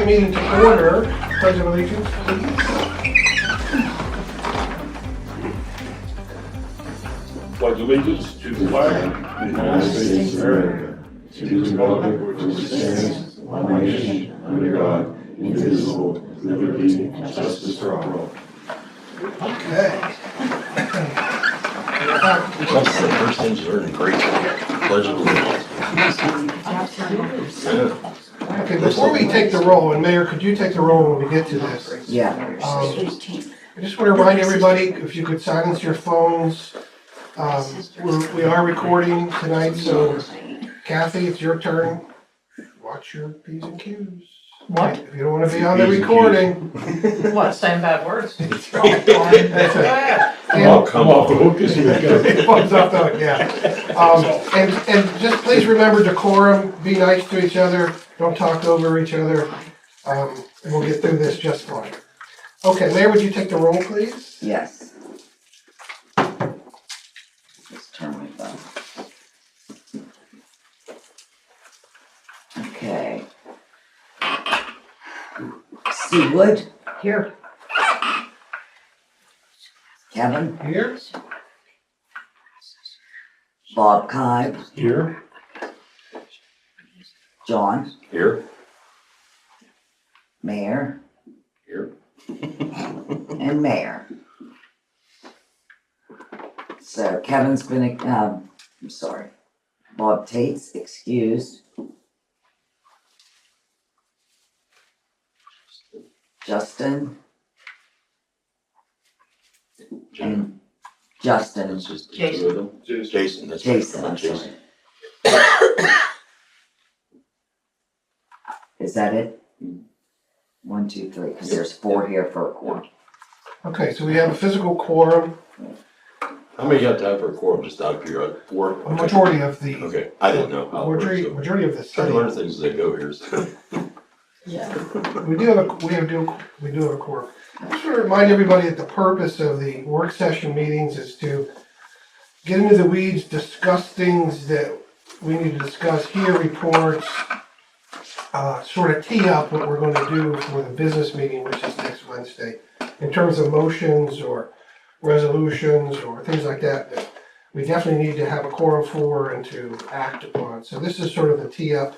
meeting to order. Pledge of allegiance, please. Pledge allegiance to the flag of the United States of America, to the republic for which it stands, one nation, under God, indivisible, with liberty and justice for all. Okay. That's the first things learned. Great. Pledge of allegiance. Okay, before we take the roll, and Mayor, could you take the roll when we get to this? Yeah. I just want to remind everybody, if you could silence your phones. We are recording tonight, so Kathy, it's your turn. Watch your P's and Q's. What? If you don't want to be on the recording. What, saying bad words? That's it. I'll come off the hook this year. Thumbs up, though, yeah. And just please remember decorum, be nice to each other, don't talk over each other. And we'll get through this just fine. Okay, Mayor, would you take the roll, please? Yes. Let's turn my phone. Okay. Steve Wood, Here. Kevin, Here? Bob Kibe, Here? John, Here. Mayor, Here. and Mayor. So Kevin's been, I'm sorry, Bob Tate's excused. Justin and Justin, That's just the Jason. two of them. Jason, that's Jason, right. I'm sorry. Is that it? 1, 2, 3, because there's 4 here for a quorum. Okay, so we have a physical quorum, How many you got time for a quorum? Just out of curiosity. 4? a majority of the, Okay, I didn't know how it works. majority, So. majority of the Trying to learn city. things as they go here. So. Yeah. We do have a quorum. I just want to remind everybody that the purpose of the work session meetings is to get into the weeds, discuss things that we need to discuss, hear reports, sort of tee up what we're going to do for the business meeting, which is next Wednesday, in terms of motions or resolutions or things like that, that we definitely need to have a quorum for and to act upon. So this is sort of the tee up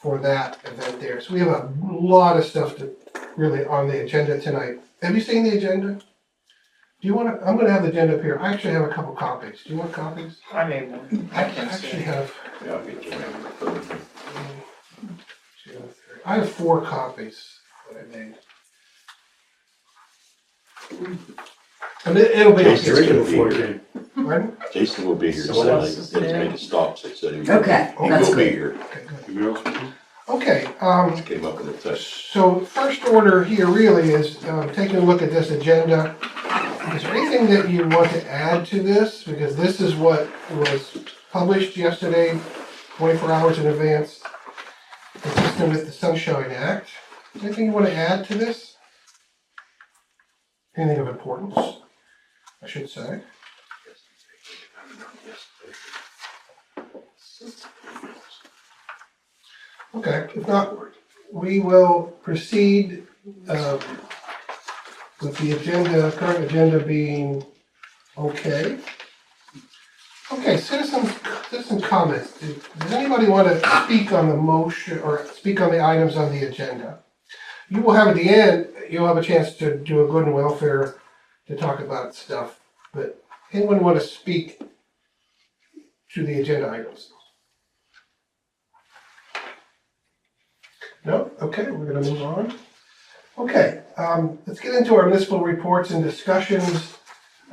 for that event there. So we have a lot of stuff to really on the agenda tonight. Have you seen the agenda? Do you want to, I'm going to have the agenda up here. I actually have a couple copies. Do you want copies? I made one. I actually have, Yeah, I'll get you. I have 4 copies that I made. And it'll be. Jason will be here. Pardon? Jason will be here. So So else is they there? made it stop. So they said he would. Okay, He that's will be good. here. Okay, good. You else? Okay, Came up with a text. so first order here really is taking a look at this agenda. Is there anything that you want to add to this? Because this is what was published yesterday, 24 hours in advance, consistent with the Sunshine Act. Is there anything you want to add to this? Anything of importance, I should say? Okay, if not, we will proceed with the agenda, current agenda being okay. Okay, citizen comments. Does anybody want to speak on the motion or speak on the items on the agenda? You will have at the end, you'll have a chance to do a good and welfare to talk about stuff, but anyone want to speak to the agenda items? No? Okay, we're gonna move on. Okay, let's get into our municipal reports and discussions.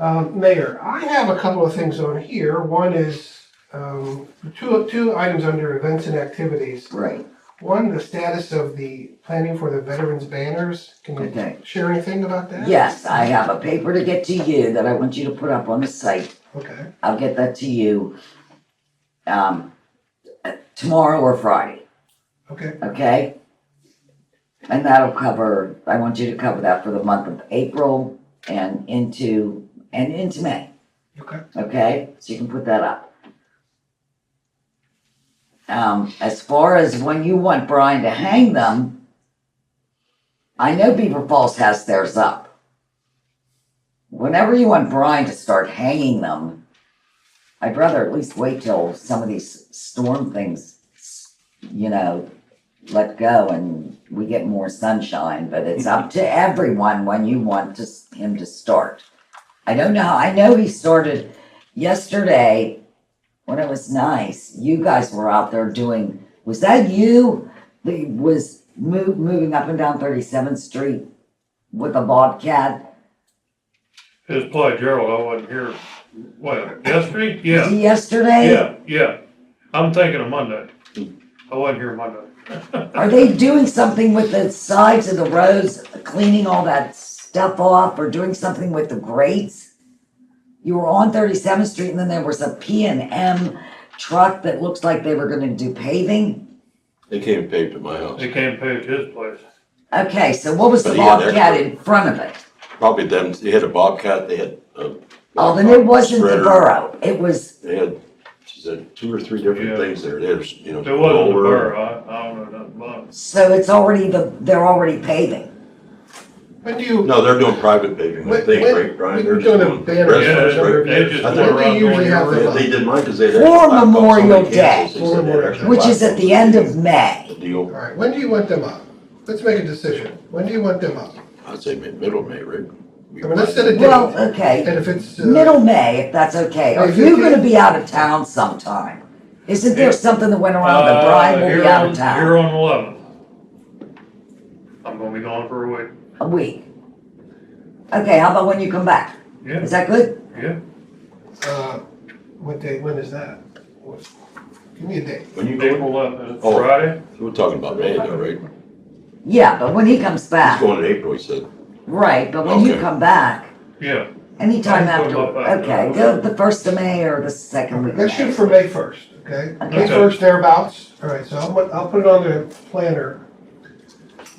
Mayor, I have a couple of things on here. One is, two items under events and activities. Right, One, the status of the planning for the veterans banners. Can you okay. share anything about that? Yes, I have a paper to get to you that I want you to put up on the site. Okay, I'll get that to you tomorrow or Friday, okay, okay? And that'll cover, I want you to cover that for the month of April and into May, okay. okay? So you can put that up. As far as when you want Brian to hang them, I know Beaver Falls has theirs up. Whenever you want Brian to start hanging them, I'd rather at least wait till some of these storm things, let go and we get more sunshine, but it's up to everyone when you want him to start. I don't know, I know he started yesterday when it was nice. You guys were out there doing, was that you that was moving up and down 37th Street with a bobcat? It was probably Gerald, I wasn't here, what, yesterday? Was Yeah, he yesterday? yeah. I'm thinking of Monday. I wasn't here Monday. Are they doing something with the sides of the roads, cleaning all that stuff off, or doing something with the grates? You were on 37th Street and then there was a P&M truck that looks like they were gonna do paving. They came and paved at my house. They came page his place. Okay, so what was the But he had bobcat extra. in front of it? Probably them, they had a bobcat, they had a. Oh, then it wasn't the shredder. Burrow, it was, They had, she said, 2 or 3 different Yeah. things there. They had, It wasn't the burr, I don't know nothing about it. so it's already they're already paving. When do you, No, they're doing private paving, I think, right, Brian? They're we're just doing a doing. banner rest Yeah, for a number of they years. just I When think do they usually have Yeah, them they up? did mine because they had. For extra laptops. Memorial Somebody Day. canceled, they For said they had Memorial extra Day. Which is at the end of The May. deal, Alright, when do you want them up? Let's make a decision. When do you want them up? I'd say middle of May, right? I mean, let's set a date. Well, okay, And if it's, middle May, if that's okay. Are May you 15th? gonna be out of town sometime? Isn't there Yeah. something that went around that Brian will be Here out on- of Here town? on 11th. I'm gonna be gone for a week. A week? Okay, how about when you come back? Yeah, Is that good? yeah. what day, when is that? Give me a date. When you go, April 11th, Oh. Friday. we're talking about May though, right? Yeah, but when he comes He's back, going in April, he said. right, but when you Okay. come back, Yeah, anytime I'll put after, him up after okay, that. go the first of May or the second week of Let's shoot May. for May 1st, okay? May Okay. 1st thereabouts. Alright, so I'll put it on the planner.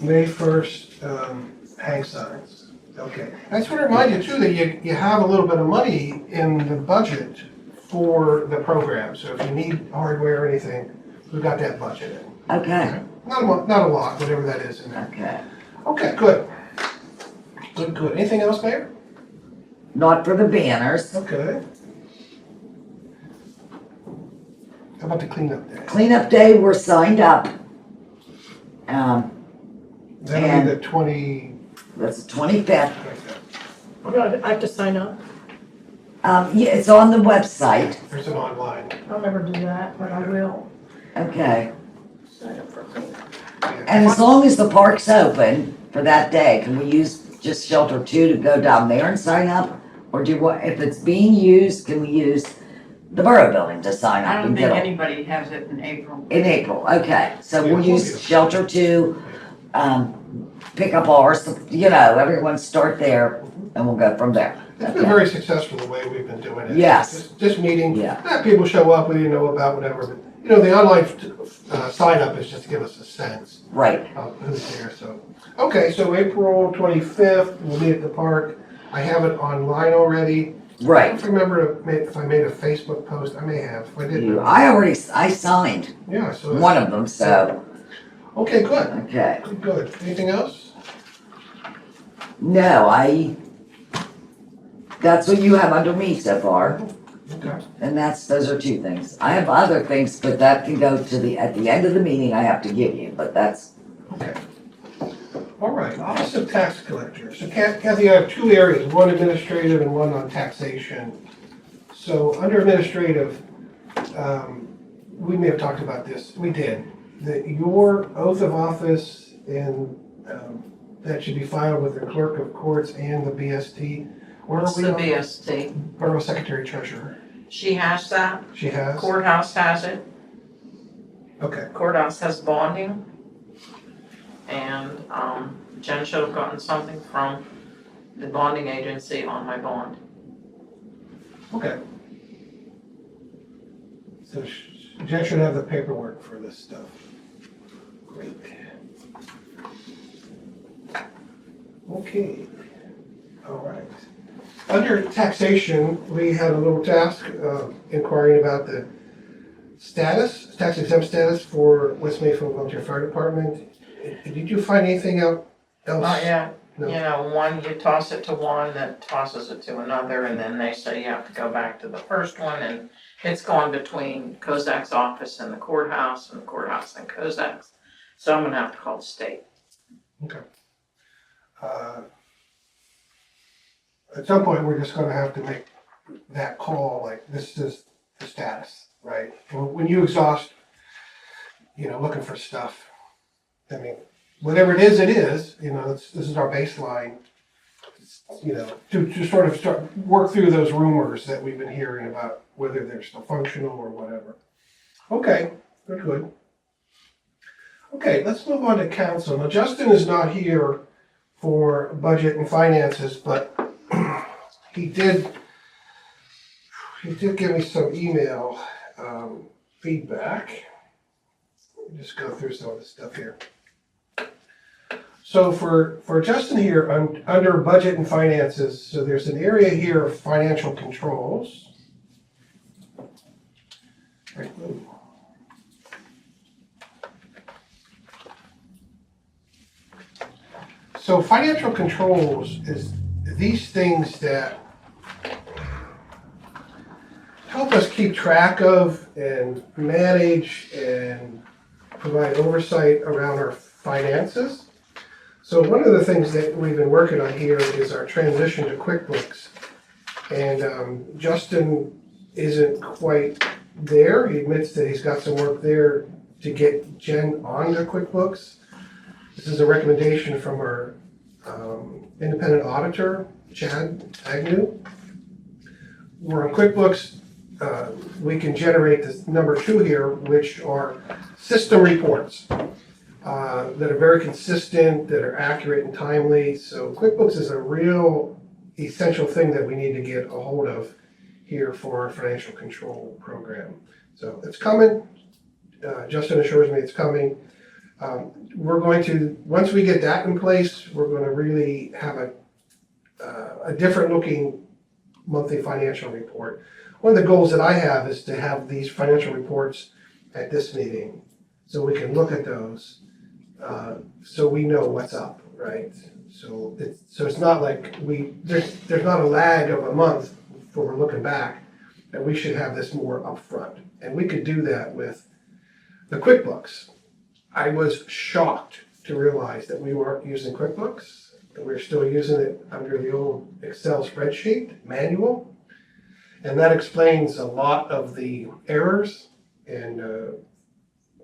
May 1st, hang signs. Okay. I just want to remind you too that you have a little bit of money in the budget for the program. So if you need hardware or anything, we've got that budget in. Okay, Not a lot, whatever that is in there. okay. Okay, good. Good. Anything else, Mayor? Not for the banners. Okay. How about the cleanup day? Cleanup day, we're signed up. That'll be the 20. That's the 25th. I have to sign up. Yeah, it's on the website. There's an online. I'll never do that, but I will Okay. sign up for cleanup. And as long as the park's open for that day, can we use just shelter 2 to go down there and sign up? Or do what, if it's being used, can we use the Borough Building to sign I up don't and think get on? anybody has it in April. In April, okay. So we'll Yeah. use shelter 2, pick up ours, everyone start there and we'll go from there. It's been Okay. very successful the way we've been doing it. Yes. Just meeting, Yeah. people show up, we didn't know about, whatever, but, the online, sign up is just to give us a sense Right, of who's there, so. Okay, so April 25th, we'll meet at the park. I have it online already. I right. don't remember if I made a Facebook post, I may have, if I didn't. I signed Yeah, so. one of them, so, Okay, good, okay. good. Anything else? No, that's what you have under me so far. Okay. And those are 2 things. I have other things, but that can go to at the end of the meeting, I have to give you, but that's, Okay. All right, Office of Tax Collector. So Kathy, I have 2 areas, one administrative and one on taxation. So under administrative, we may have talked about this, we did. That your oath of office and that should be filed with the clerk of courts and the BST. Where are It's we the on? BST. Borough Secretary Treasurer. She has that. She has? Courthouse has it. Okay, Courthouse has bonding. And, Jen should have gotten something from the bonding agency on my bond. okay. So Jen should have the paperwork for this stuff. Great. Okay, all right. Under taxation, we had a little task inquiring about the status, tax exempt status for West Mayfield Volunteer Fire Department. Did you find anything out else? Not yet. No. You know, one, you toss it to one, that tosses it to another, and then they say you have to go back to the first one, and it's going between Kozak's office and the courthouse and Kozak's. So I'm gonna have to call the state. At some point, we're just gonna have to make that call, like, this is the status, right? When you exhaust, looking for stuff, I mean, whatever it is, this is our baseline, to sort of work through those rumors that we've been hearing about whether they're still functional or whatever. Okay, good. Okay, let's move on to council. Now, Justin is not here for budget and finances, but he did give me some email feedback. Let me just go through some of this stuff here. So for Justin here, under budget and finances, so there's an area here of financial controls. Right, ooh. So financial controls is these things that help us keep track of and manage and provide oversight around our finances. So one of the things that we've been working on here is our transition to QuickBooks. And Justin isn't quite there. He admits that he's got some work there to get Jen onto QuickBooks. This is a recommendation from our independent auditor, Chad Agnew. We're on QuickBooks. We can generate this number 2 here, which are system reports that are very consistent, that are accurate and timely. So QuickBooks is a real essential thing that we need to get a hold of here for our financial control program. So it's coming. Justin assures me it's coming. We're going to, once we get that in place, we're going to really have a different looking monthly financial report. One of the goals that I have is to have these financial reports at this meeting so we can look at those so we know what's up, right? So it's not like there's not a lag of a month before we're looking back, and we should have this more upfront. And we could do that with the QuickBooks. I was shocked to realize that we weren't using QuickBooks, that we were still using it under the old Excel spreadsheet manual. And that explains a lot of the errors and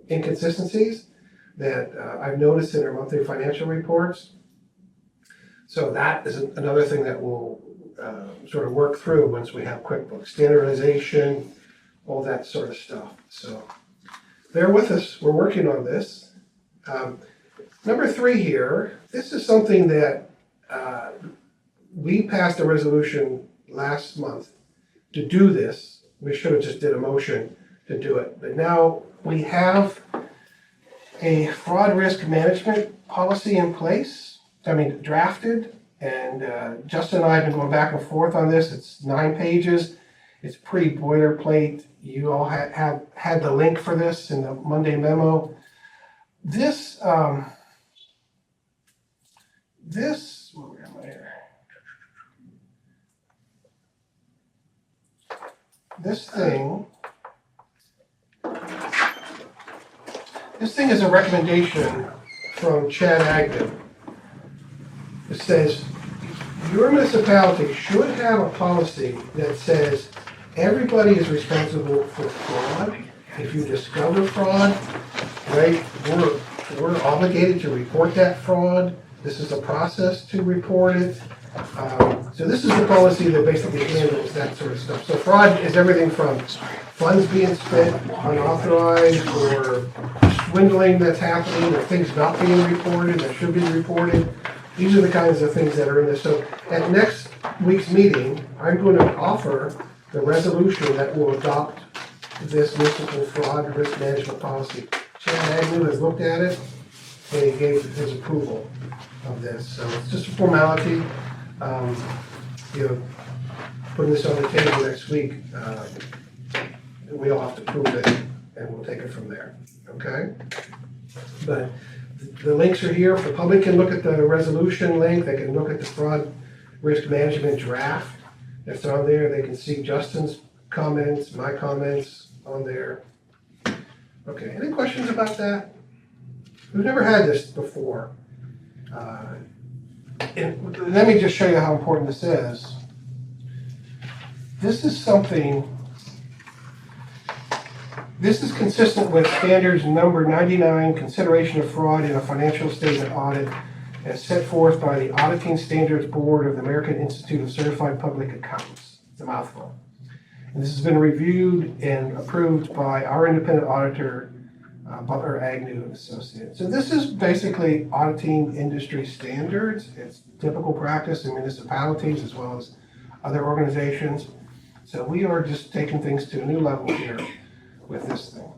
inconsistencies that I've noticed in our monthly financial reports. So that is another thing that we'll sort of work through once we have QuickBooks. Standardization, all that sort of stuff. So bear with us, we're working on this. Number 3 here, this is something that we passed a resolution last month to do this. We should have just did a motion to do it. But now we have a fraud risk management policy in place, drafted. And Justin and I have been going back and forth on this. It's 9 pages. It's pretty boilerplate. You all have had the link for this in the Monday memo. This where am I here? This thing is a recommendation from Chad Agnew. It says, your municipality should have a policy that says everybody is responsible for fraud. If you discover fraud, right, we're obligated to report that fraud. This is a process to report it. So this is the policy that basically handles that sort of stuff. So fraud is everything from funds being spent unauthorized, or swindling that's happening, or things not being reported that should be reported. These are the kinds of things that are in this. So at next week's meeting, I'm going to offer the resolution that will adopt this municipal fraud risk management policy. Chad Agnew has looked at it, and he gave his approval of this. So it's just a formality. Putting this on the table next week, we all have to prove it, and we'll take it from there. Okay? But The links are here. If the public can look at the resolution link, they can look at the fraud risk management draft that's on there. They can see Justin's comments, my comments on there. Okay, any questions about that? We've never had this before. And let me just show you how important this is. This is consistent with standards number 99, consideration of fraud in a financial statement audit, as set forth by the Auditing Standards Board of the American Institute of Certified Public Accountants. It's a mouthful. And this has been reviewed and approved by our independent auditor, Butler, Agnew and Associates. So this is basically auditing industry standards. It's typical practice in municipalities as well as other organizations. So we are just taking things to a new level here with this thing.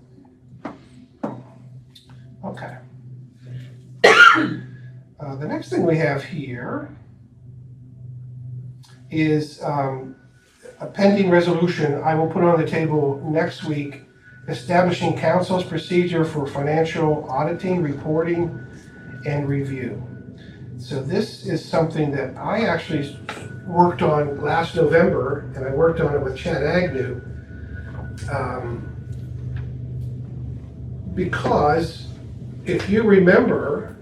Okay. The next thing we have here is a pending resolution I will put on the table next week, establishing council's procedure for financial auditing, reporting, and review. So this is something that I actually worked on last November, and I worked on it with Chad Agnew. Because if you remember,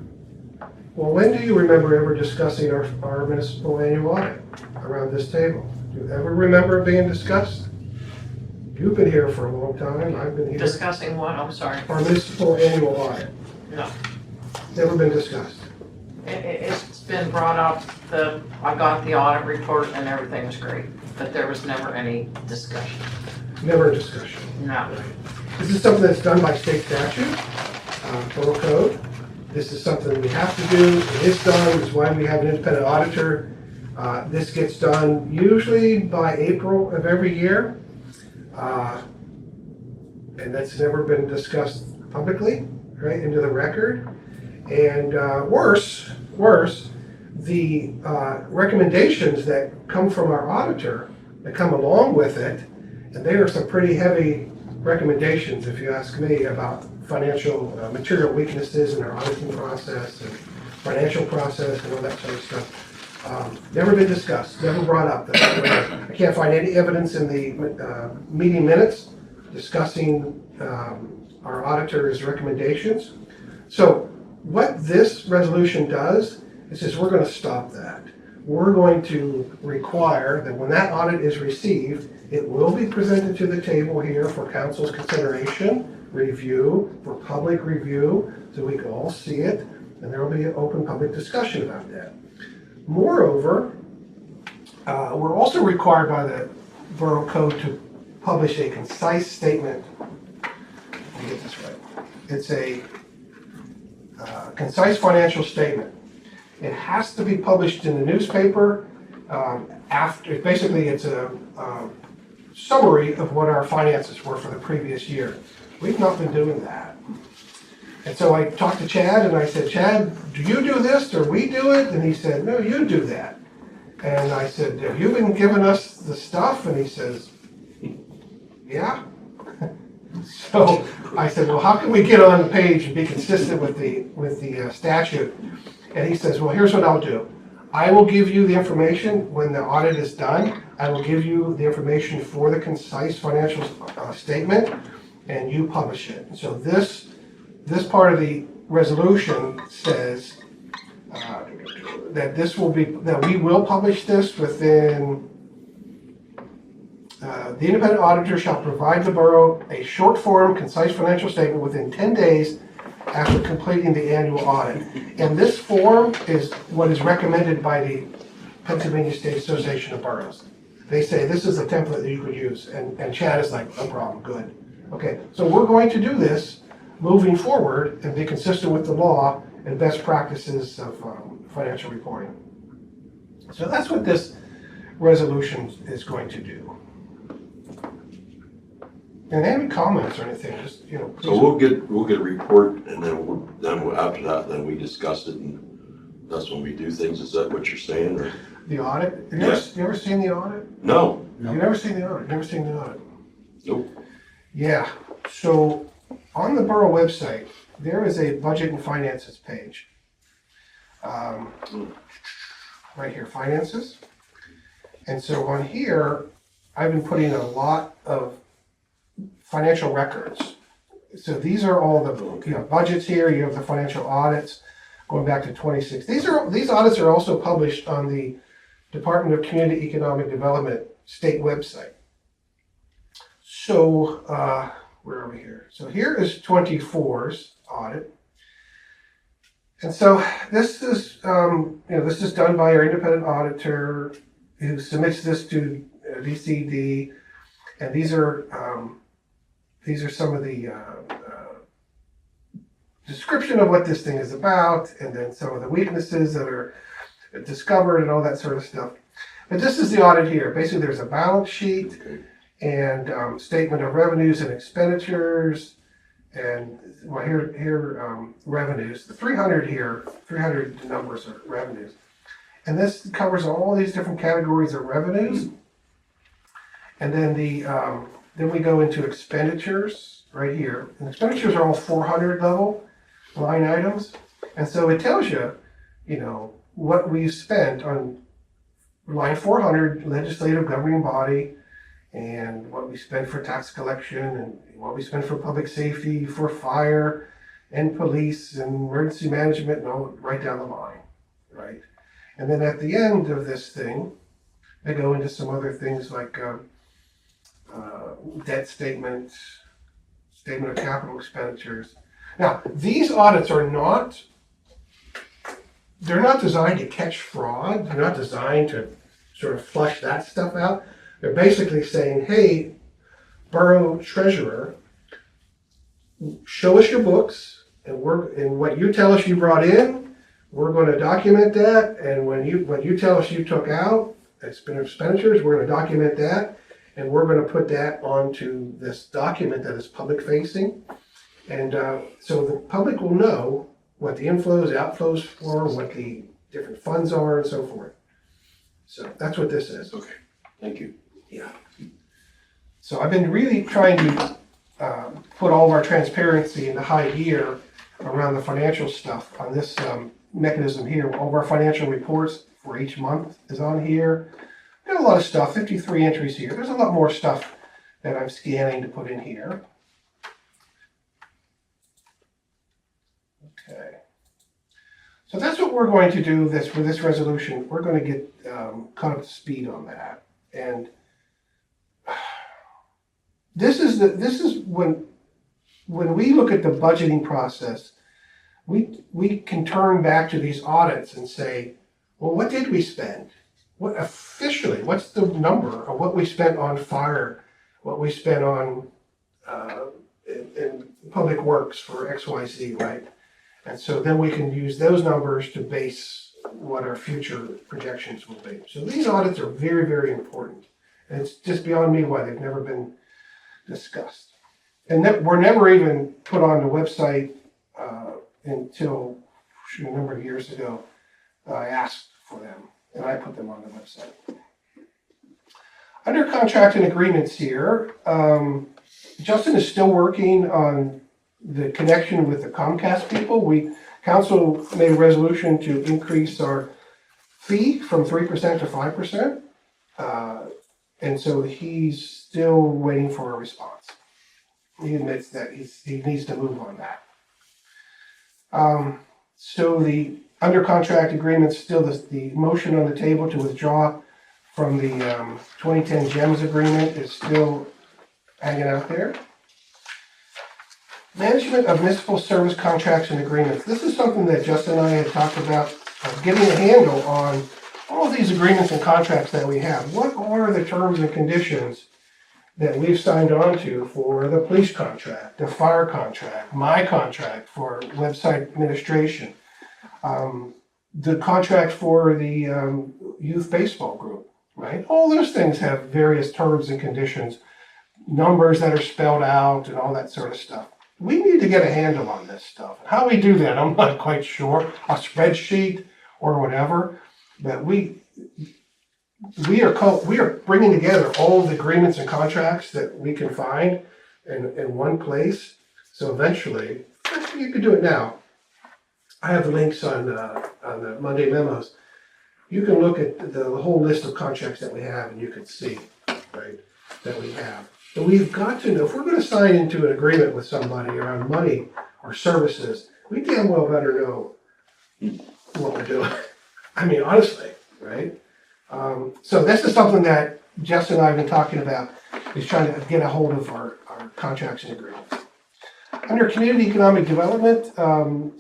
well, when do you remember ever discussing our municipal annual audit around this table? Do you ever remember it being discussed? You've been here for a long time, I've been here. Discussing what, I'm sorry? Our municipal annual audit, No. never been discussed. It's been brought up, I got the audit report and everything was great, but there was never any discussion. Never a discussion. No. This is something that's done by state statute, federal code. This is something we have to do, it is done, it's why we have an independent auditor. This gets done usually by April of every year. And that's never been discussed publicly, right, into the record. And worse, the recommendations that come from our auditor, that come along with it, and they are some pretty heavy recommendations, if you ask me, about financial material weaknesses in our auditing process and financial process and all that sort of stuff. Never been discussed, never brought up. I can't find any evidence in the meeting minutes discussing our auditor's recommendations. So what this resolution does is says we're going to stop that. We're going to require that when that audit is received, it will be presented to the table here for council's consideration, review, for public review, so we can all see it, and there will be an open public discussion about that. Moreover, we're also required by the Borough Code to publish a concise statement. Let me get this right. It's a concise financial statement. It has to be published in the newspaper after, basically it's a summary of what our finances were for the previous year. We've not been doing that. And so I talked to Chad and I said, Chad, do you do this or we do it? And he said, no, you do that. And I said, have you been giving us the stuff? And he says, yeah. So I said, well, how can we get on the page and be consistent with the statute? And he says, well, here's what I'll do. I will give you the information when the audit is done. I will give you the information for the concise financial statement, and you publish it. So this part of the resolution says that we will publish this within. The independent auditor shall provide the borough a short form, concise financial statement within 10 days after completing the annual audit. And this form is what is recommended by the Pennsylvania State Association of Boroughs. They say this is a template that you could use, and Chad is like, no problem, good. Okay, so we're going to do this moving forward and be consistent with the law and best practices of financial reporting. So that's what this resolution is going to do. And any comments or anything, just, you know. So we'll get a report, and then after that, then we discuss it, and that's when we do things. Is that what you're saying, or? The audit? You ever seen the audit? No. You've never seen the audit? Never seen the audit? Nope. Yeah, so on the borough website, there is a budget and finances page. Right here, finances. And so on here, I've been putting a lot of financial records. So these are all the, budgets here, you have the financial audits going back to 26. These audits are also published on the Department of Community Economic Development state website. So, where are we here? So here is 24's audit. And so this is, this is done by our independent auditor who submits this to DCD, and these are some of the description of what this thing is about, and then some of the weaknesses that are discovered and all that sort of stuff. But this is the audit here. Basically, there's a balance sheet and statement of revenues and expenditures, and well, here revenues. The 300 numbers are revenues, and this covers all these different categories of revenues. And then then we go into expenditures right here. And expenditures are all 400 level line items, and so it tells you, what we've spent on line 400, legislative governing body, and what we spend for tax collection, and what we spend for public safety, for fire, and police, and emergency management, and all right down the line, right? And then at the end of this thing, they go into some other things like debt statement, statement of capital expenditures. Now, these audits are they're not designed to catch fraud. They're not designed to sort of flush that stuff out. They're basically saying, hey, borough treasurer, show us your books, and what you tell us you brought in, we're going to document that, and when you tell us you took out expenditures, we're going to document that, and we're going to put that onto this document that is public facing. And so the public will know what the inflows, outflows for, what the different funds are, and so forth. So that's what this is. Okay, thank you. Yeah. So I've been really trying to put all of our transparency into high gear around the financial stuff on this mechanism here. All of our financial reports for each month is on here. Got a lot of stuff, 53 entries here. There's a lot more stuff that I'm scanning to put in here. Okay. So that's what we're going to do with this resolution. We're going to get caught up to speed on that. And this is when we look at the budgeting process, we can turn back to these audits and say, well, what did we spend? What's the number of what we spent on fire, what we spent on in public works for XYZ, right? And so then we can use those numbers to base what our future projections will be. So these audits are very, very important. And it's just beyond me why they've never been discussed. And were never even put on the website until a number of years ago. I asked for them, and I put them on the website. Under contract and agreements here, Justin is still working on the connection with the Comcast people. Council made a resolution to increase our fee from 3% to 5%. And so he's still waiting for a response. He admits that he needs to move on that. So the under contract agreement, still the motion on the table to withdraw from the 2010 GEMS agreement is still hanging out there. Management of municipal service contracts and agreements. This is something that Justin and I had talked about, getting a handle on all of these agreements and contracts that we have. What are the terms and conditions that we've signed on to for the police contract, the fire contract, my contract for website administration, the contract for the youth baseball group, right? All those things have various terms and conditions, numbers that are spelled out and all that sort of stuff. We need to get a handle on this stuff. How we do that, I'm not quite sure. A spreadsheet or whatever, but we are bringing together all the agreements and contracts that we can find in one place. So eventually, You could do it now. I have the links on the Monday memos. You can look at the whole list of contracts that we have and you can see, right, that we have. And we've got to know, if we're gonna sign into an agreement with somebody around money or services, we damn well better know what we're doing. I mean, honestly, right? So this is something that Jess and I have been talking about, is trying to get a hold of our contracts and agreements. Under community economic development,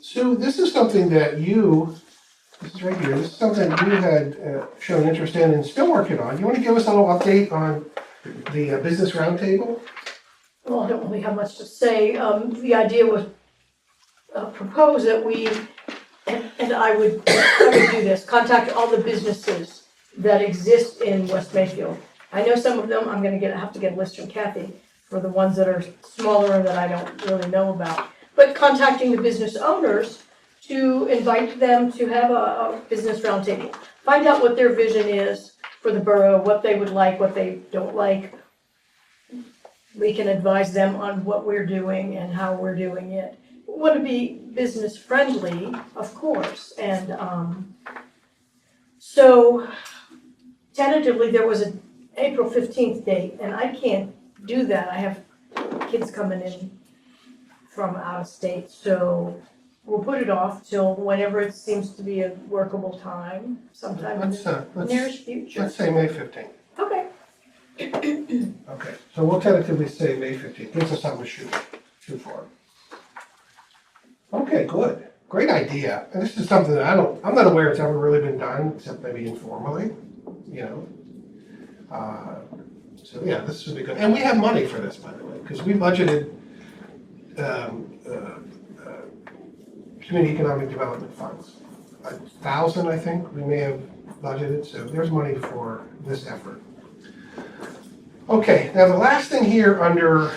Sue, this is something that this is right here, this is something you had shown interest in and still working on. You want to give us a little update on the business roundtable? Well, I don't really have much to say. The idea was proposed that we, and I would do this, contact all the businesses that exist in West Mayfield. I know some of them, I'm gonna have to get a list from Kathy for the ones that are smaller and that I don't really know about. But contacting the business owners to invite them to have a business roundtable. Find out what their vision is for the borough, what they would like, what they don't like. We can advise them on what we're doing and how we're doing it. We want to be business friendly, of course, and so tentatively there was an April 15th date, and I can't do that. I have kids coming in from out of state, so we'll put it off till whenever it seems to be a workable time, sometime in the nearest future. Let's say May 15th. Okay. Okay, so we'll tentatively say May 15th, gives us something to shoot for. Okay, good, great idea. And this is something that I'm not aware it's ever really been done, except maybe informally, you know. So yeah, this would be good. And we have money for this, by the way, because we budgeted community economic development funds. 1,000, I think, we may have budgeted, so there's money for this effort. Okay, now the last thing here under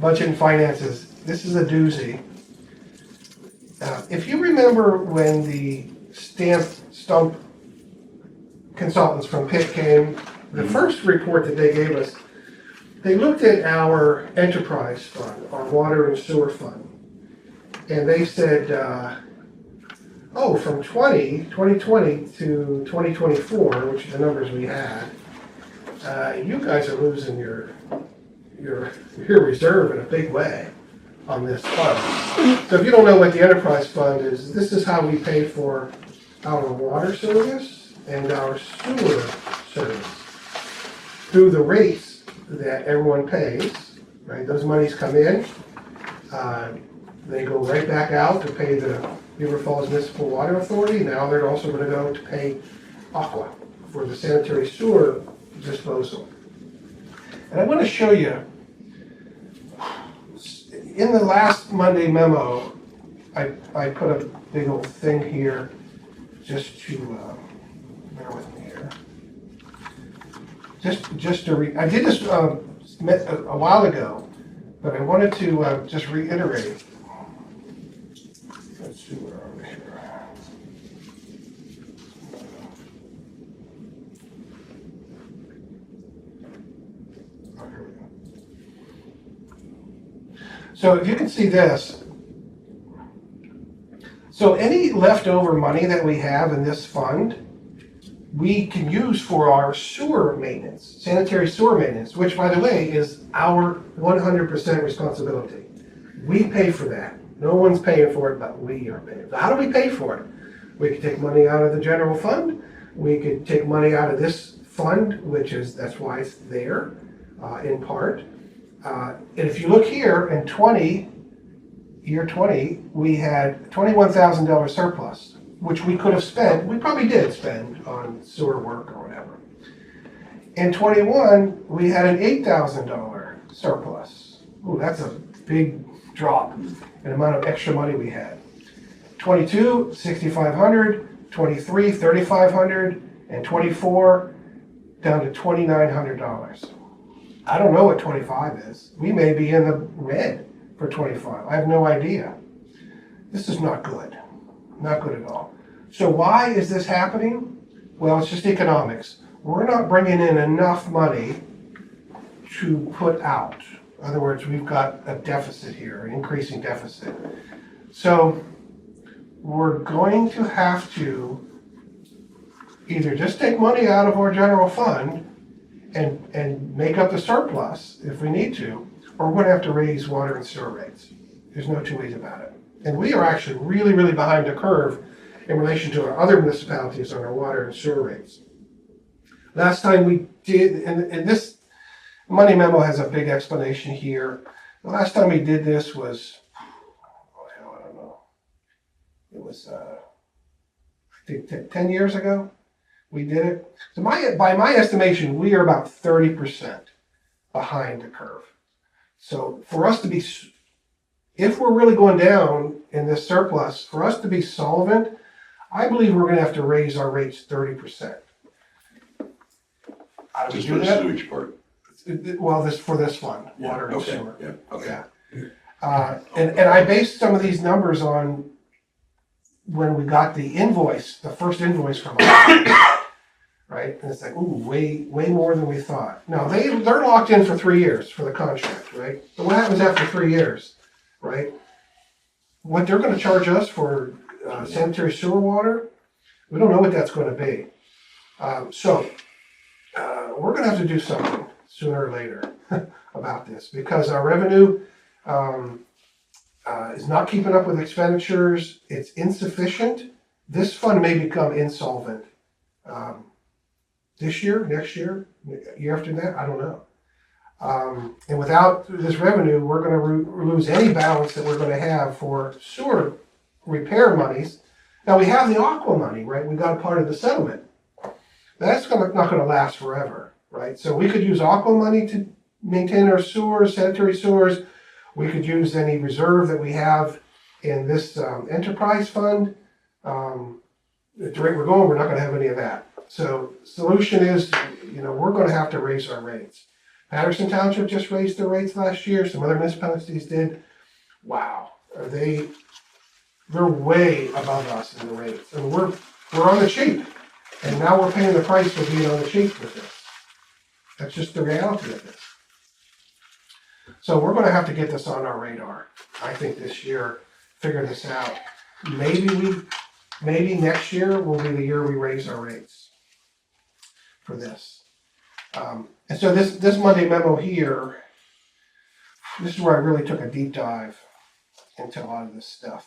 budget and finances, this is a doozy. If you remember when the stump consultants from Pitt came, the first report that they gave us, they looked at our enterprise fund, our water and sewer fund, and they said, from 2020 to 2024, which are the numbers we had, you guys are losing your reserve in a big way on this fund. So if you don't know what the enterprise fund is, this is how we pay for our water service and our sewer service through the rates that everyone pays, right? Those monies come in, they go right back out to pay the Beaver Falls Municipal Water Authority. Now they're also going to go to pay Aqua for the sanitary sewer disposal. And I want to show you, in the last Monday memo, I put a big old thing here just to, bear with me here. Just to I did this a while ago, but I wanted to just reiterate. Let's see, where are we here? Oh, here we go. So if you can see this, so any leftover money that we have in this fund, we can use for our sewer maintenance, sanitary sewer maintenance, which, by the way, is our 100% responsibility. We pay for that. No one's paying for it, but we are paying. So how do we pay for it? We could take money out of the general fund. We could take money out of this fund, that's why it's there, in part. And if you look here, in year 20, we had $21,000 surplus, which we could have spent, we probably did spend on sewer work or whatever. In 21, we had an $8,000 surplus. Ooh, that's a big drop in the amount of extra money we had. 22, $6,500, 23, $3,500, and 24, down to $2,900. I don't know what 25 is. We may be in the red for 25. I have no idea. This is not good. Not good at all. So why is this happening? Well, it's just economics. We're not bringing in enough money to put out. In other words, we've got a deficit here, an increasing deficit. So we're going to have to either just take money out of our general fund and make up the surplus if we need to, or we're gonna have to raise water and sewer rates. There's no two ways about it. And we are actually really, really behind the curve in relation to our other municipalities on our water and sewer rates. Last time we did, and this money memo has a big explanation here. The last time we did this was, oh hell, I don't know. It was, I think 10 years ago we did it. So by my estimation, we are about 30% behind the curve. So for us to be, if we're really going down in this surplus, for us to be solvent, I believe we're gonna have to raise our rates 30%. How do we Just do for the that? sewage part. Well, for this fund, water and Okay, sewer. yeah, okay. Yeah. And I based some of these numbers on when we got the invoice, the first invoice from us, right? And it's like, ooh, way more than we thought. Now, they're locked in for 3 years for the contract, right? But what happens after 3 years, right? What they're gonna charge us for sanitary sewer water, we don't know what that's gonna be. So we're gonna have to do something sooner or later about this, because our revenue is not keeping up with expenditures. It's insufficient. This fund may become insolvent this year, next year, year after that, I don't know. And without this revenue, we're gonna lose any balance that we're gonna have for sewer repair monies. Now, we have the aqua money, right? We got a part of the settlement. That's not gonna last forever, right? So we could use aqua money to maintain our sewers, sanitary sewers. We could use any reserve that we have in this enterprise fund. At the rate we're going, we're not gonna have any of that. So solution is, we're gonna have to raise our rates. Patterson Township just raised their rates last year. Some other municipalities did. Wow, they're way above us in the rates. And we're on the cheap. And now we're paying the price for being on the cheap with this. That's just the reality of this. So we're gonna have to get this on our radar, I think, this year, figure this out. Maybe next year will be the year we raise our rates for this. And so this Monday memo here, this is where I really took a deep dive into a lot of this stuff.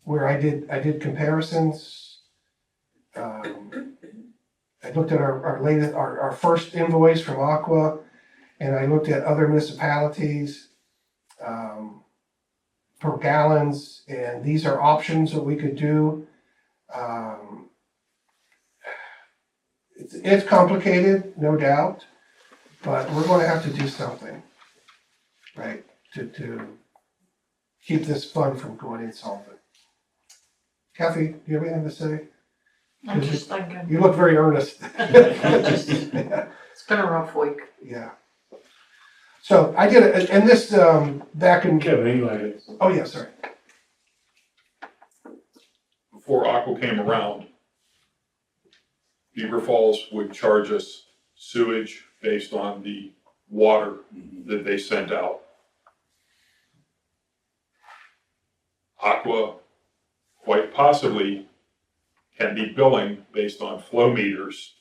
Where I did comparisons. I looked at our first invoice from Aqua, and I looked at other municipalities per gallons, and these are options that we could do. It's complicated, no doubt, but we're going to have to do something, right, to keep this fund from going insolvent. Kathy, do you have anything to say? I'm just thinking, You look very earnest. it's been a rough week. Yeah. So I did it, and this back in. Kevin, Oh yeah, sorry. Before Aqua came around, Beaver Falls would charge us sewage based on the water that they sent out. Aqua quite possibly can be billing based on flow meters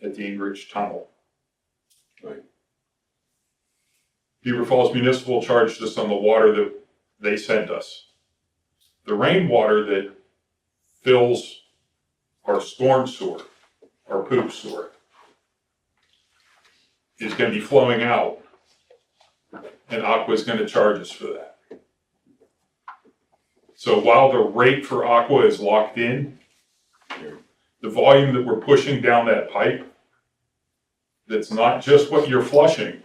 at the Enbridge Tunnel. Right. Beaver Falls Municipal charged us on the water that they sent us. The rainwater that fills our storm sewer, our poop sewer, is going to be flowing out, and Aqua is going to charge us for that. So while the rate for Aqua is locked in, the volume that we're pushing down that pipe, that's not just what you're flushing,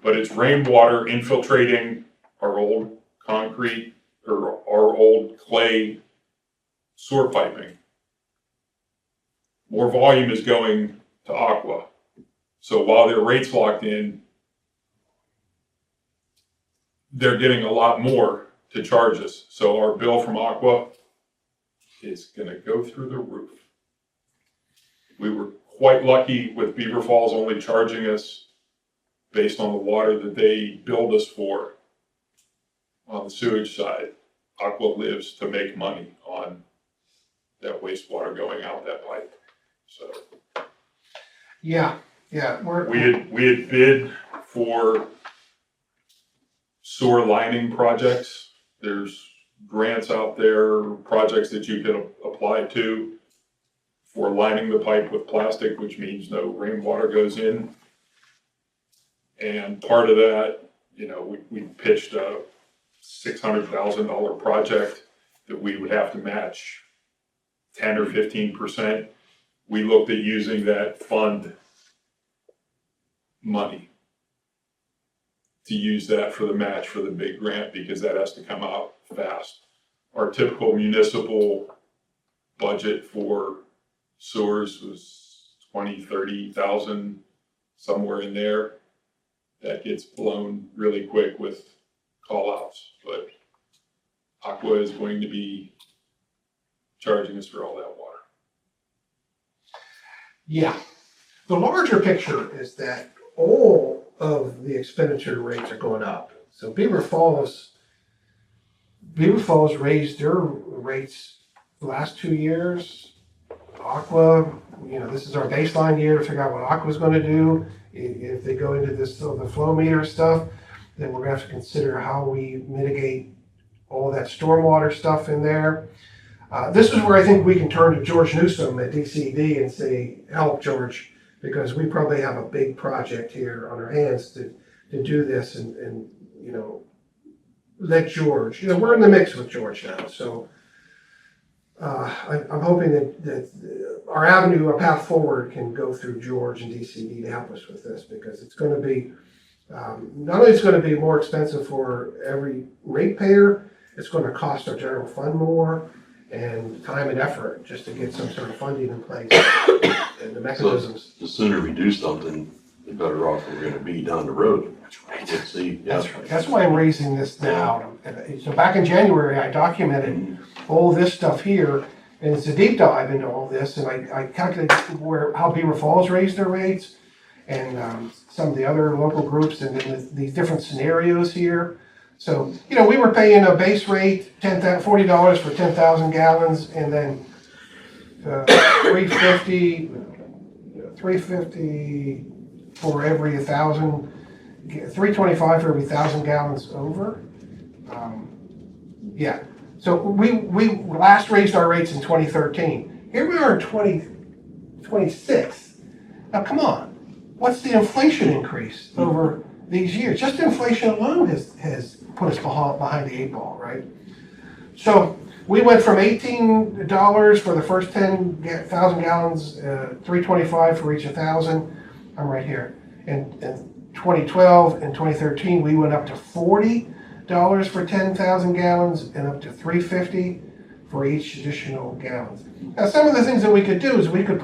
but it's rainwater infiltrating our old concrete or our old clay sewer piping. More volume is going to Aqua. So while their rate's locked in, they're getting a lot more to charge us. So our bill from Aqua is gonna go through the roof. We were quite lucky with Beaver Falls only charging us based on the water that they billed us for on the sewage side. Aqua lives to make money on that wastewater going out that pipe. So Yeah, we had bid for sewer lining projects. There's grants out there, projects that you can apply to for lining the pipe with plastic, which means no rainwater goes in. And part of that, we pitched a $600,000 project that we would have to match 10 or 15%. We looked at using that fund money to use that for the match for the big grant, because that has to come out fast. Our typical municipal budget for sewers was 20, 30,000, somewhere in there. That gets blown really quick with call outs, but Aqua is going to be charging us for all that water. Yeah. The larger picture is that all of the expenditure rates are going up. So Beaver Falls raised their rates the last 2 years. Aqua, this is our baseline year to figure out what Aqua's going to do. If they go into this, the flow meter stuff, then we're going to have to consider how we mitigate all that stormwater stuff in there. This is where I think we can turn to George Newsom at DCD and say, help, George, because we probably have a big project here on our hands to do this and let George, we're in the mix with George now. So I'm hoping that our avenue, our path forward can go through George and DCD to help us with this, because it's going to be, not only it's going to be more expensive for every ratepayer, it's going to cost our general fund more, and time and effort just to get some sort of funding in place and the mechanisms. The sooner we do something, the better off we're gonna be down the road. That's right. Let's see, yeah. That's right. That's why I'm raising this now. So back in January, I documented all this stuff here, and it's a deep dive into all this, and I calculated how Beaver Falls raised their rates, and some of the other local groups, and then these different scenarios here. So, we were paying a base rate, $40 for 10,000 gallons, and then $350 for every 1,000, $325 for every 1,000 gallons over. Yeah. So we last raised our rates in 2013. Here we are in 2026. Now, come on. What's the inflation increase over these years? Just inflation alone has put us behind the 8 ball, right? So we went from $18 for the first 10,000 gallons, $325 for each 1,000. I'm right here. In 2012 and 2013, we went up to $40 for 10,000 gallons and up to $350 for each additional gallons. Now, some of the things that we could do is we could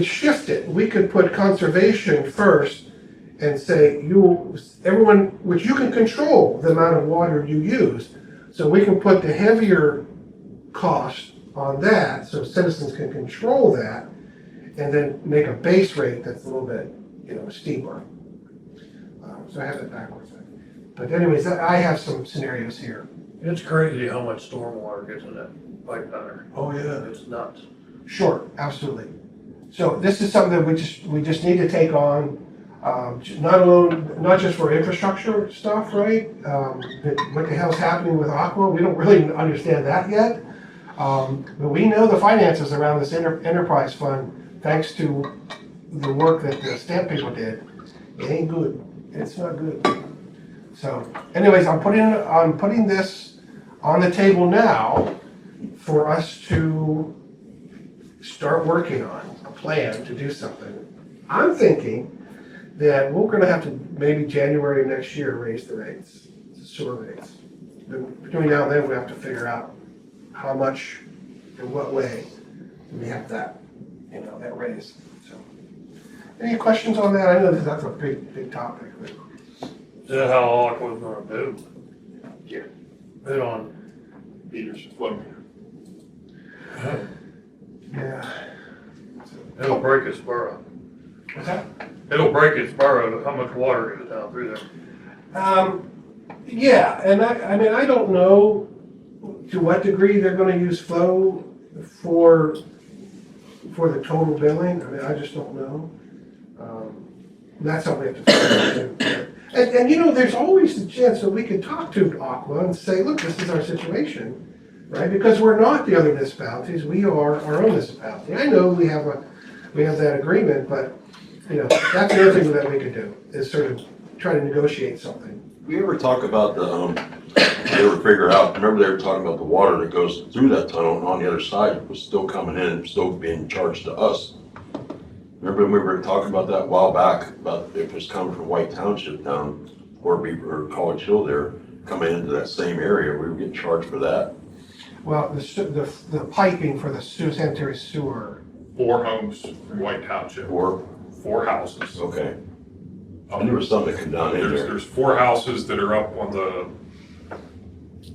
shift it. We could put conservation first and say, everyone, which you can control the amount of water you use. So we can put the heavier cost on that so citizens can control that, and then make a base rate that's a little bit, steeper. So I have it backwards. But anyways, I have some scenarios here. It's crazy how much stormwater gets in that pipe down there. Oh, yeah. It's nuts. Sure, absolutely. So this is something that we just need to take on, not just for infrastructure stuff, right? What the hell's happening with Aqua? We don't really understand that yet. But we know the finances around this enterprise fund, thanks to the work that the stamp people did. It ain't good. It's not good. So, anyways, I'm putting this on the table now for us to start working on a plan to do something. I'm thinking that we're going to have to maybe January next year raise the rates, the sewer rates. But between now and then, we have to figure out how much, in what way, do we have that, that raise. So, any questions on that? I know that's a big topic. But Is that how Aqua's gonna do? Yeah. Bid on, Peter's flow meter. yeah. It'll break its borough. What's that? It'll break its borough, how much water goes down through there. Yeah, and I mean, I don't know to what degree they're gonna use flow for the total billing. I mean, I just don't know. That's something we have to figure out. And you know, there's always the chance that we could talk to Aqua and say, look, this is our situation, right? Because we're not the other municipalities, we are our own municipality. I know we have that agreement, but, you know, that's the other thing that we could do, is sort of try to negotiate something. We ever talk about they ever figure out, remember they were talking about the water that goes through that tunnel and on the other side was still coming in, still being charged to us. Remember we were talking about that a while back, about if it's coming from White Township down, or College Hill there, coming into that same area, we were getting charged for that. Well, the piping for the sanitary sewer, 4 homes from White Township, Or, 4 houses. okay, and there was something that come down in there. There's 4 houses that are up on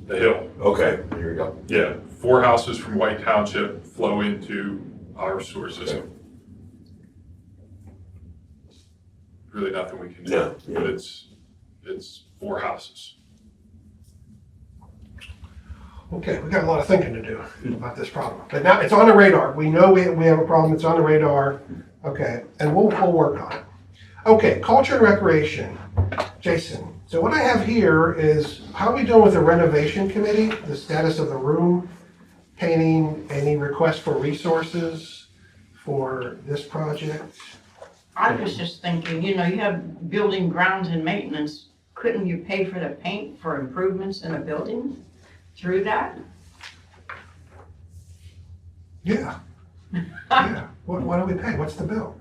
the hill. Okay, here we go. Yeah, 4 houses from White Township flow into our sewer system. Really nothing we can do, Yeah, yeah. but it's 4 houses. okay, we got a lot of thinking to do about this problem. But now it's on the radar. We know we have a problem, it's on the radar, okay, and we'll work on it. Okay, culture and recreation. Jason, so what I have here is, how are we doing with the renovation committee? The status of the room, painting, any requests for resources for this project? I was just thinking, you know, you have building grounds and maintenance, couldn't you pay for the paint for improvements in a building through that? Yeah. Yeah, what do we pay? What's the bill?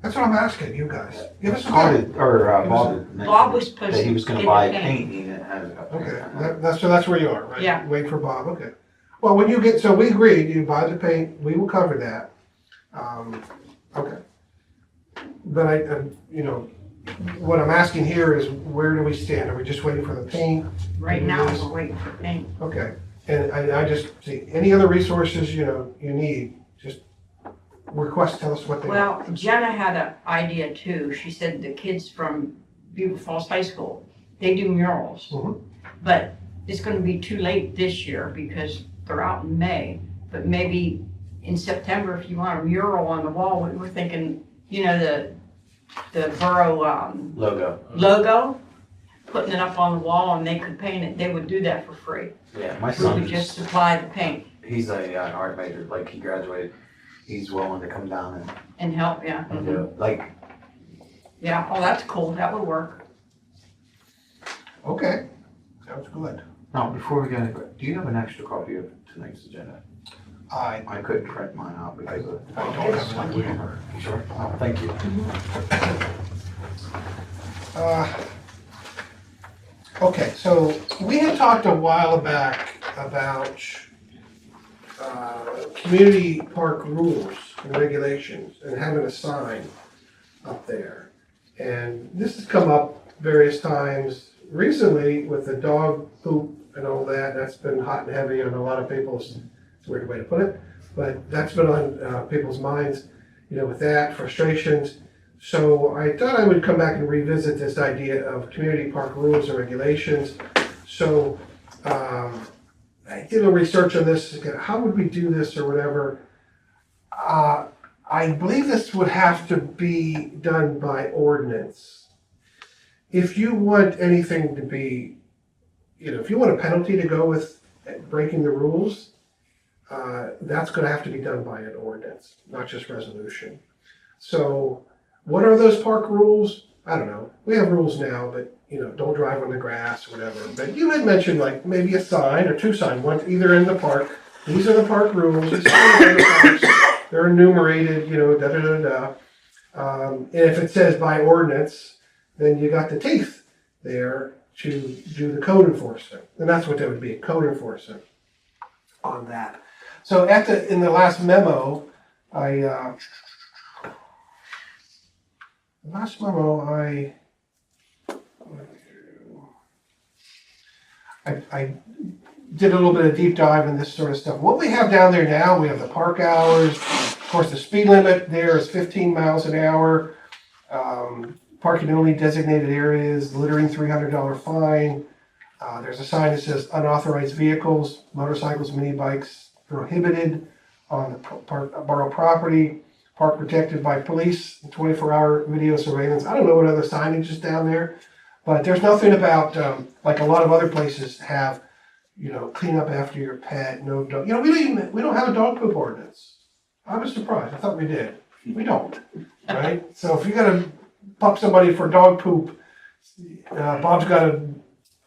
That's what I'm asking you guys. Give us a Bob bill. Bob was supposed that to he was gonna get buy the paint. paint, he didn't have it. Okay, that's where you are, right? Yeah. Wait for Bob, okay. Well, when you get, so we agreed, you buy the paint, we will cover that. Okay. But you know, what I'm asking here is, where do we stand? Are we just waiting for the paint? Right now, we're waiting for paint. Okay, and I just see, any other resources, you know, you need, just request, tell us what they Well, want. Jenna had an idea too. She said the kids from Beaver Falls High School, they do murals. Mhm. But it's gonna be too late this year because they're out in May. But maybe in September, if you want a mural on the wall, we were thinking, you know, the borough, logo, putting it up on the wall and they could paint it. They would do that for free. Yeah, my We son would just supply the paint he's an art major, like he graduated, he's willing to come down and help, yeah. and do it. Like, Yeah, oh, that's cool. That would work. Okay, sounds good. no, before we get into it, do you have an extra copy of tonight's agenda? I couldn't print mine out because of. I don't have it. You sure? Oh, thank you. Okay, so we had talked a while back about community park rules and regulations and having a sign up there. And this has come up various times recently with the dog poop and all that. That's been hot and heavy on a lot of people's, it's a weird way to put it, but that's been on people's minds, you know, with that, frustrations. So I thought I would come back and revisit this idea of community park rules and regulations. So I did a little research on this, how would we do this or whatever. I believe this would have to be done by ordinance. If you want anything to be, you know, if you want a penalty to go with breaking the rules, that's gonna have to be done by an ordinance, not just resolution. So what are those park rules? I don't know. We have rules now, but, you know, don't drive on the grass or whatever. But you had mentioned like maybe a sign or two signs, one either in the park. These are the park rules. These are the parks. They're enumerated, you know, da-da-da-da. And if it says by ordinance, then you got the teeth there to do the code enforcement. And that's what that would be, code enforcement on that. So in the last memo, I did a little bit of deep dive in this sort of stuff. What we have down there now, we have the park hours, course, the speed limit there is 15 miles an hour. Parking only designated areas, littering $300 fine. There's a sign that says unauthorized vehicles, motorcycles, mini bikes prohibited on the borough property. Park protected by police, 24-hour video surveillance. I don't know what other signage is down there, but there's nothing about, like a lot of other places have, clean up after your pet, no dog. We don't have a dog poop ordinance. I was surprised. I thought we did. We don't, right? So if you're gonna pump somebody for dog poop, Bob's gotta,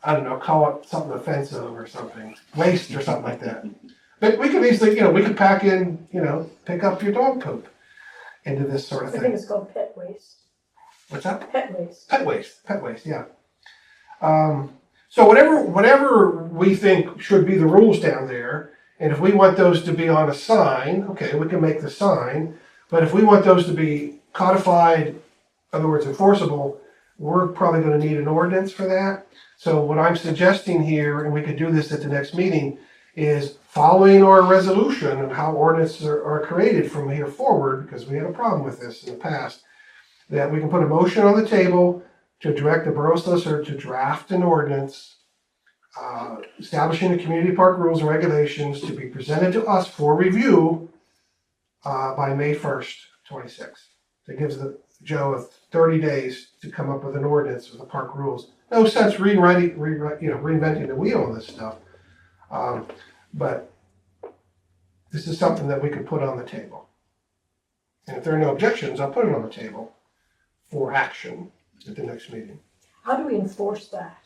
I don't know, call it something offensive or something, waste or something like that. But we could easily, we could pack in, pick up your dog poop into this sort of I think thing. it's called pet waste. What's that? Pet waste. Pet waste, yeah. So whatever we think should be the rules down there, and if we want those to be on a sign, okay, we can make the sign. But if we want those to be codified, in other words, enforceable, we're probably gonna need an ordinance for that. So what I'm suggesting here, and we could do this at the next meeting, is following our resolution and how ordinances are created from here forward, because we had a problem with this in the past, that we can put a motion on the table to direct the borough solicitor to draft an ordinance establishing the community park rules and regulations to be presented to us for review by May 1st, 26. That gives Joe 30 days to come up with an ordinance of the park rules. No sense reinventing the wheel on this stuff. But this is something that we could put on the table. And if there are no objections, I'll put it on the table for action at the next meeting. How do we enforce that?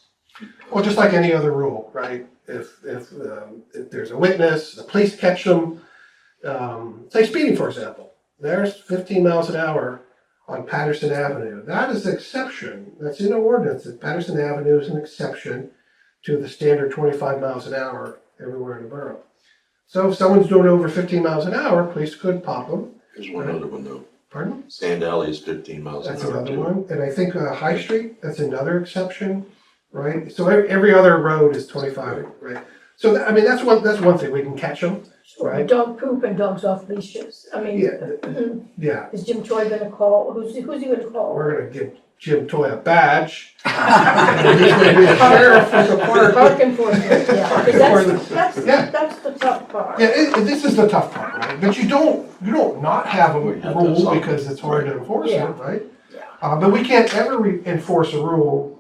Well, just like any other rule, right? If there's a witness, the police catch them, say speeding, for example. There's 15 miles an hour on Patterson Avenue. That is an exception. That's in the ordinance, that Patterson Avenue is an exception to the standard 25 miles an hour everywhere in the borough. So if someone's doing over 15 miles an hour, police could pop them. There's one other one though. Pardon? Sand Alley is 15 miles an That's hour another too. one. And I think High Street, that's another exception, right? So every other road is 25, right? So, that's one thing, we can catch them, right? Dog poop and dogs off leashes. I mean, Yeah, is Jim Troy gonna call, who's he gonna call? we're gonna give Jim Toy a badge. And he's gonna be the sheriff of the park. Park enforcement, yeah, Park 'cause that's, Yeah. that's the tough part. Yeah, this is the tough part, right? But you don't not have a We have to have rule something. because it's hard to enforce it, Yeah. right? Yeah. But we can't ever enforce a rule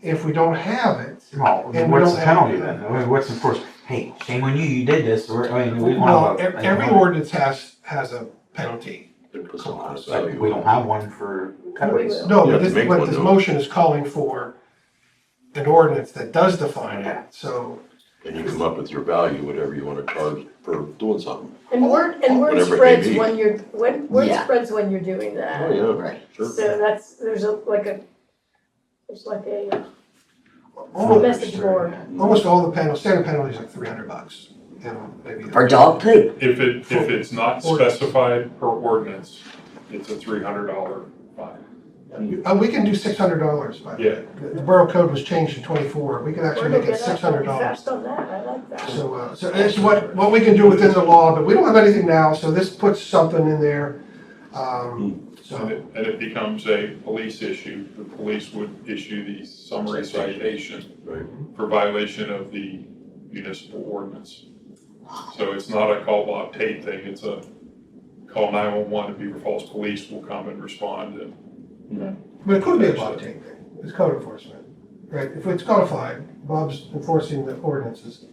if we don't have it. Well, And we what's don't the have- penalty then? I mean, what's the first, hey, shame on you, you did this, we Well, want to. every ordinance has a penalty. They put some kind of Like, value we on don't it. have one for cutaways. No, You but have to make what one, this though. motion is calling for an ordinance that does define it, so. And you come up with your value, whatever you want to charge for doing something. And word Whatever it may spreads be. word Yeah. spreads when you're doing that. Oh, yeah, Right. sure. So there's a Almost, message board. almost all the standard penalties like $300, maybe. For dog poop. If it's not specified per ordinance, it's a $300 fine. We can do $600, but Yeah. the borough code was changed in '24. We can actually We're make gonna it get up $600. fast on that, I like that. So it's what we can do within the law, but we don't have anything now, so this puts something in there. So, And it becomes a police issue. The police would issue the summary citation Right. for violation of the municipal ordinance. So it's not a call Bob Tate thing, it's a call 911 and Beaver Falls Police will come and respond and. but it could be a Bob Tate thing, it's code enforcement, right? If it's codified, Bob's enforcing the ordinances.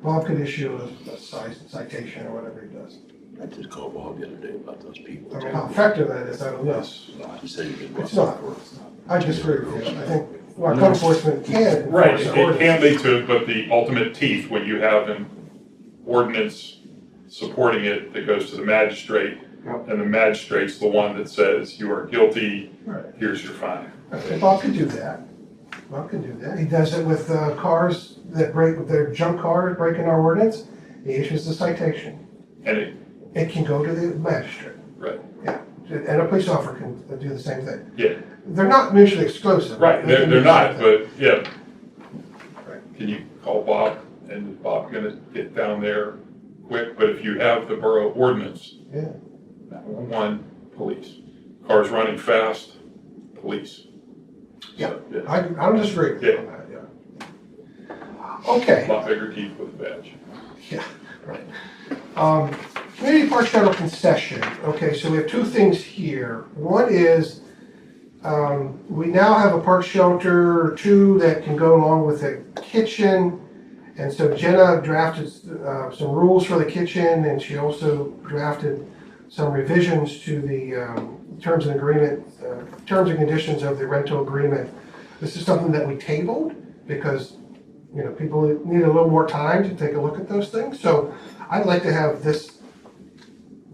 Bob could issue a citation or whatever he does. I did call Bob the other day about those people. I mean, how effective that is, I don't know. He said he could. It's not. I disagree with you. I think, code enforcement can Right, enforce it the ordinance. can be too, but the ultimate teeth, when you have an ordinance supporting it that goes to the magistrate, and the magistrate's the one that says you are guilty, Right. here's your fine. Okay, Bob can do that. Bob can do that. He does it with cars that with their junk cars, breaking our ordinance. He issues the citation. And it, It can go to the magistrate. right, Yeah, and a police officer can do the same thing. yeah, They're not mutually exclusive. right, They can they're do not, something. but yeah. Right. Can you call Bob, and is Bob gonna get down there quick? But if you have the borough ordinance, Yeah. 911, police. Cars running fast, police. Yeah. So, I don't disagree with you on that, yeah. Okay. A lot bigger teeth with a badge. Yeah, right. Community park shuttle concession. Okay, so we have two things here. One is, we now have a park shelter or two that can go along with a kitchen. And so Jenna drafted, some rules for the kitchen, and she also drafted some revisions to the, terms and agreement, terms and conditions of the rental agreement. This is something that we tabled because, you know, people need a little more time to take a look at those things. So I'd like to have this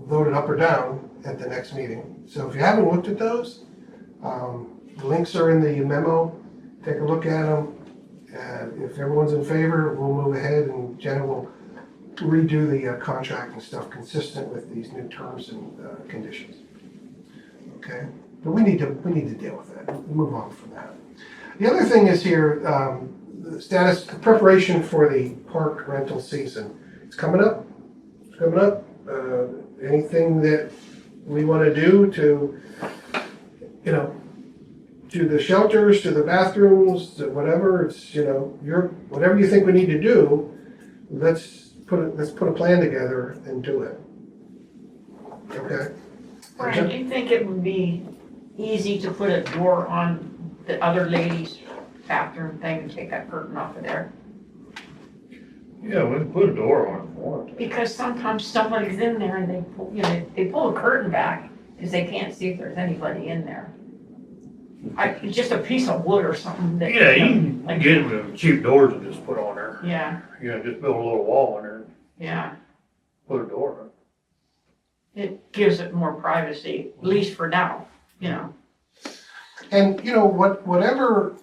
voted up or down at the next meeting. So if you haven't looked at those, the links are in the memo. Take a look at them. If everyone's in favor, we'll move ahead and Jenna will redo the contract and stuff consistent with these new terms and conditions. Okay, but we need to deal with that. We'll move on from that. The other thing is here, the status, preparation for the park rental season. It's coming up. It's coming up. Anything that we want to do to, you know, to the shelters, to the bathrooms, to whatever, it's, you know, whatever you think we need to do, let's put a plan together and do it. Okay? Brian, do you think it would be easy to put a door on the other lady's bathroom thing and take that curtain off of there? Yeah, we can put a door on it for it. Because sometimes somebody's in there and they pull, you know, they pull a curtain back because they can't see if there's anybody in there. Just a piece of wood or something that. Yeah, you can get them cheap doors and just put on there. Yeah, You know, just build a little wall in there, yeah. put a door on. It gives it more privacy, at least for now, you know. And, you know, whatever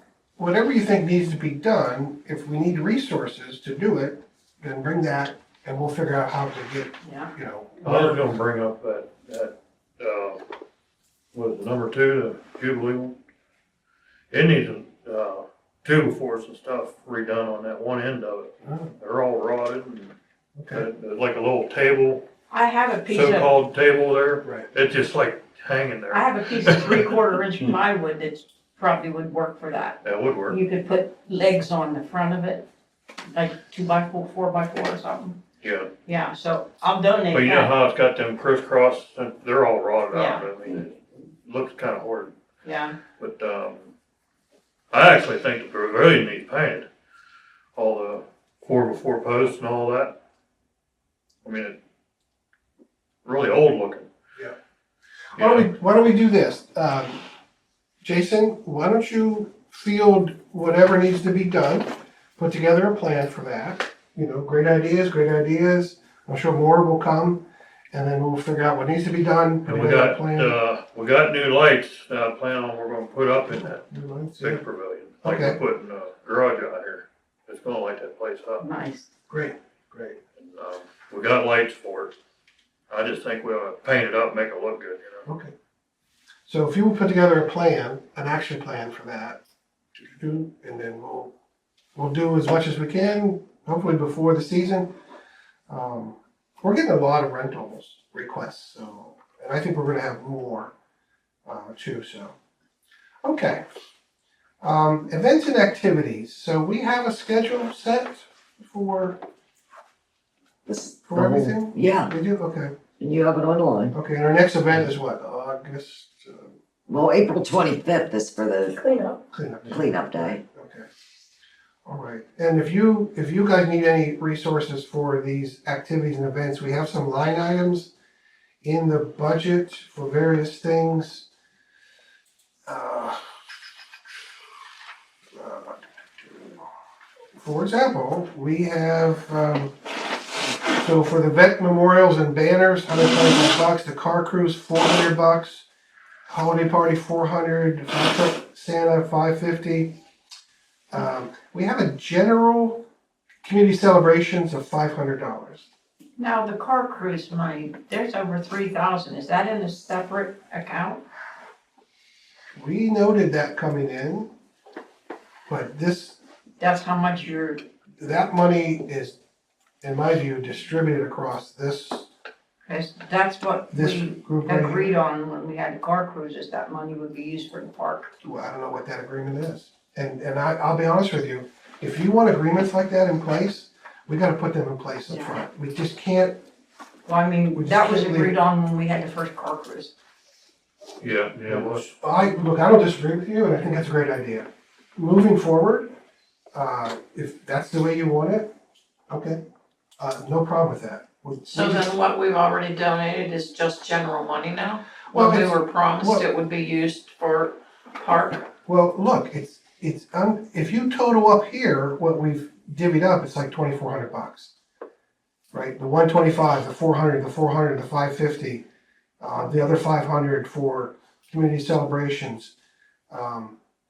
you think needs to be done, if we need resources to do it, then bring that and we'll figure out how to get, Yeah. you know. I was gonna bring up that, what is it, number 2, the Jubilee one? It needs, tube force and stuff redone on that one end of it. Oh, They're all rotted and okay, there's like a little table, I have a piece of, so-called table there. right. It's just like hanging there. I have a piece of 3/4 inch plywood that probably would work for that. That would work. You could put legs on the front of it, like 2x4, 4x4 or something. Yeah. Yeah, so I'll donate But you know that. how it's got them crisscross, and they're all rotted out. Yeah. I mean, it looks kind of horrid. Yeah, But, I actually think the pavilion needs painted. All the 4x4 posts and all that. I mean, it's really old looking. Yeah. You Why don't we do this? Jason, why don't you field whatever needs to be done, put together a plan for that. You know, great ideas. I'm sure more will come, and then we'll figure out what needs to be done. And put we together a got, plan. we got new lights that I plan on we're gonna put up in that New lights, big yeah. pavilion. Like Okay. we're putting a garage out here. It's gonna light that place up. nice. Great. And, we got lights for it. I just think we ought to paint it up, make it look good, you know? Okay. So if you will put together a plan, an action plan for that, and then we'll do as much as we can, hopefully before the season. We're getting a lot of rentals requests, so, and I think we're gonna have more, too, so. Okay. Events and activities, so we have a schedule set for This- everything? Yeah, We do, okay. and you have it online. Okay, and our next event is what, August, Well, April 25th is for the Cleanup. cleanup day? cleanup day. Okay. All right, and if you guys need any resources for these activities and events, we have some line items in the budget for various things. For example, we have, so for the vet memorials and banners, $125, the car cruise, $400, holiday party, $400, fire truck Santa, $550. We have a general community celebrations of $500. Now, the car cruise money, there's over 3,000. Is that in a separate account? We noted that coming in, but That's how much you're, that money is, in my view, distributed across this Because that's what This we group right here. agreed on when we had the car cruises, that money would be used for the park. Well, I don't know what that agreement is. And I'll be honest with you, if you want agreements like that in place, we gotta put them in place up Yeah. front. We just can't, Well, I We mean, just that was can't leave agreed it. on when we had the first car cruise. Yeah, well, look, I don't disagree with you, and I think that's a great idea. Moving forward, if that's the way you want it, okay, no problem with that. So then what we've already donated is just general money now? Well, When we it's- were promised well- it would be used for park? Well, look, if you total up here, what we've divvied up, it's like $2,400. Right, the 125, the 400, the 400, the 550, the other 500 for community celebrations.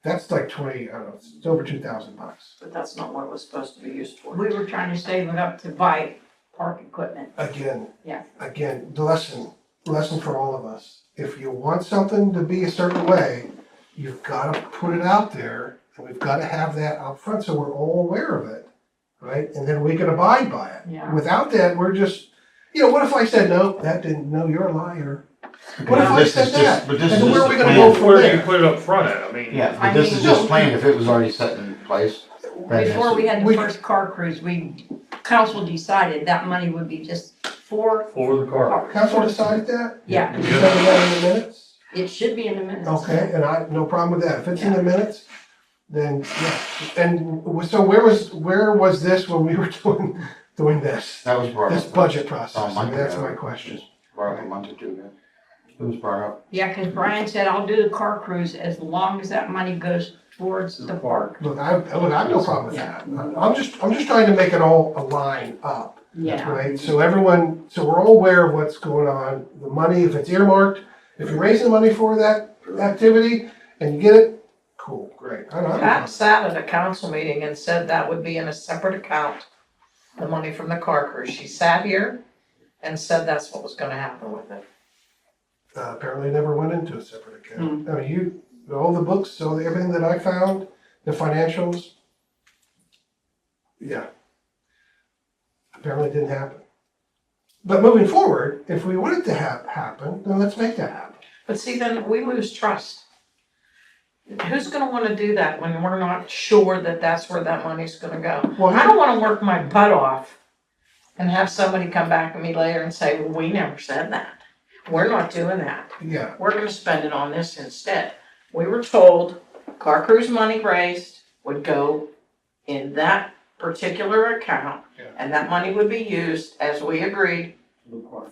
That's like 20, I don't know, it's over $2,000. But that's not what it was supposed to be used for. We were trying to save it up to buy park equipment. Again. Yeah. Again, the lesson for all of us. If you want something to be a certain way, you've gotta put it out there, and we've gotta have that out front so we're all aware of it, right? And then we can abide by it. Yeah. Without that, we're just, what if I said, no, that didn't, no, you're a liar. What if I This is said just- that? but this And is where are just we a gonna plan. go from where do you there? put it up front at? I mean. Yeah, I but this mean- is just plain, if it was already set in place. then Before this we is- had We- the first car cruise, council decided that money would be just for For the car. park. Council decided that? Yeah, Did you say that in the minutes? it should be in the minutes. Okay, and no problem with that. If it's in the minutes, then, yeah. And so where was this when we were doing this? That was brought This up. budget process? Oh, month That's ago. my question. Brought up a month or two ago. It was brought up. Yeah, because Brian said, I'll do the car cruise as long as that money goes towards the park. Look, I have no problem with that. I'm just trying to make it all align up, Yeah. right? So we're all aware of what's going on. The money, if it's earmarked, if you're raising money for that activity and you get it, cool, great. I don't have a Pat problem. sat at a council meeting and said that would be in a separate account, the money from the car cruise. She sat here and said that's what was gonna happen with it. Apparently never went into a separate account. I mean, all the books, everything that I found, the financials, yeah. Apparently it didn't happen. But moving forward, if we want it to happen, then let's make that happen. But see, then we lose trust. Who's gonna wanna do that when we're not sure that that's where that money's gonna go? Well, I don't wanna work my butt off and have somebody come back to me later and say, well, we never said that. We're not doing that. Yeah, We're gonna spend it on this instead. We were told car cruise money raised would go in that particular account, Yeah. and that money would be used, as we agreed,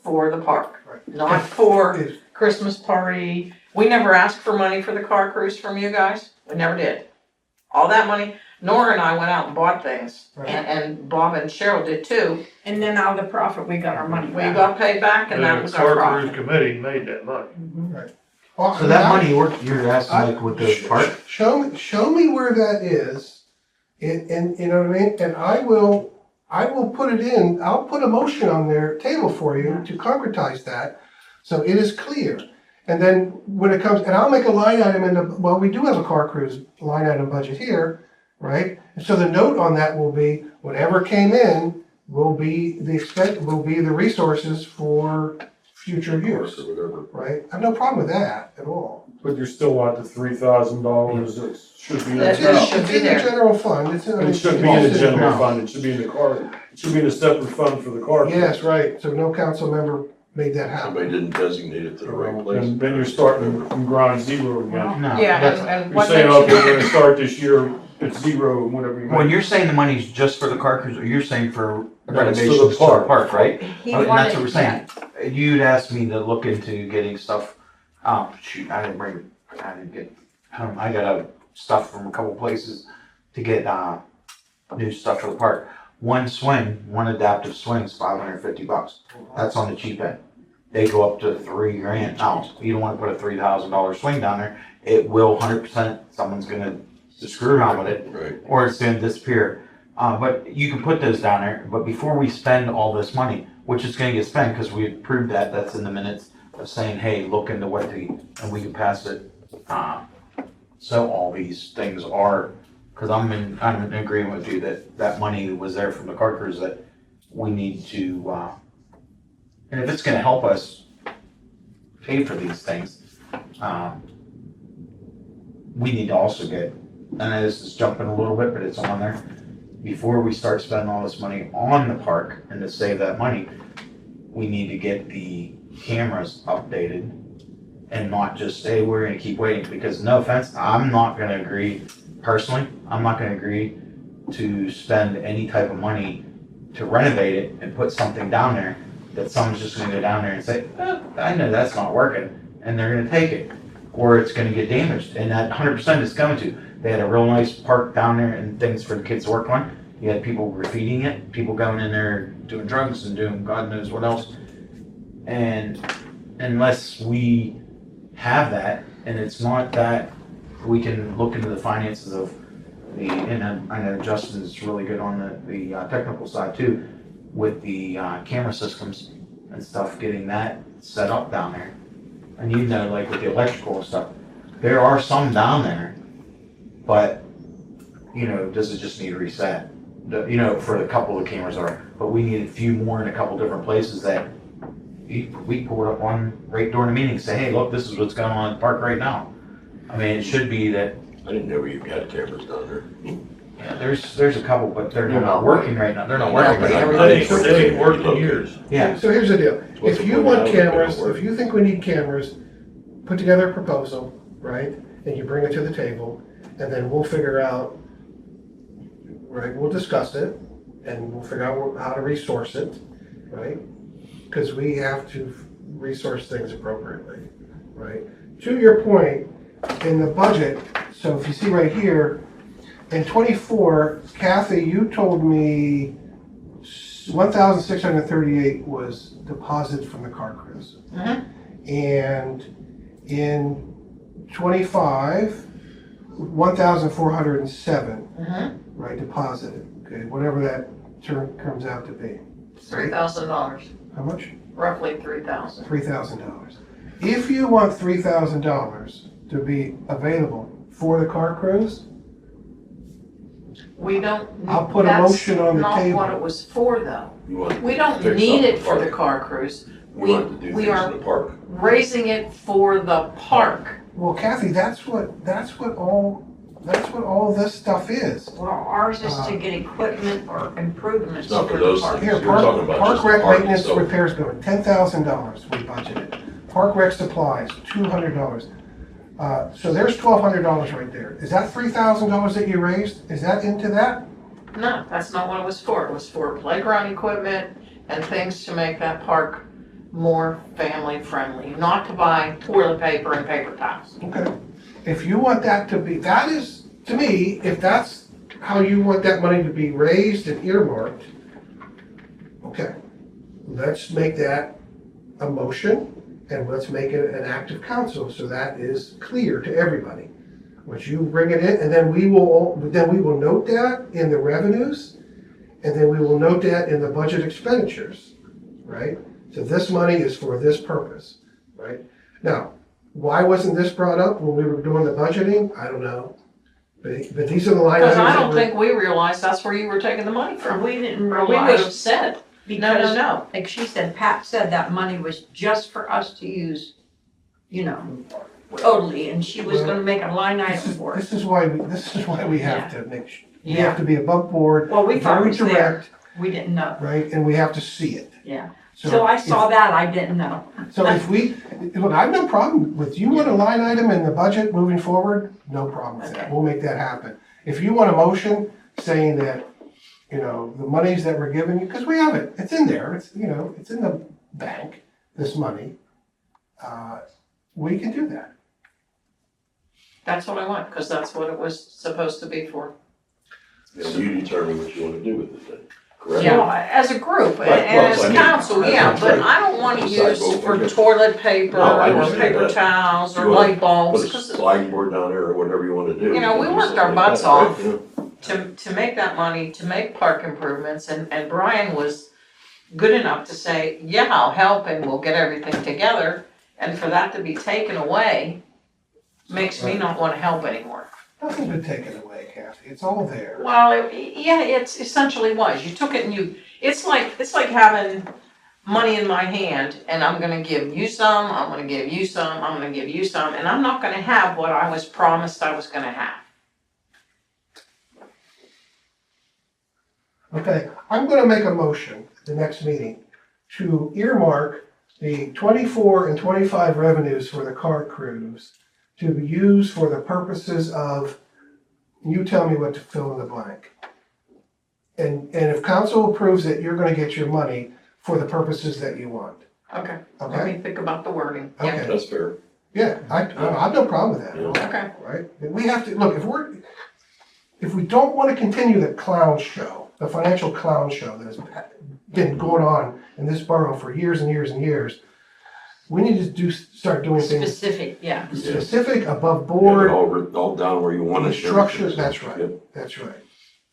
for the park, right. not for If- Christmas party. We never asked for money for the car cruise from you guys. We never did. All that money, Nora and I went out and bought things, Right. and Bob and Cheryl did too. And then out of the profit, we got our money We back. got paid back, and that The was our car cruise profit. committee made that money. Well, So that money, you're asking like with the Sh- park? Show me where that is, and you know what I mean? And I will put it in, I'll put a motion on their table for you to concretize that, so it is clear. And then when it comes, and I'll make a line item well, we do have a car cruise line item budget here, right? And so the note on that will be, whatever came in will be the resources for future use, Or whatever. right? I have no problem with that at all. But you're still at the $3,000 that should be. That It's should be in the there. general fund, it's in. It should be in the general No. fund, it should be in the car, it should be in a separate fund for the car. Yes, right, so no council member made that happen. Somebody didn't designate it to the right place. And then you're starting from ground zero again. No. Yeah, that's- and You're what saying, makes oh, you we're gonna start this year, it's zero, and whatever you When make. you're saying the money's just for the car cruise, or you're saying for No, it's for the renovations to the park. park, right? He Oh, and wanted- that's what we're saying. You'd asked me to look into getting stuff, shoot, I didn't get, I got stuff from a couple places to get, new stuff for the park. One adaptive swing's $550. That's on the cheap end. They go up to $3,000. Now, you don't wanna put a $3,000 swing down there, it will 100%, someone's gonna screw around with it, Right. or it's gonna disappear. But you can put those down there, but before we spend all this money, which is gonna get spent, because we approved that's in the minutes of saying, hey, look into and we can pass it. So all these things are, because I'm in agreement with you that money was there from the car cruise that we need to, And if it's gonna help us pay for these things, we need to also get, and this is jumping a little bit, but it's on there. Before we start spending all this money on the park and to save that money, we need to get the cameras updated and not just say we're gonna keep waiting, because no offense, I'm not gonna agree, personally, I'm not gonna agree to spend any type of money to renovate it and put something down there that someone's just gonna go down there and say, I know that's not working, and they're gonna take it, or it's gonna get damaged, and that 100% is going to. They had a real nice park down there and things for the kids to work on. You had people graffitiing it, people going in there doing drugs and doing God knows what else. And unless we have that, and it's not that we can look into the finances of the, and I know Justin's really good on the technical side too, with the camera systems and stuff, getting that set up down there. And you know, like with the electrical and stuff, there are some down there, but you know, does it just need a reset? You know, for the couple of cameras are, but we need a few more in a couple different places that we pulled up one right during the meeting, say, hey, look, this is what's going on in the park right now. I mean, it should be that, I didn't know you had cameras down there. yeah, there's a couple, but they're not working right now. They're not working right now. They ain't worked in years. Yeah, So here's the deal, What's if the you point want now if they don't cameras, work? if you think we need cameras, put together a proposal, right? And you bring it to the table, and then we'll figure out, right, we'll discuss it, and we'll figure out how to resource it, right? Because we have to resource things appropriately, right? To your point, in the budget, so if you see right here, in '24, Kathy, you told me 1,638 was deposited from the car cruise. And in '25, 1,407, right, deposited, okay, whatever that term comes out to be. $3,000, How much? roughly 3,000. $3,000. If you want $3,000 to be available for the car cruise, We don't. I'll put a motion on the That's not table. what it was for, though. You want We don't fix need up it for the park. car cruise. We want to do we things are- in the park. Raising it for the park. well, Kathy, that's what all this stuff is. Well, ours is to get equipment or improvements It's not for for the those park. things. Here, You're talking about park just the rec park maintenance itself. repairs building, $10,000 we budgeted. Park rec supplies, $200. So there's $1,200 right there. Is that $3,000 that you raised? Is that into that? No, that's not what it was for. It was for playground equipment and things to make that park more family friendly, not to buy toilet paper and paper towels. Okay. If you want that to be, that is, to me, if that's how you want that money to be raised and earmarked, okay. Let's make that a motion and let's make it an act of council so that is clear to everybody. Once you bring it in, and then we will note that in the revenues, and then we will note that in the budget expenditures, right? So this money is for this purpose, right? Now, why wasn't this brought up when we were doing the budgeting? I don't know. But these are the line items. Because I that don't were- think we realized that's where you were taking the money from. We didn't Or we would have realize, said, no, because, no. like she said, Pat said that money was just for us to use, you know, totally, and she was gonna make a line item for it. This is why we have to make, we Yeah. have to be above board, Well, we thought it very was there, direct, we didn't know, right? And we have to see it. yeah. So I saw that, I didn't know. So if we, look, I have no problem with, you want a line item in the budget moving forward, no problem with that, Okay. we'll make that happen. If you want a motion saying that, you know, the monies that we're giving you, because we have it, it's in there, it's, you know, it's in the bank, this money, we can do that. That's what I want, because that's what it was supposed to be for. And you determine what you want to do with it then, correct? Yeah, as a group, Right, and well, as I mean, council, that's yeah, right. but I don't want to Decide use what for we're gonna- toilet paper No, I or understand paper that. towels or You wanna light bulbs, Put a because sliding board down there or whatever you want to do. You know, we can do worked our something like butts that, right? off. Yeah. to make that money, to make park improvements, and Brian was good enough to say, yeah, I'll help and we'll get everything together, and for that to be taken away makes me not want to help anymore. Nothing's been taken away, Kathy, it's all there. Well, yeah, it's essentially was, you took it and it's like having money in my hand and I'm gonna give you some, I'm gonna give you some, I'm gonna give you some, and I'm not gonna have what I was promised I was gonna have. Okay, I'm gonna make a motion at the next meeting to earmark the 24 and 25 revenues for the car cruise to be used for the purposes of, you tell me what to fill in the blank. And if council approves it, you're gonna get your money for the purposes that you want, Okay, let okay? me think about the wording. Yeah, Okay, That's fair. yeah, I have no problem with that at all. okay. Right? And we have to, look, if we don't want to continue the clown show, the financial clown show that has been going on in this borough for years and years and years, we need to start doing things Specific, yeah. specific, above Yeah, board, all down where you want it. structures, that's Yep. right, that's right.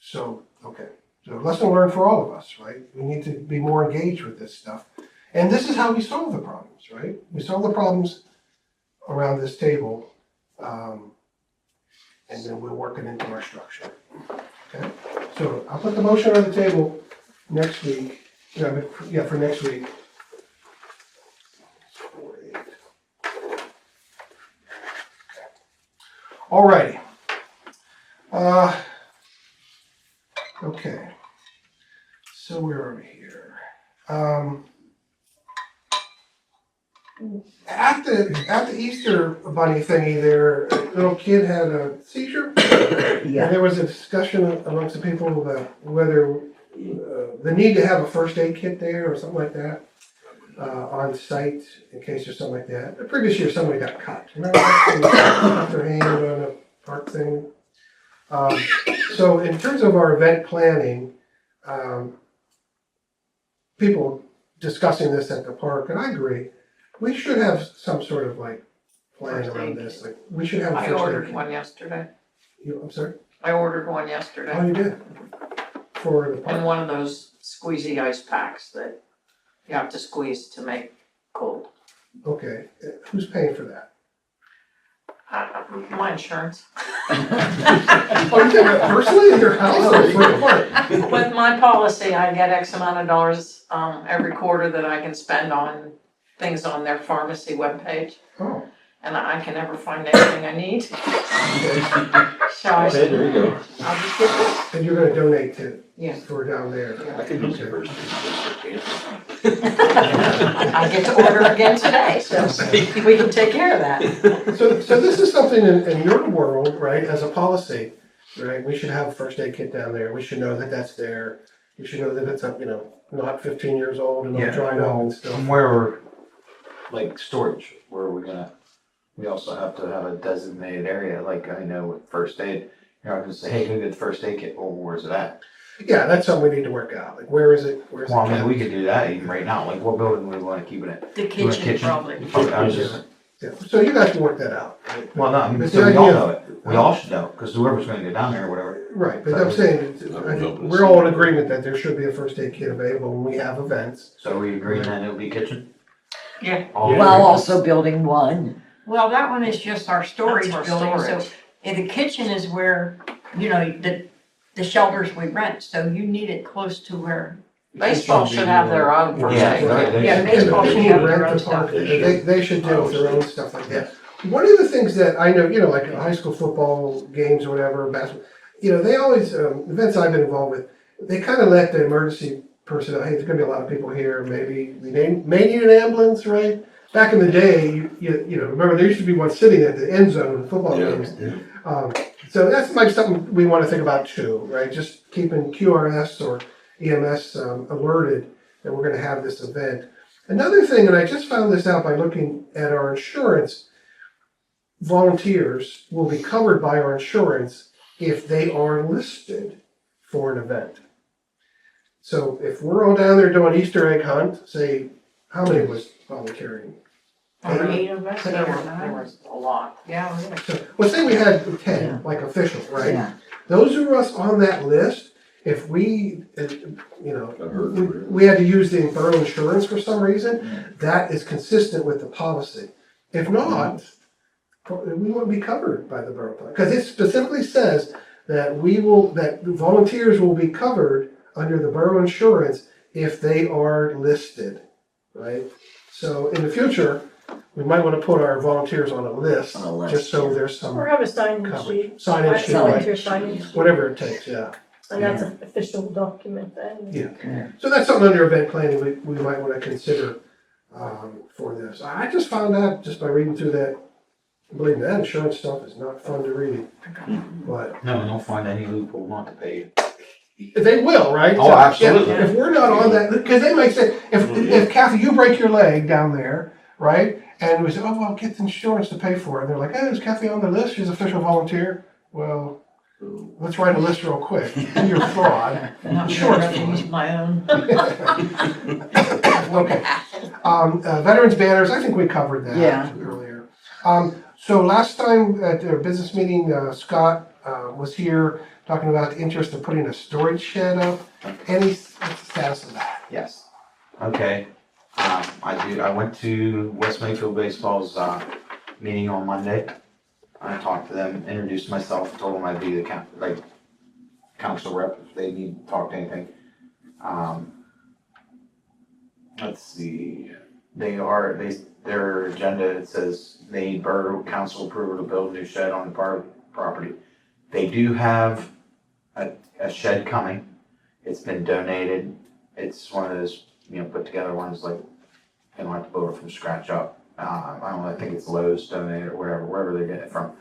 So, okay, so lesson learned for all of us, right? We need to be more engaged with this stuff. And this is how we solve the problems, right? We solve the problems around this table, and then we'll work it into our structure. Okay, so I'll put the motion on the table next week, for next week. Alrighty. Okay. So where are we here? At the Easter bunny thingy there, a little kid had a seizure. Yeah. And there was a discussion amongst the people about whether the need to have a first aid kit there or something like that on site in case there's something like that. The previous year, somebody got cut. Remember that? They cut their hand on a park thing. So in terms of our event planning, people discussing this at the park, and I agree, we should have some sort of like plan First around aid this. Like we should have a I first aid ordered kit. one yesterday. I'm sorry. I ordered one Oh, yesterday. you did for the And park. one of those squeezy ice packs that you have to squeeze to make cold. Okay, who's paying for that? My insurance. Oh, you did that personally in your house or for the park? With my policy, I get X amount of dollars, every quarter that I can spend on things on their pharmacy webpage. Oh, And I can never find anything I need. okay. So I Okay, said, there you go. I'll just get this. And you're gonna donate to, Yeah. for down there? I could use it first. I get to order again today, so we can take care of that. So this is something in your world, right, as a policy, right? We should have a first aid kit down there. We should know that that's there. You should know that it's up, not 15 years old and all Yeah, dried up well, and stuff. from where, like storage, where are we gonna, we also have to have a designated area, like I know with first aid. You're not gonna say, hey, go get the first aid kit, well, where's it at? Yeah, that's something we need to work out. Like, where is it? Where's Well, I it? mean, we could do that even right now, like what building we wanna keep it in? The Do a kitchen, probably. I was just- Yeah. So you guys can work that out. Right? Well, no, I mean, But so the we all idea- know it, we all should know, cause whoever's gonna go down there or whatever. Right, but I'm saying, I think we're all in agreement that there should be a first aid kit available when we have events. So we agreeing that it'll be kitchen? Yeah. All- Well, also building one. Well, that one is just our storage That's building, our so, storage. and the kitchen is where, the shelters we rent, so you need it close to where. Baseball should have their own first Yeah, aid right, kit. they Yeah, should- baseball And should people have their rent own the park, stuff. they should deal with their own stuff like that. One of the things that I know, like high school football games or whatever, basketball, they always, events I've been involved with, they kind of let the emergency personnel, hey, there's gonna be a lot of people here, maybe we may need an ambulance, right? Back in the day, remember there used to be one sitting at the end zone in football Yeah. games. So that's like something we want to think about too, right? Just keeping QRS or EMS alerted that we're going to have this event. Another thing, and I just found this out by looking at our insurance, volunteers will be covered by our insurance if they are listed for an event. So if we're all down there doing Easter egg hunt, say, how many was volunteering? 8 of us, There 8 or was 9. a lot. Yeah, really. So, well, say we had 10, Yeah. like officials, right? Yeah. Those of us on that list, if we, we had to use the borough insurance for some reason, that is consistent with the policy. If not, we won't be covered by the borough policy. Because it specifically says that that volunteers will be covered under the borough insurance if they are listed. right? So in the future, we might want to put our volunteers on a list, On a list, just so yeah. there's some Or have a sign-in coverage. sheet. Sign-in sheet, Volunteer right, sign-in sheet. whatever it takes, yeah. And that's an official document then. Yeah. So that's something under event planning we might want to consider for this. I just found out, just by reading through that, believe me, that insurance stuff is not fun to read. But No, don't find any loophole not to pay you. they will, right? Oh, So absolutely. If we're not on that, because they might say, if Kathy, you break your leg down there, right? And we say, oh, well, get the insurance to pay for it. And they're like, oh, is Kathy on the list? She's official volunteer. Well, let's write a list real quick. You're a fraud. And I'm Sure. sure I use my own. Okay. Veterans banners, I think we covered that Yeah. earlier. So last time at our business meeting, Scott was here talking about the interest of putting a storage shed up. What's the status of that? Yes. Okay. I went to West Mayfield Baseball's meeting on Monday. I talked to them, introduced myself, told them I'd be the council rep if they need to talk to anything. Let's see. Their agenda, it says they need borough council approval to build a new shed on the property. They do have a shed coming. It's been donated. It's one of those, put together ones like, they don't have to build it from scratch up. I don't know, I think it's Lowe's donated or whatever, wherever they get it from.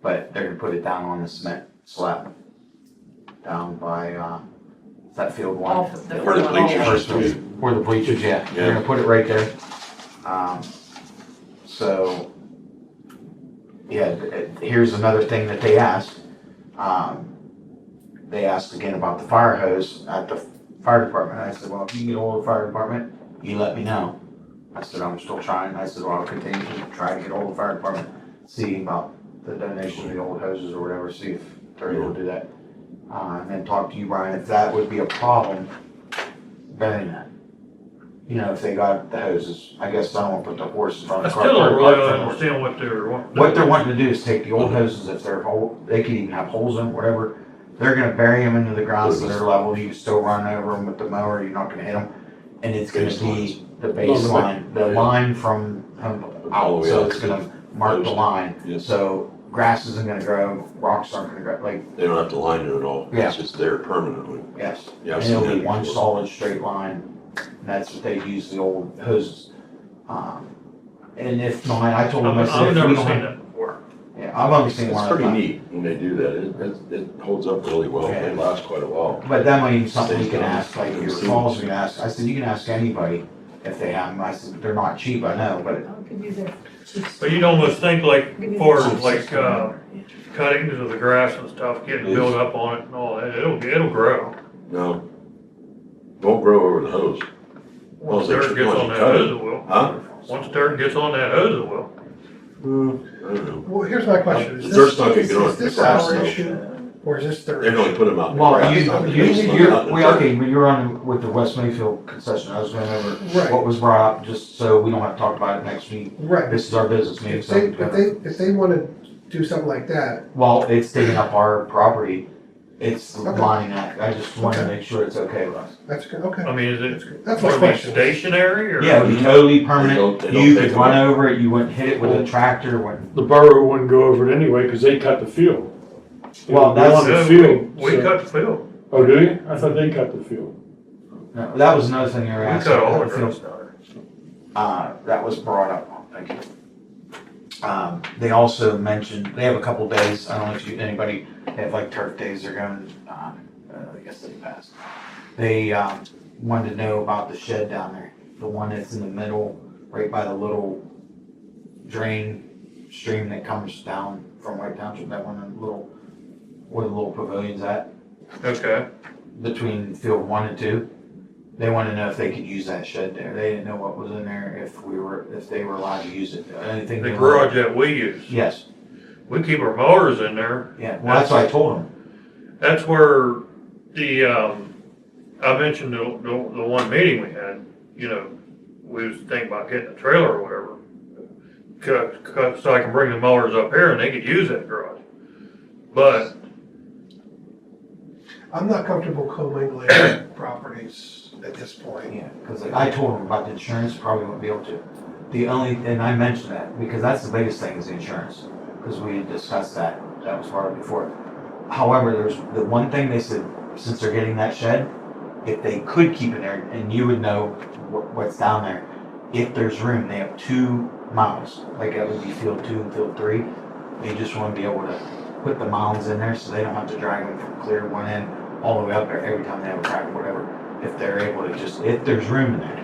But they're gonna put it down on the cement slab. Down by, is that field one? Off the- Where the bleachers used to be. Where the bleachers, yeah. They're Yeah. gonna put it right there. So, yeah, here's another thing that they asked. They asked again about the fire hose at the fire department. I said, well, if you can get hold of the fire department, you let me know. I said, I'm still trying. I said, well, I'll continue to try to get hold of the fire department, see about the donation of the old hoses or whatever, see if they're able to do that. And then talk to you, Brian, if that would be a problem, burying that. If they got the hoses, I guess I don't want to put the horse in front I of the still cart. don't really understand what they're wanting. What they're wanting to do is take the old hoses, if they're they could even have holes in them, whatever. They're gonna bury them into the ground so they're level. You can still run over them with the mower. You're not gonna hit them. And it's gonna be the baseline, the line from All out. the way So out it's to gonna mark the line. Yes. So grass isn't gonna grow, rocks aren't gonna grow. Like, They don't have to line it at all. Yeah. It's just there permanently. yes. Yeah, I've And it'll seen be that one before. solid straight line. And that's what they use the old hoses. And if not, I told them, I said, I've if we never don't seen have, that before. yeah, I've only seen It's one. pretty other time. neat when they do that. It holds up really well. They last quite a while. But that might be something you Stays can down. ask, like your calls, you can ask. I said, you can ask anybody if they have them. I said, they're not cheap, I know, but I could use their chiefs. But you'd almost think like, Give me for the like, cuttings of the grass and stuff, getting built up on it and all that, it'll grow. No. Won't grow over the hose. Once Well, dirt gets on that cut it. hose, it will. Huh? Once dirt gets on that hose, it will. I don't know. Well, here's my question. The dirt's not gonna get on Is this the grass, our though. issue, or is this their They can only issue? put them out in the well, grass, you, not in the you, basement, you're, not in the well, dirt. okay, but you're on with the West Mayfield concession. I was going over Right. what was brought up, just so we don't have to talk about it next week. Right. This is our business meeting. If they want to do something like that, Well, it's digging up our property. It's Okay. lining that. I just want to Okay. make sure it's okay with us. that's good, okay. I mean, is it That's my gonna be question. stationary or? Yeah, it would be totally They permanent. don't You take could them run out. over it. You wouldn't hit it with a tractor. Wouldn't. The borough wouldn't go over it anyway, because they cut the field. Well, They that's- on the Yeah, field. we so- cut the field. Oh, do you? I thought they cut the field. No, that was another thing you were We asking. cut all the about the grass field. down there. That was brought up, thank you. They also mentioned, they have a couple days, I don't know if anybody, they have like turf days, they're going, I guess they passed. They, wanted to know about the shed down there, the one that's in the middle, right by the little stream that comes down from White Township, that one, where the little pavilion's at, Okay, between field 1 and 2. They wanted to know if they could use that shed there. They didn't know what was in there, if they were allowed to use it. Anything. the garage that we use, Yes, we keep our mowers in there. yeah, well, that's what I told them. That's where the, I mentioned the one meeting we had, we was thinking about getting a trailer or whatever. So I can bring the mowers up here and they could use that garage. But I'm not comfortable commingling properties at this point. Yeah, because I told him about the insurance, probably wouldn't be able to. And I mentioned that, because that's the biggest thing is the insurance, because we had discussed that, that was part of it before. However, there's the one thing they said, since they're getting that shed, if they could keep it there, and you would know what's down there, if there's room, they have 2 mounds, like that would be field 2 and field 3. They just want to be able to put the mounds in there so they don't have to drag them from clear one end all the way up there every time they have a crack or whatever. If they're able to just, if there's room in there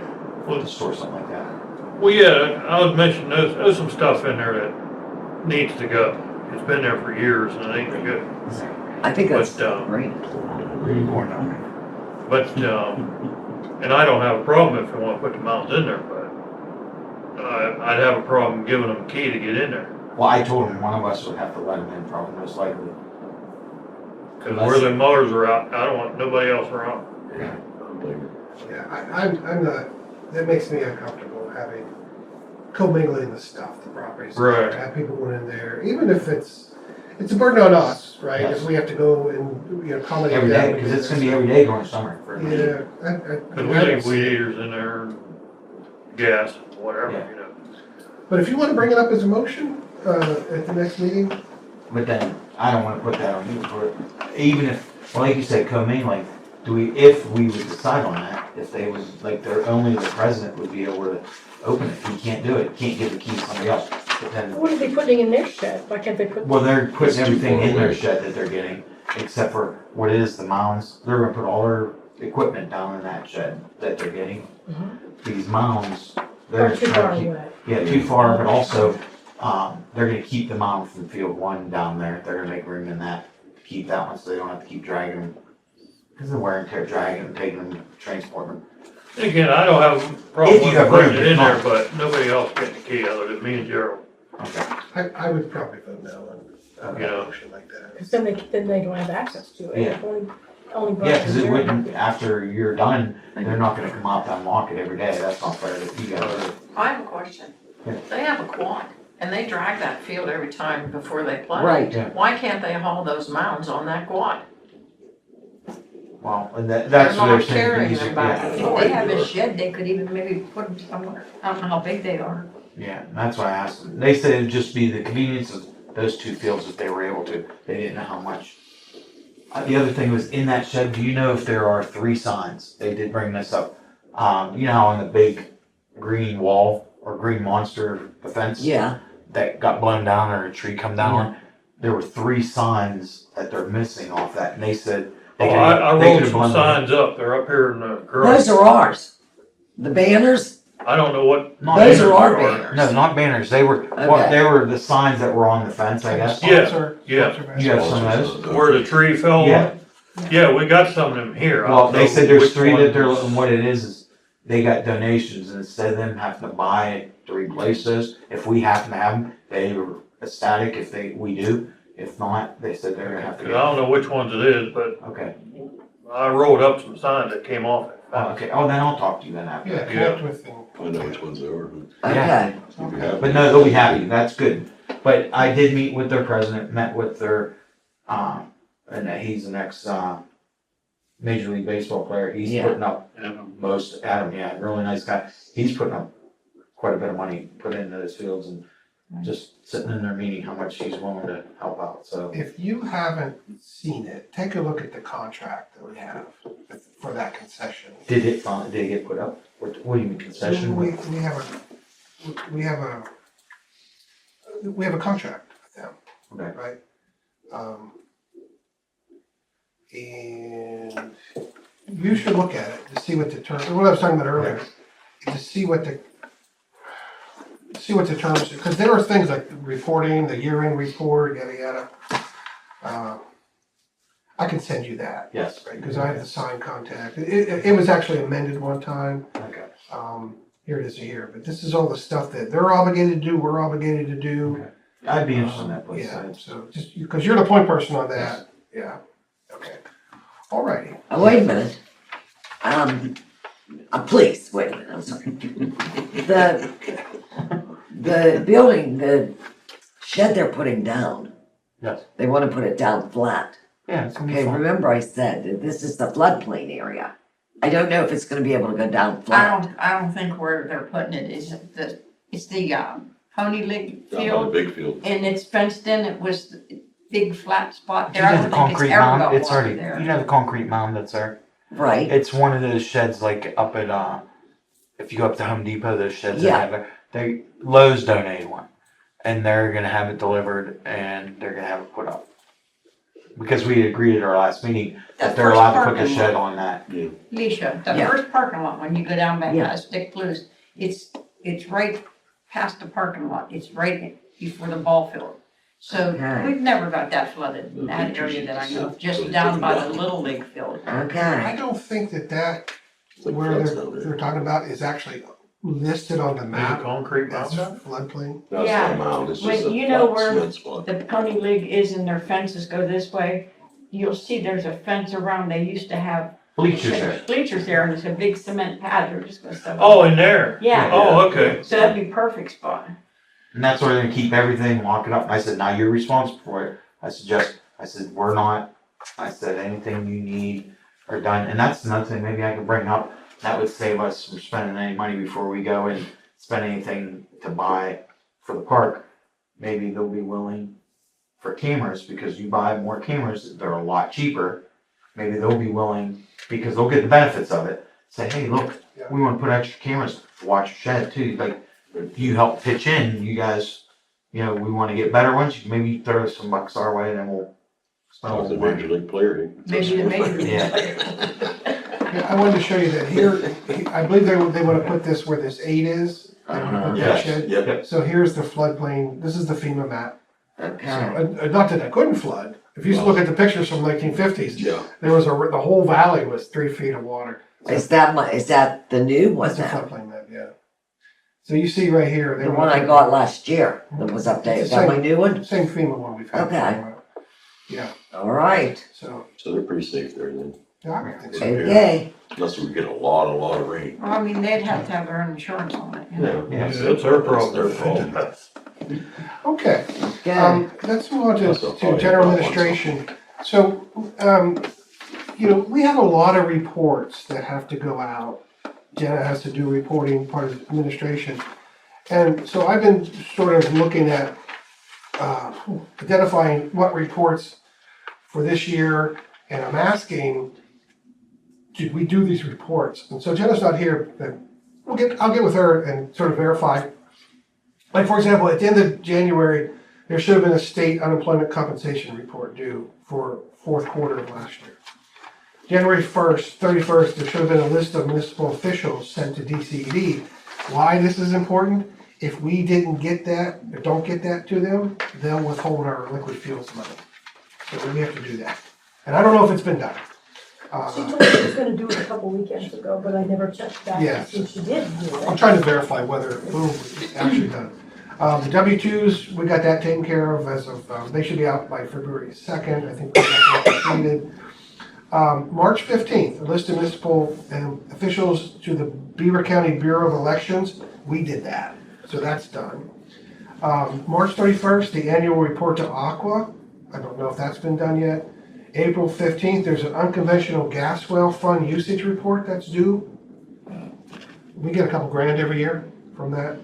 to store something like that. Well, yeah, I was mentioning, there's some stuff in there that needs to go. It's been there for years and it ain't good. I think that's But, great. Really important on there. But, and I don't have a problem if they wanna put the mounds in there, but I'd have a problem giving them a key to get in there. Well, I told him one of us would have to let him in, probably most likely. Cause where the mowers are out, I don't want nobody else around. Yeah, I'm not, that makes me uncomfortable having commingling the stuff, the properties. Right. Have people going in there, even if it's a burden on us, right? Yes. If we have to go and, accommodate. Every them. day, because it's gonna be every day during summer. Yeah. Cause we leave weed eaters in there, and gas, whatever, Yeah. you know. But if you want to bring it up as a motion, at the next meeting, But then, I don't wanna put that on you for, even if, well, like you said, co-mingling, if we would decide on that, if they would, like, only the president would be able to open it, he can't do it, can't give the key to somebody else. But then, What are they putting in their shed? Why can't they put? well, they're putting It's too everything far in their away. shed that they're getting, except for what is the mounds, they're gonna put all their equipment down in that shed that they're getting. These mounds, they're Or too trying far to keep, away? yeah, too far, but also, they're gonna keep the mound from field 1 down there, they're gonna make room in that, keep that one, so they don't have to keep dragging them. Cause the wear and tear, dragging them, taking them, transporting them. And again, I don't have a problem If you with have putting room, it in there, fine. but nobody else getting the key other than me and Gerald, Okay. I would probably vote no on a Yeah. motion like that. Cause then they don't have access to it. Yeah. Only Yeah, cause it Brian and wouldn't, after you're done, they're not gonna come out and unlock it every day, that's not fair to you guys. I have a question. Yeah. They have a quad, and they drag that field every time before they play. Right. Yeah. Why can't they haul those mounds on that quad? Well, and that's They're what not they're saying. carrying these them are- back yeah. and If forth. they have a shed, they could even maybe put them somewhere. I don't know how big they are. Yeah, and that's why I asked them. They said it'd just be the convenience of those 2 fields if they were able to. They didn't know how much. The other thing was in that shed, do you know if there are 3 signs? They did bring this up. You know how on the big green wall or green monster, the fence Yeah, that got blown down or a tree come down on? There were 3 signs that they're missing off that, and they said Oh, they I they rolled could've some blown them. signs up, they're up here in the garage. those are ours. The banners, I don't know what. Not those are banners. our banners. No, not banners. They were Okay. they were the signs that were on the fence, I guess. Yeah, Sponsor- yeah. sponsor You have some of those? Where the tree fell Yeah. on? Yeah, we got some of them here. I Well, don't they know said there's which 3 that they're, ones. and what it is they got donations, and instead of them having to buy to replace those, if we happen to have them, they were ecstatic if we do. If not, they said they're gonna have to I get. don't know which ones it is, but Okay. I rolled up some signs that came off it. Oh, okay. Oh, then I'll talk to you then after. Yeah, connect with them. I know which ones they are. okay. If you have But no, they'll be happy. That's good. But I did meet with their president, met with their, and he's an ex, Major League Baseball player. He's Yeah. putting up Adam. Adam, yeah, really nice guy. He's putting up quite a bit of money put into those fields and just sitting in their meeting how much he's willing to help out, so. If you haven't seen it, take a look at the contract that we have for that concession. Did it get put up? What do you mean concession? We have a contract with them, Okay. right? And you should look at it to see what the terms, what I was talking about earlier, to see what the terms, because there are things like reporting, the year-end report, yada, yada. I can send you that, Yes. right, because I have the signed contract. It was actually amended one time. Okay. Here it is here, but this is all the stuff that they're obligated to do, we're obligated to do. Okay. I'd be interested in that place. Yeah, so just, because you're the point person on that, yeah, okay. Alrighty, Oh, wait a minute. Please, wait a minute, I'm sorry. The building, the shed they're putting down. Yes. They wanna put it down flat. Yeah, it's gonna be Okay, fun. remember I said that this is the floodplain area. I don't know if it's gonna be able to go down I flat. don't think where they're putting it is it's the, Pony League Down by the field, big field. and it's fenced in, it was the big flat spot Do there, you I know don't the think it's concrete ever mound? got It's water already, you there. know the concrete mound that's there? Right, It's one of those sheds like up at, if you go up to Home Depot, those sheds they Yeah. have there. Lowe's donated one. And they're gonna have it delivered and they're gonna have it put up. Because we agreed at our last meeting that That they're first allowed to put the parking shed lot. on that. Leisha, the Yeah. first parking lot, when you go down by Yeah. past Dick Blues, it's right past the parking lot, it's right before the ball field. So Okay. we've never got that flooded in that area that I know of, just down by the Little League field. okay. I don't think that It's like where fence down there. they're talking about is actually listed on the There's a map. concrete That's mountain. floodplain. That's Yeah. not a mound, it's When just a you know flat where cement spot. The Pony League is and their fences go this way, you'll see there's a fence around, they used to have Bleachers there. bleachers there, and it's a big cement pad, they're just gonna stuff. Oh, in there? Yeah, Oh, okay. so that'd be perfect spot. And that's where they're gonna keep everything, lock it up. And I said, now you're responsible for it. I said, we're not. I said, anything you need are done. And that's another thing maybe I can bring up. That would save us from spending any money before we go and spend anything to buy for the park. Maybe they'll be willing for cameras, because you buy more cameras, they're a lot cheaper. Maybe they'll be willing, because they'll get the benefits of it. Say, hey, look, we wanna put extra cameras to watch your shed too. Like, if you help pitch in, you guys, you know, we wanna get better ones, maybe throw some bucks our way and then we'll spend a Talk to little Major money. League Player. Maybe the major league Yeah. players. Yeah, I wanted to show you that here, I believe they wanna put this where this 8 is. They wanna put that Yes. shed. Yep. So here's the floodplain, this is the FEMA map. So, Okay, not that it couldn't flood. If you look at the pictures from 1950s, Yeah. there was the whole valley was 3 feet of water. is that the new one That's a now? floodplain map, yeah. So you see right here. they The were- one I got last year that was updated, is that my new one? Same FEMA one we've had. for a Okay. while. Yeah, Alright, so, So they're pretty safe there then, yeah, I think so. okay, unless we get a lot of rain. Well, I mean, they'd have to have their own insurance on it, you know. Yeah. That's our problem. That's their fault. Okay, okay. let's move on That's a to probably general about once administration. So, we have a lot of reports that have to go out. Jenna has to do reporting, part of administration. And so I've been sort of looking at, identifying what reports for this year, and I'm asking, did we do these reports? And so Jenna's not here, but I'll get with her and sort of verify. Like, for example, at the end of January, there should have been a state unemployment compensation report due for fourth quarter of last year. January 1st, 31st, there should have been a list of municipal officials sent to DCED. Why this is important? If we didn't get that, or don't get that to them, they'll withhold our liquid fuels money. So we have to do that. And I don't know if it's been done. She told me she was gonna do it a couple weekends ago, but I never checked back Yeah. to see if she did do I'm it. trying to verify whether it's actually done. The W-2s, we got that taken care of as of, they should be out by February 2nd. I think we got that completed. March 15th, a list of municipal officials to the Beaver County Bureau of Elections. We did that, so that's done. March 31st, the annual report to Aqua. I don't know if that's been done yet. April 15th, there's an unconventional gas well fund usage report that's due. We get a couple grand every year from that.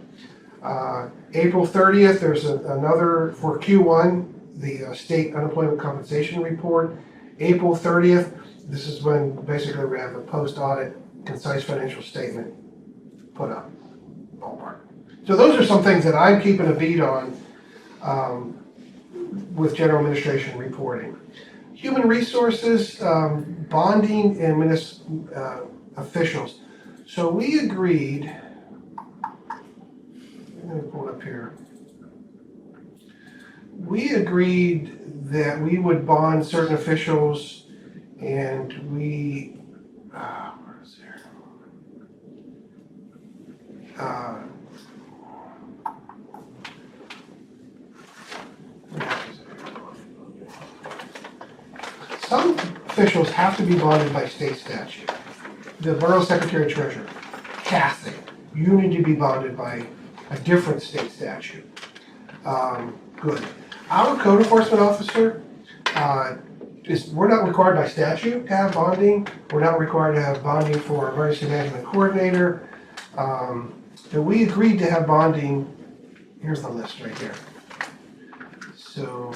April 30th, there's another for Q1, the state unemployment compensation report. April 30th, this is when basically we have a post-audit concise financial statement put up, ballpark. So those are some things that I'm keeping a beat on with general administration reporting. Human resources, bonding and officials. So we agreed, let me pull it up here. We agreed that we would bond certain officials, and we, where is there? Some officials have to be bonded by state statute. The Borough Secretary Treasurer, Kathy, you need to be bonded by a different state statute. Good. Our code enforcement officer, we're not required by statute to have bonding. We're not required to have bonding for emergency management coordinator. And we agreed to have bonding, here's the list right here. So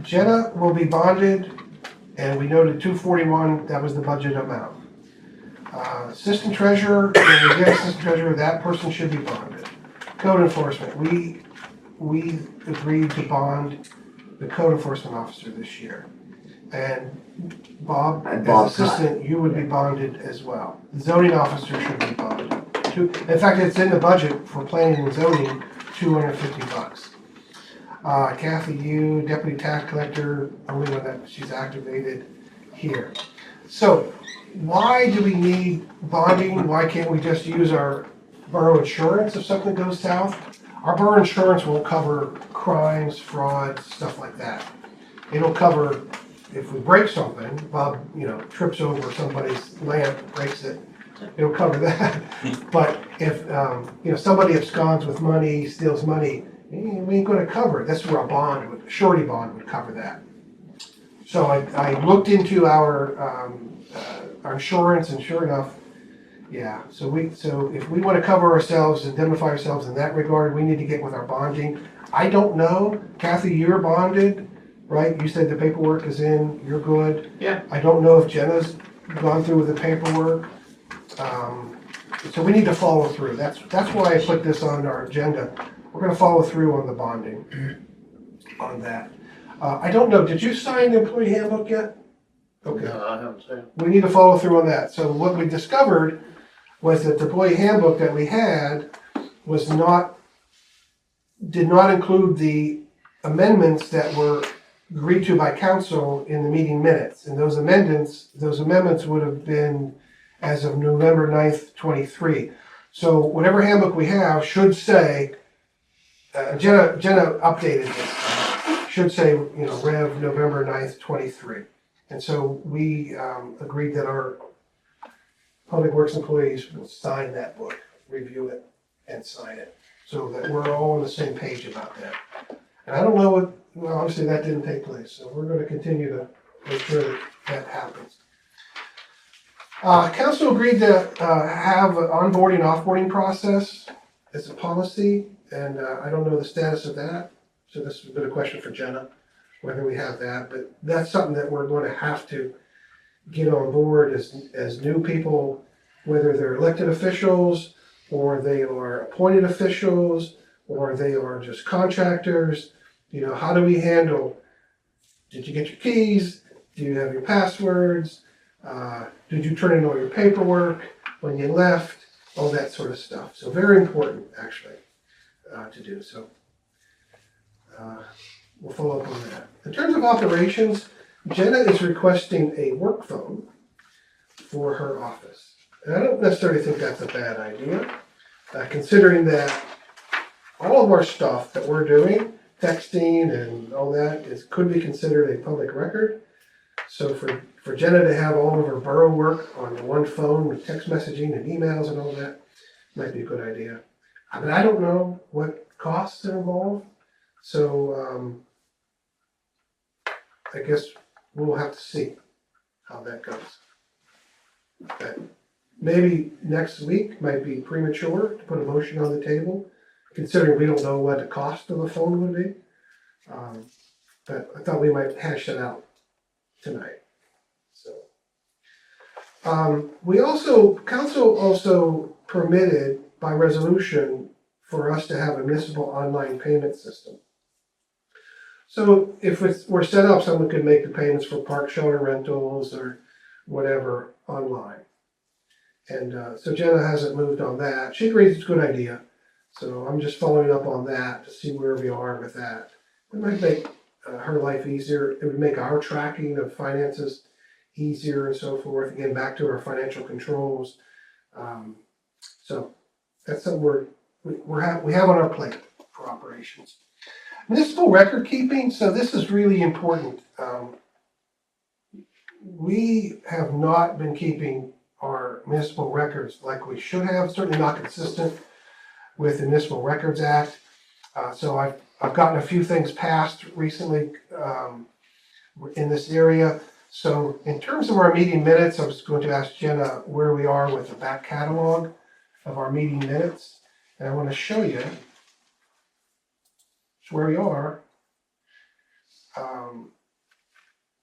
Jenna will be bonded, and we noted 241, that was the budget amount. Assistant treasurer, when we get assistant treasurer, that person should be bonded. Code enforcement, we agreed to bond the code enforcement officer this year. And Bob, And as Bob assistant, you would be bonded as well. The zoning officer should be bonded. In fact, it's in the budget for planning and zoning, $250. Kathy, you, deputy tax collector, only one that she's activated here. So, why do we need bonding? Why can't we just use our borough insurance if something goes south? Our borough insurance won't cover crimes, frauds, stuff like that. It'll cover if we break something, Bob, trips over somebody's lamp, breaks it, it'll cover that. But if, somebody absconds with money, steals money, we ain't gonna cover it. That's where a surety bond would cover that. So I looked into our insurance, and sure enough, yeah. So if we wanna cover ourselves, indemnify ourselves in that regard, we need to get with our bonding. I don't know, Kathy, you're bonded, right? You said the paperwork is in, you're good. Yeah. I don't know if Jenna's gone through with the paperwork. So we need to follow through. That's why I put this on our agenda. We're gonna follow through on the bonding on that. I don't know, did you sign the employee handbook yet? Okay. No, I haven't seen it. We need to follow through on that. So what we discovered was that the employee handbook that we had did not include the amendments that were agreed to by council in the meeting minutes. And those amendments would have been as of November 9th, 23. So whatever handbook we have should say, Jenna updated this, should say, Rev November 9th, 23. And so we agreed that our public works employees will sign that book, review it, and sign it, so that we're all on the same page about that. And I don't know obviously that didn't take place, so we're going to continue to make sure that happens. Council agreed to have an onboarding and offboarding process as a policy, and I don't know the status of that, so this has been a question for Jenna, whether we have that, but that's something that we're going to have to get on board as new people, whether they're elected officials, or they are appointed officials, or they are just contractors. How do we handle, did you get your keys? Do you have your passwords? Did you turn in all your paperwork when you left? All that sort of stuff. So very important, actually, to do. So we'll follow up on that. In terms of operations, Jenna is requesting a work phone for her office. And I don't necessarily think that's a bad idea, considering that all of our stuff that we're doing, texting and all that, could be considered a public record. So for Jenna to have all of her borough work on the one phone with text messaging and emails and all that might be a good idea. I mean, I don't know what costs are involved, so I guess we'll have to see how that goes. But maybe next week might be premature to put a motion on the table, considering we don't know what the cost of the phone would be. But I thought we might hash that out tonight. So, council also permitted by resolution for us to have a municipal online payment system. So if we're set up, someone could make the payments for park shelter rentals or whatever online. And so Jenna hasn't moved on that. She agrees it's a good idea. So I'm just following up on that to see where we are with that. It might make her life easier. It would make our tracking of finances easier and so forth. Again, back to our financial controls. So that's something we have on our plate for operations. Municipal record keeping. So this is really important. We have not been keeping our municipal records like we should have. Certainly not consistent with the Municipal Records Act. So I've gotten a few things passed recently. in this area. So in terms of our meeting minutes, I was going to ask Jenna where we are with the back catalog of our meeting minutes. And I want to show you where we are.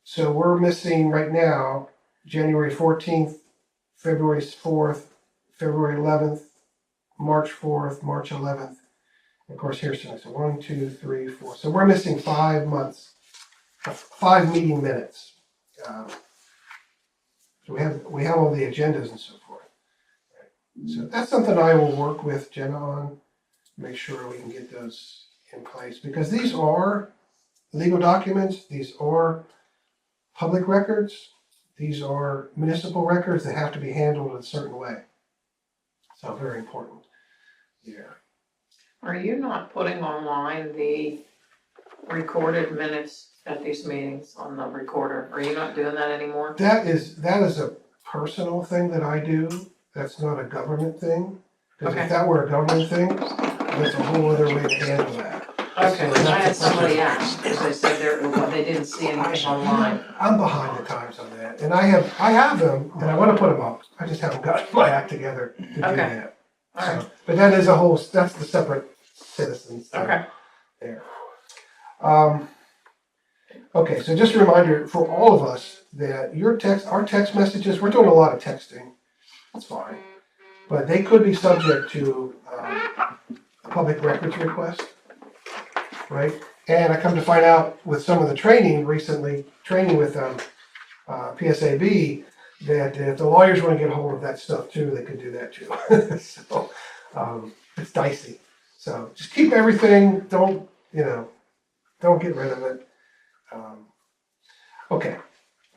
So we're missing right now January 14th, February 4th, February 11th, March 4th, March 11th. Of course, here's tonight. So 1, 2, 3, 4. So we're missing 5 months, 5 meeting minutes. So we have all the agendas and so forth. So that's something I will work with Jenna on, make sure we can get those in place, because these are legal documents, these are public records, these are municipal records that have to be handled in a certain way. So very important. Yeah. Are you not putting online the recorded minutes at these meetings on the recorder? Are you not doing that anymore? That is a personal thing that I do. That's not a government thing. Because Okay. if that were a government thing, that's a whole other way to handle that. Okay, So I had that's a somebody personal- ask, because they said they didn't see anything online. I'm behind the times on that, and I have them, and I want to put them up. I just haven't got my act together to do Okay. that. All right, So, but that is that's the separate citizens thing okay. there. Okay, so just a reminder for all of us that our text messages, we're doing a lot of texting. That's fine, but they could be subject to a public records request, right? And I come to find out with some of the training recently, training with PSAB, that if the lawyers want to get a hold of that stuff too, they could do that too. So it's dicey. So just keep everything. Don't get rid of it. Okay.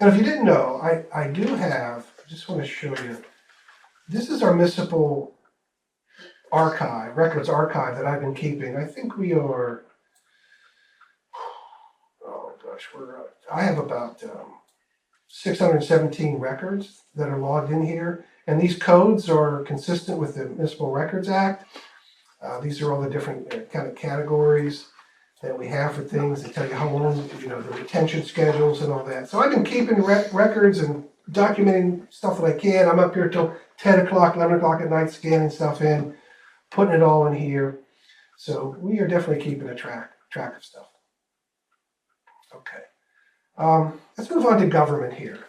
And if you didn't know, I do have. I just want to show you. This is our municipal archive, records archive that I've been keeping. I think we are. Oh gosh, I have about 617 records that are logged in here, and these codes are consistent with the Municipal Records Act. These are all the different kind of categories that we have for things that tell you how long, the retention schedules and all that. So I've been keeping records and documenting stuff that I can. I'm up here till 10 o'clock, 11 o'clock at night scanning stuff in, putting it all in here. So we are definitely keeping a track of stuff. Okay. Let's move on to government here.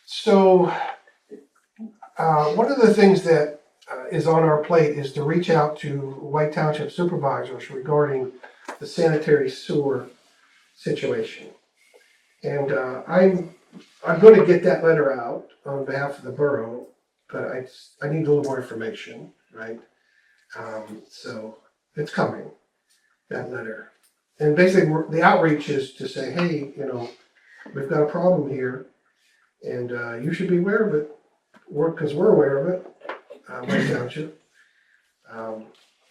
So one of the things that is on our plate is to reach out to White Township supervisors regarding the sanitary sewer situation. And I'm going to get that letter out on behalf of the borough, but I need a little more information, right? So it's coming, that letter. And basically the outreach is to say, hey, we've got a problem here, and you should be aware of it, because we're aware of it, White Township.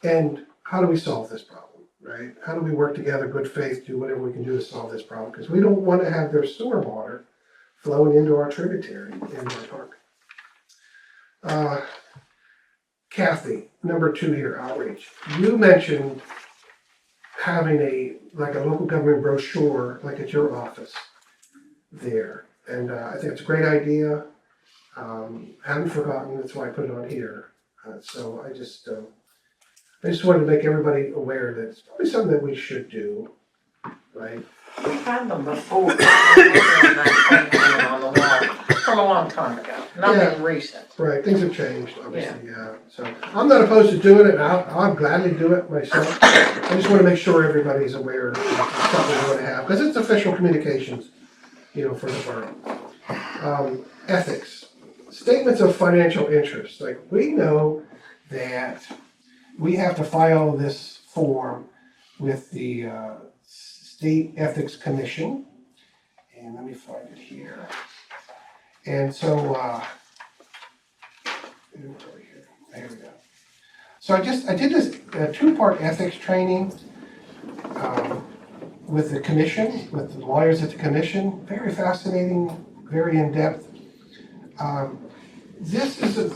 And how do we solve this problem? Right? How do we work together, good faith, do whatever we can do to solve this problem? Because we don't want to have their sewer water flowing into our tributary in our park. Kathy, number 2 here, outreach. You mentioned having a local government brochure, like at your office there. And I think it's a great idea. Haven't forgotten, that's why I put it on here. So I just wanted to make everybody aware that it's probably something that we should do, right? We've had them before, on that thing on the wall, from a long time ago, nothing recent. Right, things have changed, obviously, yeah. So I'm not opposed to doing it, and I'll gladly do it myself. I just want to make sure everybody's aware of something we're going to have, because it's official communications, for the borough. Ethics, statements of financial interest. Like, we know that we have to file this form with the State Ethics Commission, and let me find it here. And so, there we go. So I did this 2-part ethics training with the commission, with the lawyers at the commission. Very fascinating, very in-depth.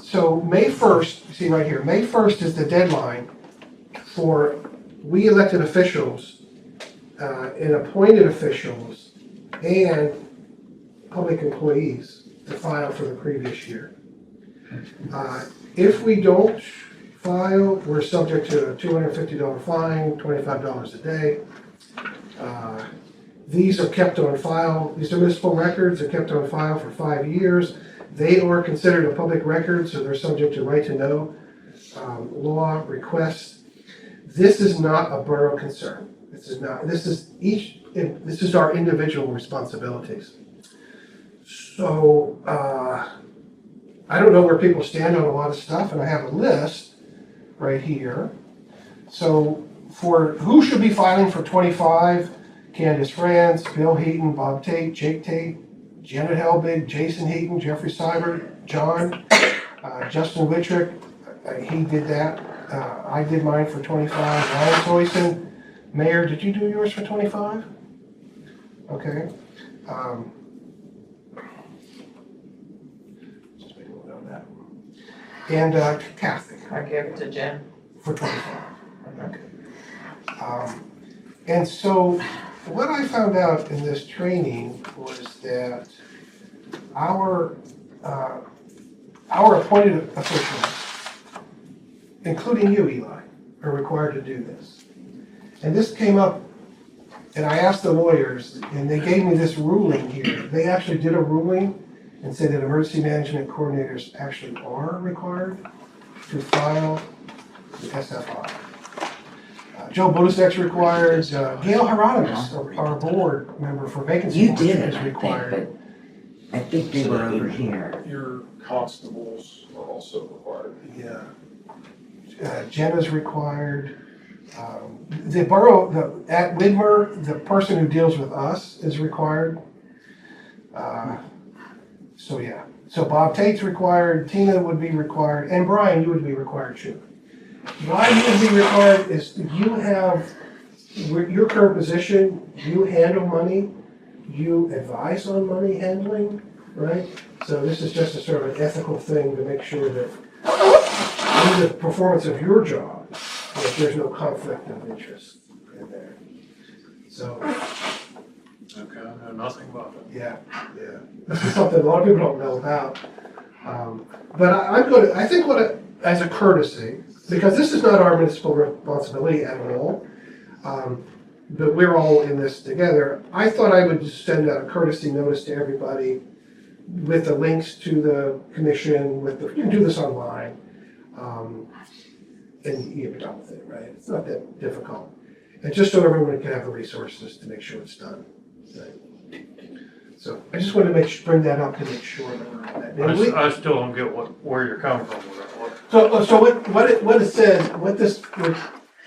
So May 1st, see right here, May 1st is the deadline for we elected officials and appointed officials and public employees to file for the previous year. If we don't file, we're subject to a $250 fine, $25 a day. These are kept on file, these are municipal records, are kept on file for 5 years. They are considered a public record, so they're subject to right to know law requests. This is not a borough concern. This is not, this is our individual responsibilities. So, I don't know where people stand on a lot of stuff, and I have a list right here. So, for who should be filing for 25, Candace France, Bill Heaton, Bob Tate, Jake Tate, Janet Helbig, Jason Heaton, Jeffrey Seibert, John, Justin Wittrick, he did that. I did mine for 25. Ryan Toyson, Mayor, did you do yours for 25? Okay. Just make a note of that. And Kathy I give it to Jen. for 25. Okay. And so what I found out in this training was that our appointed officials, including you, Eli, are required to do this. And this came up, and I asked the lawyers, and they gave me this ruling here. They actually did a ruling and said that emergency management coordinators actually are required to file the SFI. Joe Bodustek's required, Gail Hieronymus, our board member for vacancy You board, did it, is I think, required. but I think they were over here. Your constables are also required. Yeah. Jenna's required. The borough, at Widmer, the person who deals with us is required. So yeah, so Bob Tate's required, Tina would be required, and Brian, you would be required too. Why you would be required is you have, your current position, you handle money, you advise on money handling, right? So this is just a sort of an ethical thing to make sure that in the performance of your job, that there's no conflict of interest in there. So, Okay, I know nothing about it. yeah. This is something a lot of people don't know about. But I think as a courtesy, because this is not our municipal responsibility at all, but we're all in this together, I thought I would just send out a courtesy notice to everybody with the links to the commission, you can do this online, and you're done with it, right? It's not that difficult. And just so everyone can have the resources to make sure it's done. Right? So I just wanted to bring that up to make sure that we're on that. I still don't get where you're coming from with that. So what it says, Is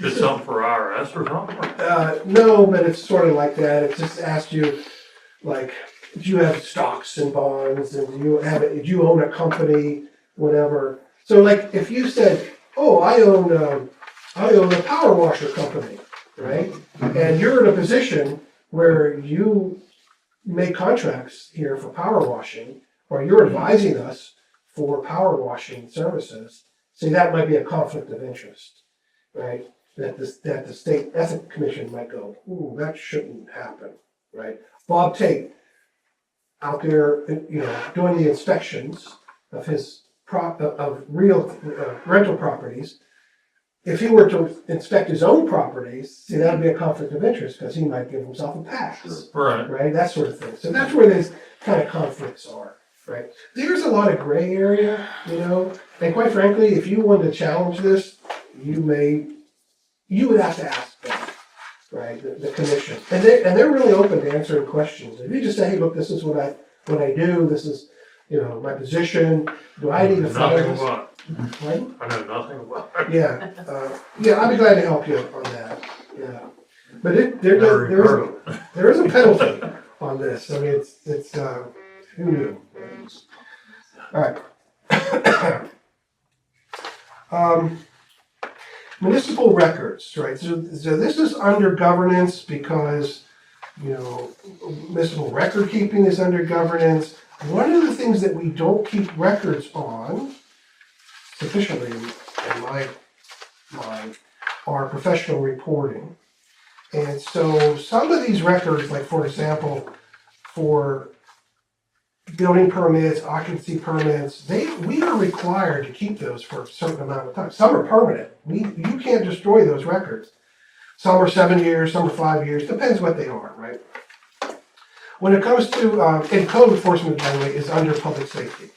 it something for IRS or something? no, but it's sort of like that. It just asks you, like, do you have stocks and bonds, and do you own a company, whatever. So like, if you said, oh, I own a power washer company, right? And you're in a position where you make contracts here for power washing, or you're advising us for power washing services, see, that might be a conflict of interest, right? That the state ethics commission might go, ooh, that shouldn't happen, right? Bob Tate, out there, doing the inspections of his real rental properties. If he were to inspect his own properties, see, that would be a conflict of interest because he might give himself a pass, right? That sort of thing. So that's where these kind of conflicts are, right? There's a lot of gray area, and quite frankly, if you wanted to challenge this, you would have to ask them, right? The commission, and they're really open to answering questions. If you just say, hey, look, this is what I do. This is, my position. Do I need to file Nothing this? about Right? it. I know nothing about it. Yeah, I'd be glad to help you on that. Yeah, but Never even heard of it. there is a penalty on this. I mean, it's who knew? All right. Municipal records, right? So this is under governance because municipal record keeping is under governance. One of the things that we don't keep records on sufficiently, in my mind, are professional reporting. And so some of these records, like for example, for building permits, occupancy permits, we are required to keep those for a certain amount of time. Some are permanent. You can't destroy those records. Some are 7 years, some are 5 years, depends what they are, right? When it comes to, and code enforcement generally is under public safety.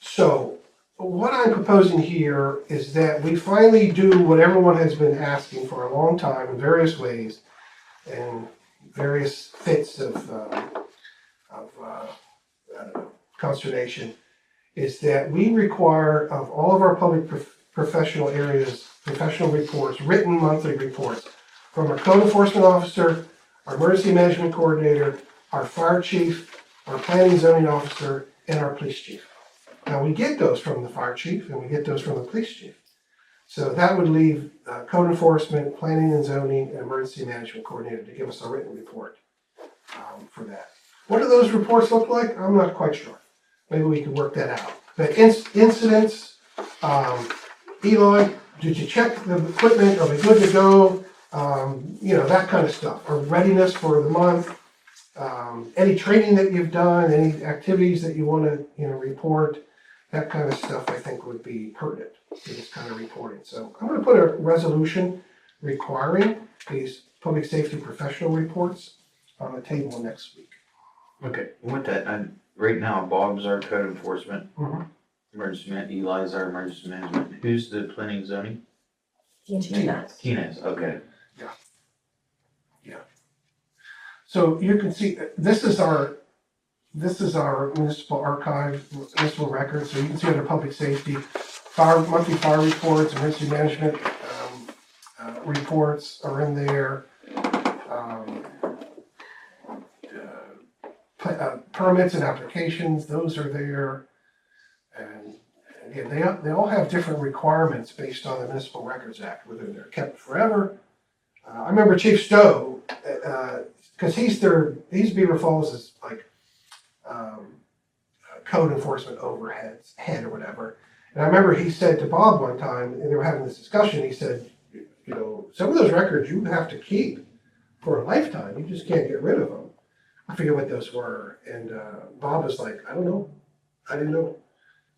So what I'm proposing here is that we finally do what everyone has been asking for a long time in various ways and various fits of consternation, is that we require of all of our public professional areas, professional reports, written monthly reports from our code enforcement officer, our emergency management coordinator, our fire chief, our planning and zoning officer, and our police chief. Now, we get those from the fire chief and we get those from the police chief. So that would leave code enforcement, planning and zoning, and emergency management coordinator to give us a written report for that. What do those reports look like? I'm not quite sure. Maybe we could work that out. But incidents, Eli, did you check the equipment? Are we good to go? That kind of stuff. Or readiness for the month. Any training that you've done, any activities that you want to, report, that kind of stuff I think would be pertinent to this kind of reporting. So I'm going to put a resolution requiring these public safety professional reports on the table next week. Okay, with that, right now, Bob's our code enforcement. Mhm. Eli's our emergency management. Who's the planning zoning? Tina's, okay. So you can see, this is our municipal archive, municipal records, so you can see under public safety, monthly fire reports, emergency management reports are in there. Permits and applications, those are there. And again, they all have different requirements based on the Municipal Records Act, whether they're kept forever. I remember Chief Stowe, because he's Beaver Falls is like code enforcement head or whatever. And I remember he said to Bob one time, and they were having this discussion, he said, some of those records you have to keep for a lifetime. You just can't get rid of them. I forget what those were. And Bob was like, I don't know. I didn't know.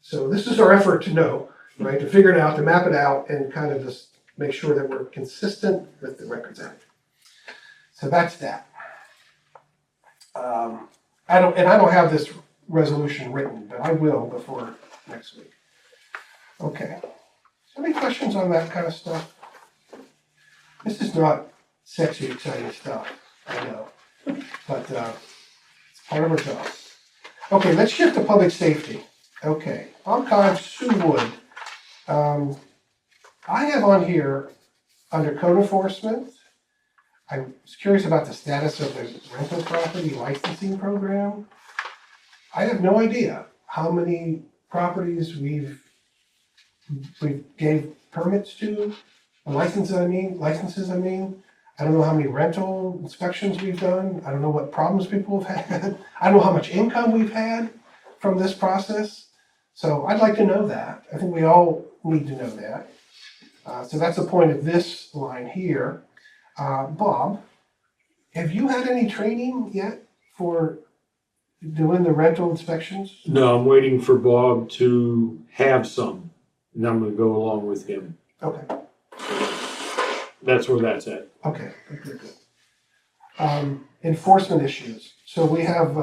So this is our effort to know, right? To figure it out, to map it out, and kind of just make sure that we're consistent with the Records Act. So that's that. I don't have this resolution written, but I will before next week. Okay. Any questions on that kind of stuff? This is not sexy, exciting stuff, I know, but it's part of our job. Okay, let's shift to public safety. Okay, Archive Sue Wood. I have on here, under code enforcement, I was curious about the status of the rental property licensing program. I have no idea how many properties we gave permits to, licenses I mean. I don't know how many rental inspections we've done. I don't know what problems people have had. I don't know how much income we've had from this process. So I'd like to know that. I think we all need to know that. So that's the point of this line here. Bob, have you had any training yet for doing the rental inspections? No, I'm waiting for Bob to have some, and I'm gonna go along with him. Okay, That's where that's at. okay, good. Enforcement issues. So we have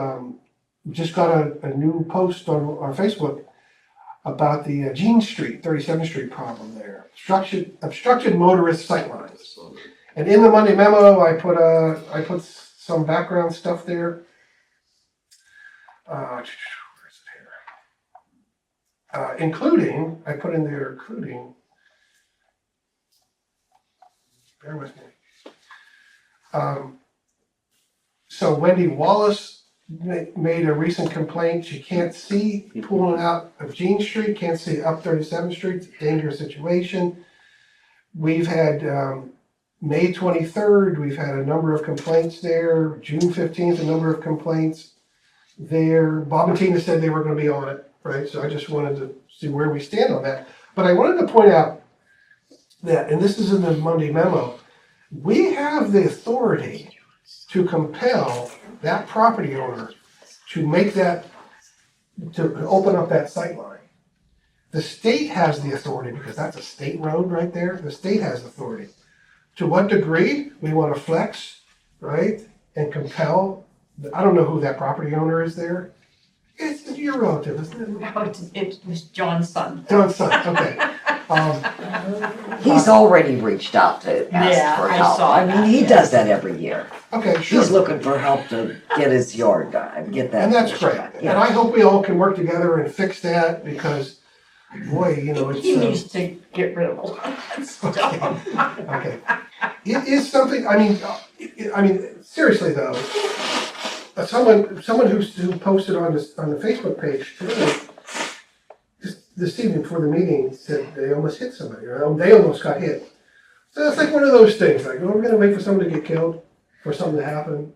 just got a new post on our Facebook about the Jean Street, 37th Street problem there. Obstructed motorist sightlines. And in the Monday memo, I put some background stuff there. Where is it here? Including, bear with me. So Wendy Wallace made a recent complaint. She can't see pulling out of Jean Street, can't see up 37th Street. It's a dangerous situation. We've had May 23rd, we've had a number of complaints there. June 15th, a number of complaints there. Bob and Tina said they were going to be on it, right? So I just wanted to see where we stand on that. But I wanted to point out that, and this is in the Monday memo, we have the authority to compel that property owner to make that, to open up that sight line. The state has the authority, because that's a state road right there, the state has authority. To what degree we want to flex, right, and compel, I don't know who that property owner is there. It's your relative, isn't it? No, it was John's son. John's son, okay. He's already reached out to Yeah, ask for I help. saw I mean, he that, does that every year. Okay, sure. He's looking for help to get his yard done, get that. And that's finished great. up. And Yeah. I hope we all can work together and fix that, because, boy, you know, He it's, needs to get rid of all that stuff. okay. It is something, I mean, seriously though, someone who posted on the Facebook page today, this evening before the meeting, said they almost hit somebody, or they almost got hit. So it's like one of those things, like, we're gonna wait for someone to get killed, for something to happen.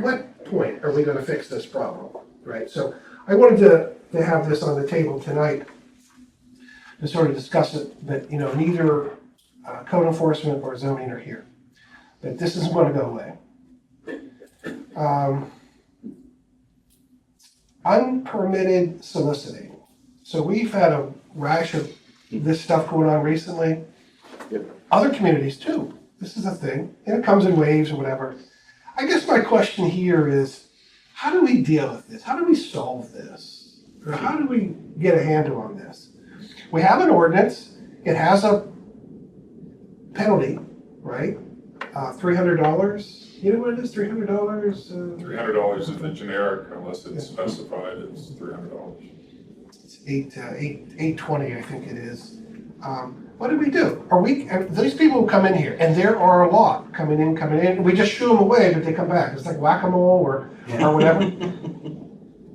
What point are we gonna fix this problem, right? So I wanted to have this on the table tonight to sort of discuss it, that, you know, neither code enforcement or zoning are here. That this isn't gonna go away. Unpermitted soliciting. So we've had a rash of this stuff going on recently. Other communities too. This is a thing, and it comes in waves or whatever. I guess my question here is, how do we deal with this? How do we solve this? Or how do we get a handle on this? We have an ordinance. It has a penalty, right? $300. You know what it is? $300. $300 is the generic, unless it's specified, it's $300. It's $820, I think it is. What do we do? These people who come in here, and there are a lot coming in, we just shoo them away, but they come back. It's like whack-a-mole or whatever.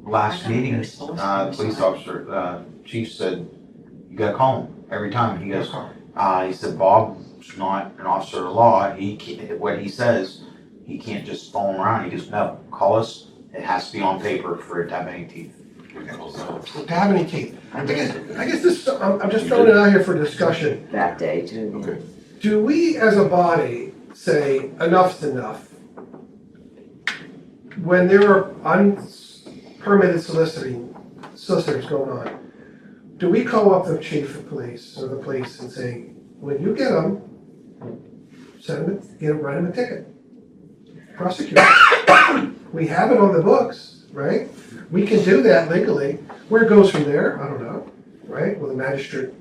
Last meeting, police officer, chief said, you gotta call him every time. He goes, he said, Bob's not an officer of the law. He can't, what he says, he can't just phone around. He goes, no, call us. It has to be on paper for it to have any teeth. To have any teeth. I guess this, I'm just throwing it out here for discussion. That day too. Okay. Do we as a body say enough's enough? When there are unpermitted solicitors going on, do we call up the chief of police or the police and say, when you get them, write them a ticket, prosecute them. We have it on the books, right? We can do that legally. Where it goes from there, I don't know, right? Will the magistrate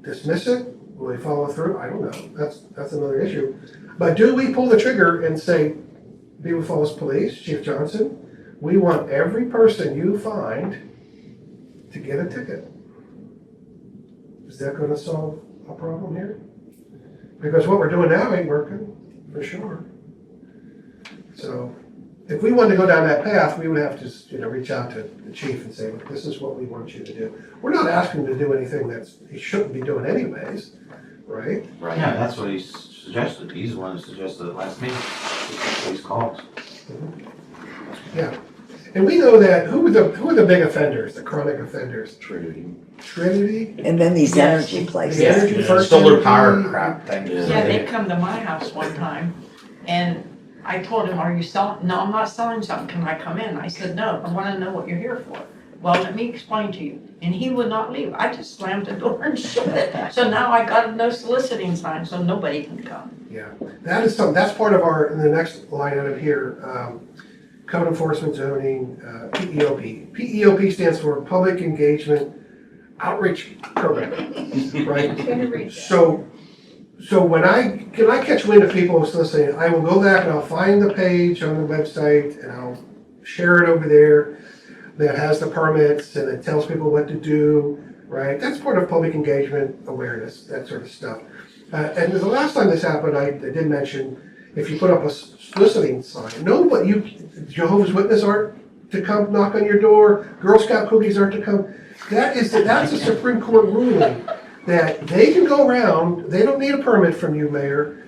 dismiss it? Will they follow through? I don't know. That's another issue. But do we pull the trigger and say, Beaver Falls Police, Chief Johnson, we want every person you find to get a ticket? Is that going to solve a problem here? Because what we're doing now ain't working, for sure. So if we wanted to go down that path, we would have to, reach out to the chief and say, look, this is what we want you to do. We're not asking him to do anything that he shouldn't be doing anyways, right? Right. Yeah, that's what he suggested. He's the one who suggested it last meeting. These calls. Yeah. And we know that, who are the big offenders, the chronic offenders? Trinity. Trinity? And then these Yes. energy places. The energy first Solar energy. power crap thing. Yeah, they come to my house one time, and I told him, are you selling? No, I'm not selling something, can I come in? I said, no, I wanna know what you're here for. Well, let me explain to you, and he would not leave, I just slammed the door and shut it. So now I got a no soliciting sign, so nobody can come. Yeah, that's part of in the next line item here, code enforcement zoning, PEOP. PEOP stands for Public Engagement Outreach Program, right? So when I catch wind of people soliciting, I will go back and I'll find the page on the website and I'll share it over there that has the permits and it tells people what to do, right? That's part of public engagement awareness, that sort of stuff. And the last time this happened, I did mention, if you put up a soliciting sign, Jehovah's Witnesses aren't to come knock on your door, Girl Scout cookies aren't to come. That's a Supreme Court ruling that they can go around, they don't need a permit from you, Mayor,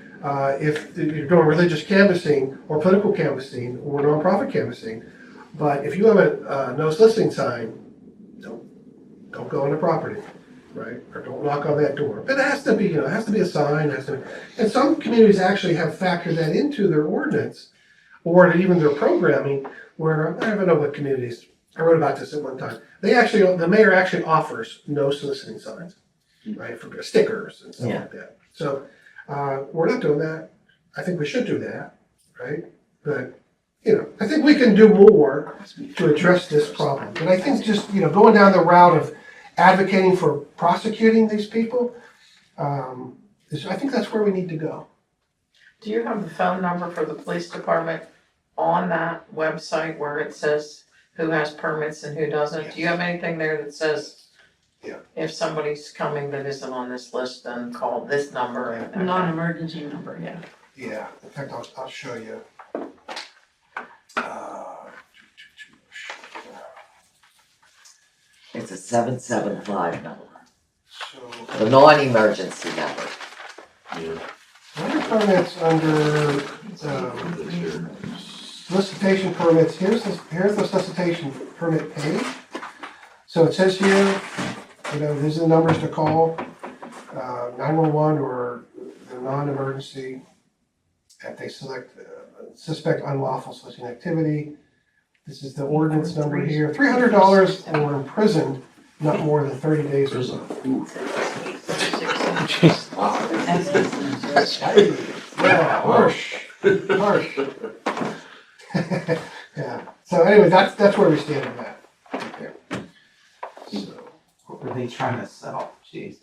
if you're doing religious canvassing or political canvassing or nonprofit canvassing. But if you have a no soliciting sign, don't go on the property, right? Or don't knock on that door. But it has to be, it has to be a sign. And some communities actually have factored that into their ordinance. or even their programming, where, I don't know what communities, I wrote about this at one time. The mayor actually offers no soliciting signs, right, for stickers and stuff like that. So, we're not doing that. I think we should do that, right? But, I think we can do more to address this problem. And I think just, going down the route of advocating for prosecuting these people, I think that's where we need to go. Do you have the phone number for the police department on that website where it says who has permits and who doesn't? Do you have anything there that says Yeah. if somebody's coming that isn't on this list, then call this number and. Non-emergency number, yeah. Yeah, in fact, I'll show you. It's a 775 number, So, the non-emergency number. Yeah. under permits, under solicitation permits, here's the solicitation permit page. So it says here, these are the numbers to call, 911 or the non-emergency, if they suspect unlawful soliciting activity. This is the ordinance number here, $300 or imprisoned not more than 30 days or so. Yeah, harsh. Yeah, so anyway, that's where we stand on that. Right there. So, What were they trying to sell? Jeez.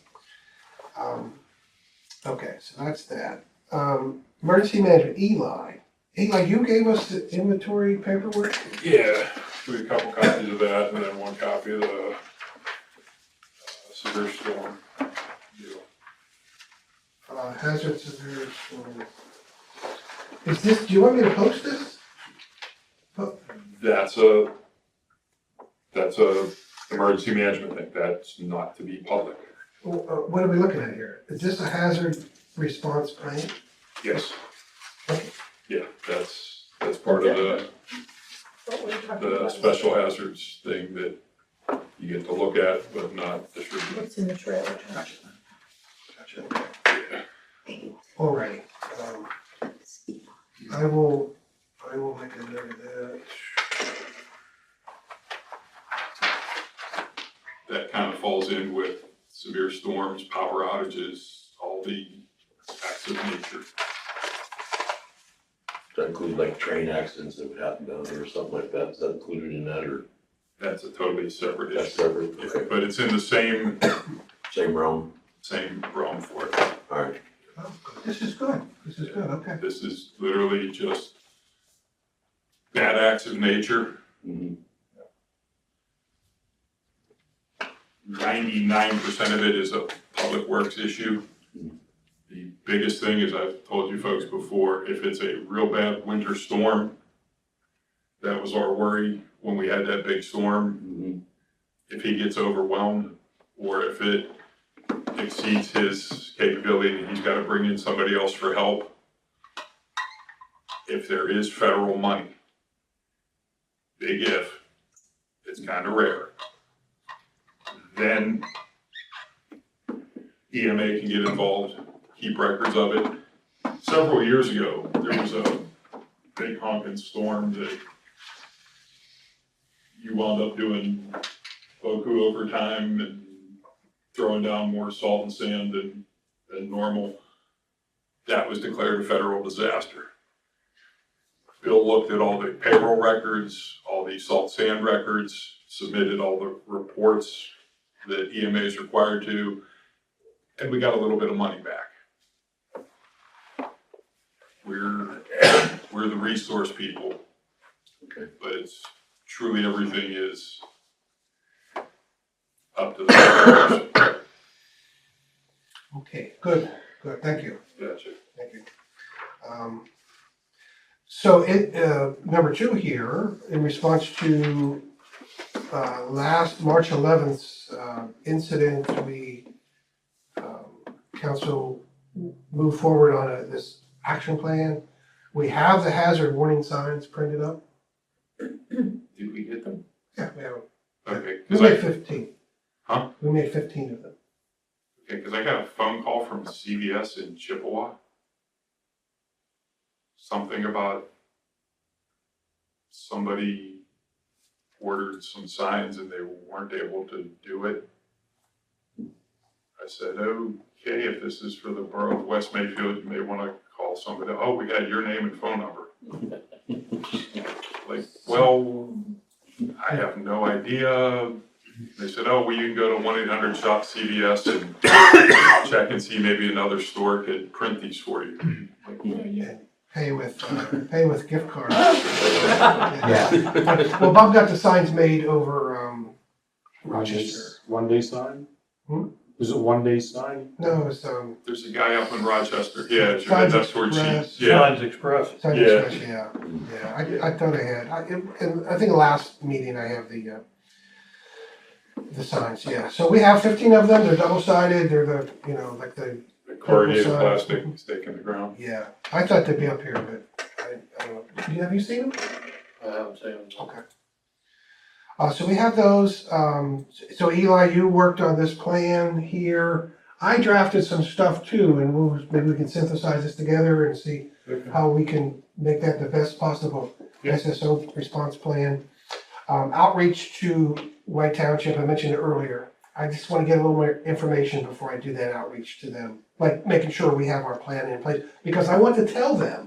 okay, so that's that. Emergency management, Eli, you gave us the inventory paperwork? Yeah, we have a couple copies of that, and then one copy of the severe storm deal. Hazard severe storm. Do you want me to post this? That's a emergency management thing, that's not to be public. What are we looking at here? Is this a hazard response plan? Yes. Okay. Yeah, that's part of the special hazards thing that you get to look at, but not distribute. What's in the trailer? Gotcha. Yeah. All right. I will make a note of that. That kind of falls in with severe storms, power outages, all the acts of nature. Does that include like train accidents that would happen down there or something like that? Is that included in that or That's a totally separate that's issue. separate? Yeah, Okay, but it's in the same realm. realm for it. All right. Oh, this is good. Okay. This is literally just bad acts of nature. Mhm. 99% of it is a public works issue. The biggest thing is, I've told you folks before, if it's a real bad winter storm, that was our worry when we had that big storm. Mhm. If he gets overwhelmed, or if it exceeds his capability and he's gotta bring in somebody else for help. If there is federal money, big if, it's kinda rare. Then EMA can get involved, keep records of it. Several years ago, there was a big honking storm that you wound up doing Boku overtime and throwing down more salt and sand than normal. That was declared a federal disaster. Bill looked at all the payroll records, all the salt sand records, submitted all the reports that EMA is required to, and we got a little bit of money back. We're the resource people. Okay. But it's truly everything is up to the. Okay, good, thank you. Gotcha. Thank you. So number 2 here, in response to last March 11th incident, council moved forward on this action plan. We have the hazard warning signs printed up. Did we get them? Yeah, we have. Okay, We cause made 15. Huh? We made 15 of them. I got a phone call from CVS in Chippewa. Something about somebody ordered some signs and they weren't able to do it. I said, okay, if this is for the borough of West Mayfield, you may want to call somebody. Oh, we had your name and phone number. Like, well, I have no idea. They said, oh, well, you can go to 1-800-SHOP-CVS and check and see maybe another store could print these for you. Like, yeah. Pay with gift cards. Yeah. Well, Bob got the signs made over, Rochester. One day sign? Hmm? Is it one day sign? No, it's, There's a guy up in Rochester. Yeah, as you head up towards Signs Yeah. Signs Express. Signs Yeah. Express, yeah, I thought I had, and I think last meeting I have the signs, yeah. So we have 15 of them, they're double-sided, they're the, like the, Corrugated Sign. plastic stake in the ground. yeah. I thought they'd be up here, but I don't know. Have you seen them? I haven't seen them. Okay. So we have those, so Eli, you worked on this plan here. I drafted some stuff too, and maybe we can synthesize this together and see how we can make that the best possible Yeah. SSO response plan. Outreach to White Township, I mentioned it earlier. I just want to get a little more information before I do that outreach to them, like making sure we have our plan in place, because I want to tell them,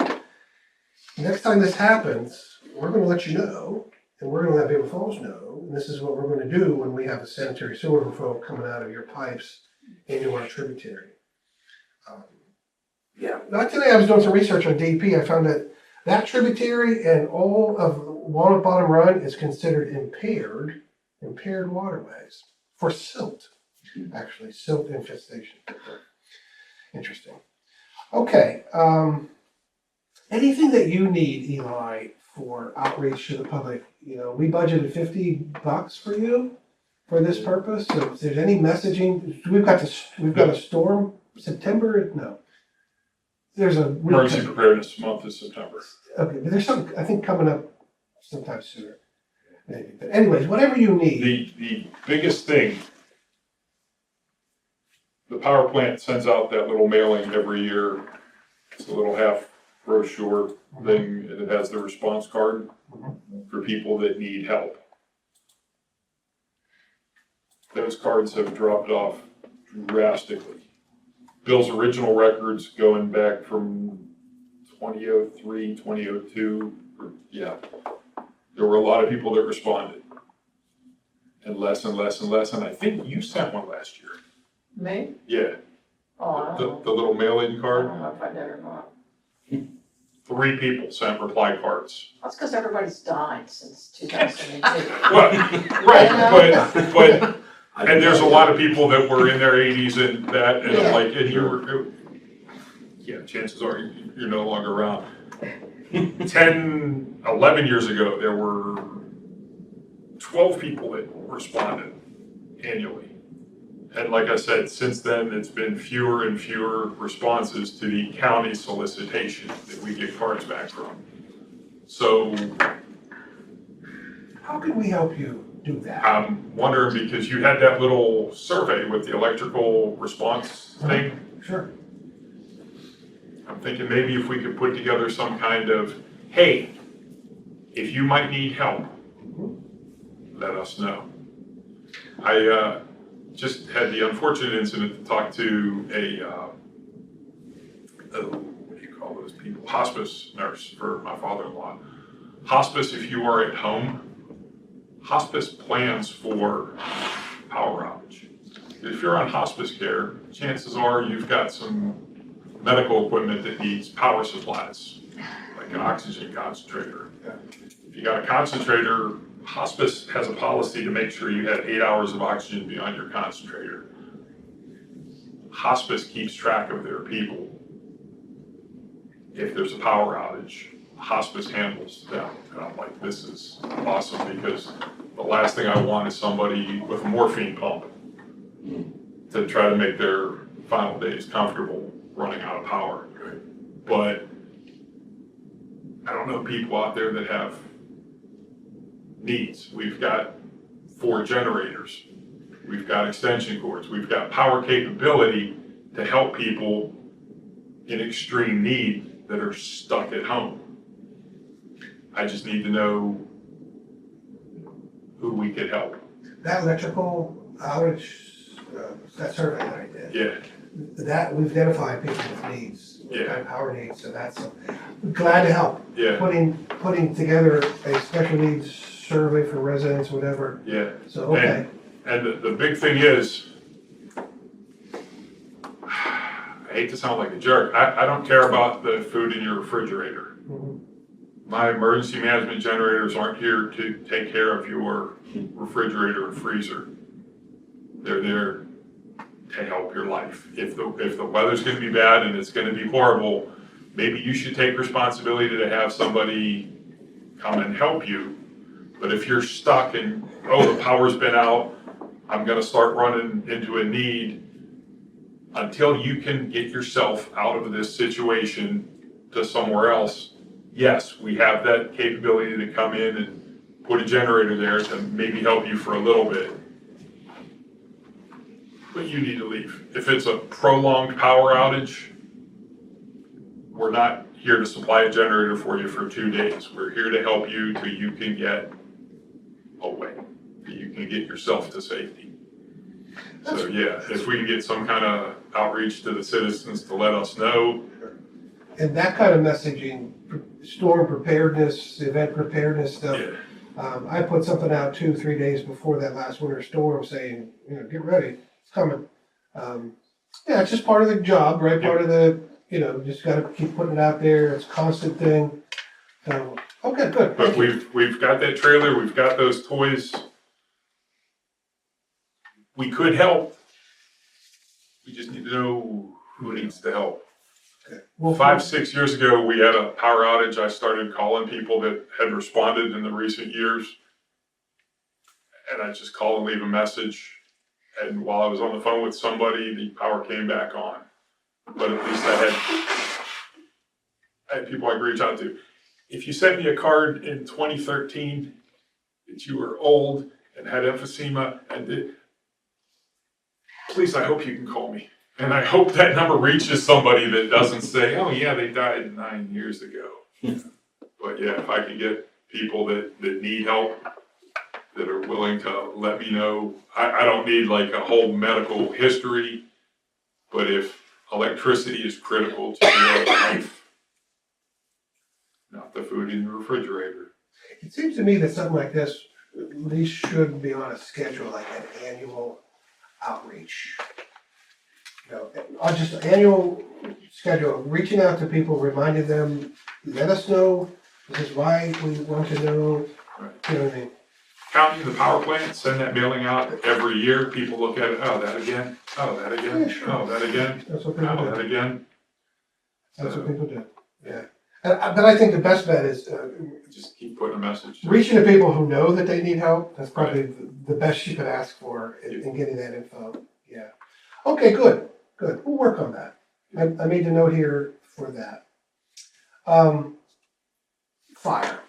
next time this happens, we're gonna let you know, and we're gonna let Beaver Falls know, and this is what we're gonna do when we have a sanitary sewer overflow coming out of your pipes into our tributary. Yeah, not today, I was doing some research on DEP, I found that tributary and all of Walnut Bottom Run is considered impaired waterways for silt, actually, silt infestation. Interesting. Okay, anything that you need, Eli, for outreach to the public? We budgeted $50 for you for this purpose. So if there's any messaging, we've got a storm, September, no. There's a. Emergency Preparedness Month is September. Okay, but there's something, I think, coming up sometime sooner. Maybe. But anyways, whatever you need. The biggest thing, the power plant sends out that little mailing every year. It's a little half brochure thing, and it has the response card for people that need help. Those cards have dropped off drastically. Bill's original records going back from 2003, 2002, yeah. There were a lot of people that responded. And less and less and less, and I think you sent one last year. Me? Yeah, Oh, I don't know. the little mail-in I card. don't know if I did or not. 3 people sent reply cards. That's because everybody's died since 2002. Well, right, but, and there's a lot of people that were in their 80s and that, and Yeah. like, and yeah, chances are you're no longer around. 10, 11 years ago, there were 12 people that responded annually. And like I said, since then, it's been fewer and fewer responses to the county solicitation that we get cards back from. So How can we help you do that? I'm wondering, because you had that little survey with the electrical response thing, Sure. I'm thinking maybe if we could put together some kind of, hey, if you might need help, let us know. I just had the unfortunate incident to talk to what do you call those people? Hospice nurse for my father-in-law. Hospice, if you are at home, hospice plans for power outage. If you're on hospice care, chances are you've got some medical equipment that needs power supplies, like an oxygen concentrator. If you got a concentrator, hospice has a policy to make sure you have 8 hours of oxygen beyond your concentrator. Hospice keeps track of their people. If there's a power outage, hospice handles them. And I'm like, this is awesome, because the last thing I want is somebody with a morphine pump to try to make their final days comfortable running out of power. But I don't know people out there that have needs. We've got 4 generators. We've got extension cords. We've got power capability to help people in extreme need that are stuck at home. I just need to know who we could help. That electrical outage, that survey that I did, Yeah, that, we've identified people with needs, Yeah. kind of power needs, so that's, glad to help. yeah, Putting together a special needs survey for residents, whatever, yeah. so, okay. And the big thing is, I hate to sound like a jerk, I don't care about the food in your refrigerator. Mhm. My emergency management generators aren't here to take care of your refrigerator or freezer. They're there to help your life. If the weather's gonna be bad and it's gonna be horrible, maybe you should take responsibility to have somebody come and help you. But if you're stuck and, oh, the power's been out, I'm gonna start running into a need, until you can get yourself out of this situation to somewhere else, yes, we have that capability to come in and put a generator there to maybe help you for a little bit. But you need to leave. If it's a prolonged power outage, we're not here to supply a generator for you for 2 days. We're here to help you till you can get away, till you can get yourself to safety. So yeah, if we can get some kind of outreach to the citizens to let us know. And that kind of messaging, storm preparedness, event preparedness stuff, Yeah, I put something out 2-3 days before that last winter storm saying, get ready, it's coming. Yeah, it's just part of the job, right? Part of the, just gotta keep putting it out there. It's a constant thing. So, okay, good. but Thank you. we've got that trailer, we've got those toys. We could help. We just need to know who needs the help. Well, 5-6 years ago, we had a power outage. I started calling people that had responded in the recent years. And I just call and leave a message. And while I was on the phone with somebody, the power came back on. But at least I had people I could reach out to. If you sent me a card in 2013 that you were old and had emphysema please, I hope you can call me. And I hope that number reaches somebody that doesn't say, oh yeah, they died 9 years ago. But yeah, if I can get people that need help, that are willing to let me know, I don't need like a whole medical history, but if electricity is critical to your life, not the food in your refrigerator. it seems to me that something like this at least should be on a schedule, like an annual outreach. On just an annual schedule, reaching out to people, reminding them, let us know, this is why we want to know, you know what I mean? Counting the power plant, send that mailing out every year, people look at it, oh, that again, oh, that again, Yeah, sure. oh, that again, That's what people oh, do. that again. That's what people do, yeah. But I think the best bet is Just keep putting a message. reaching to people who know that they need help. That's probably the best you could ask for in getting that info, yeah. Okay, good. We'll work on that. I made a note here for that. Fire.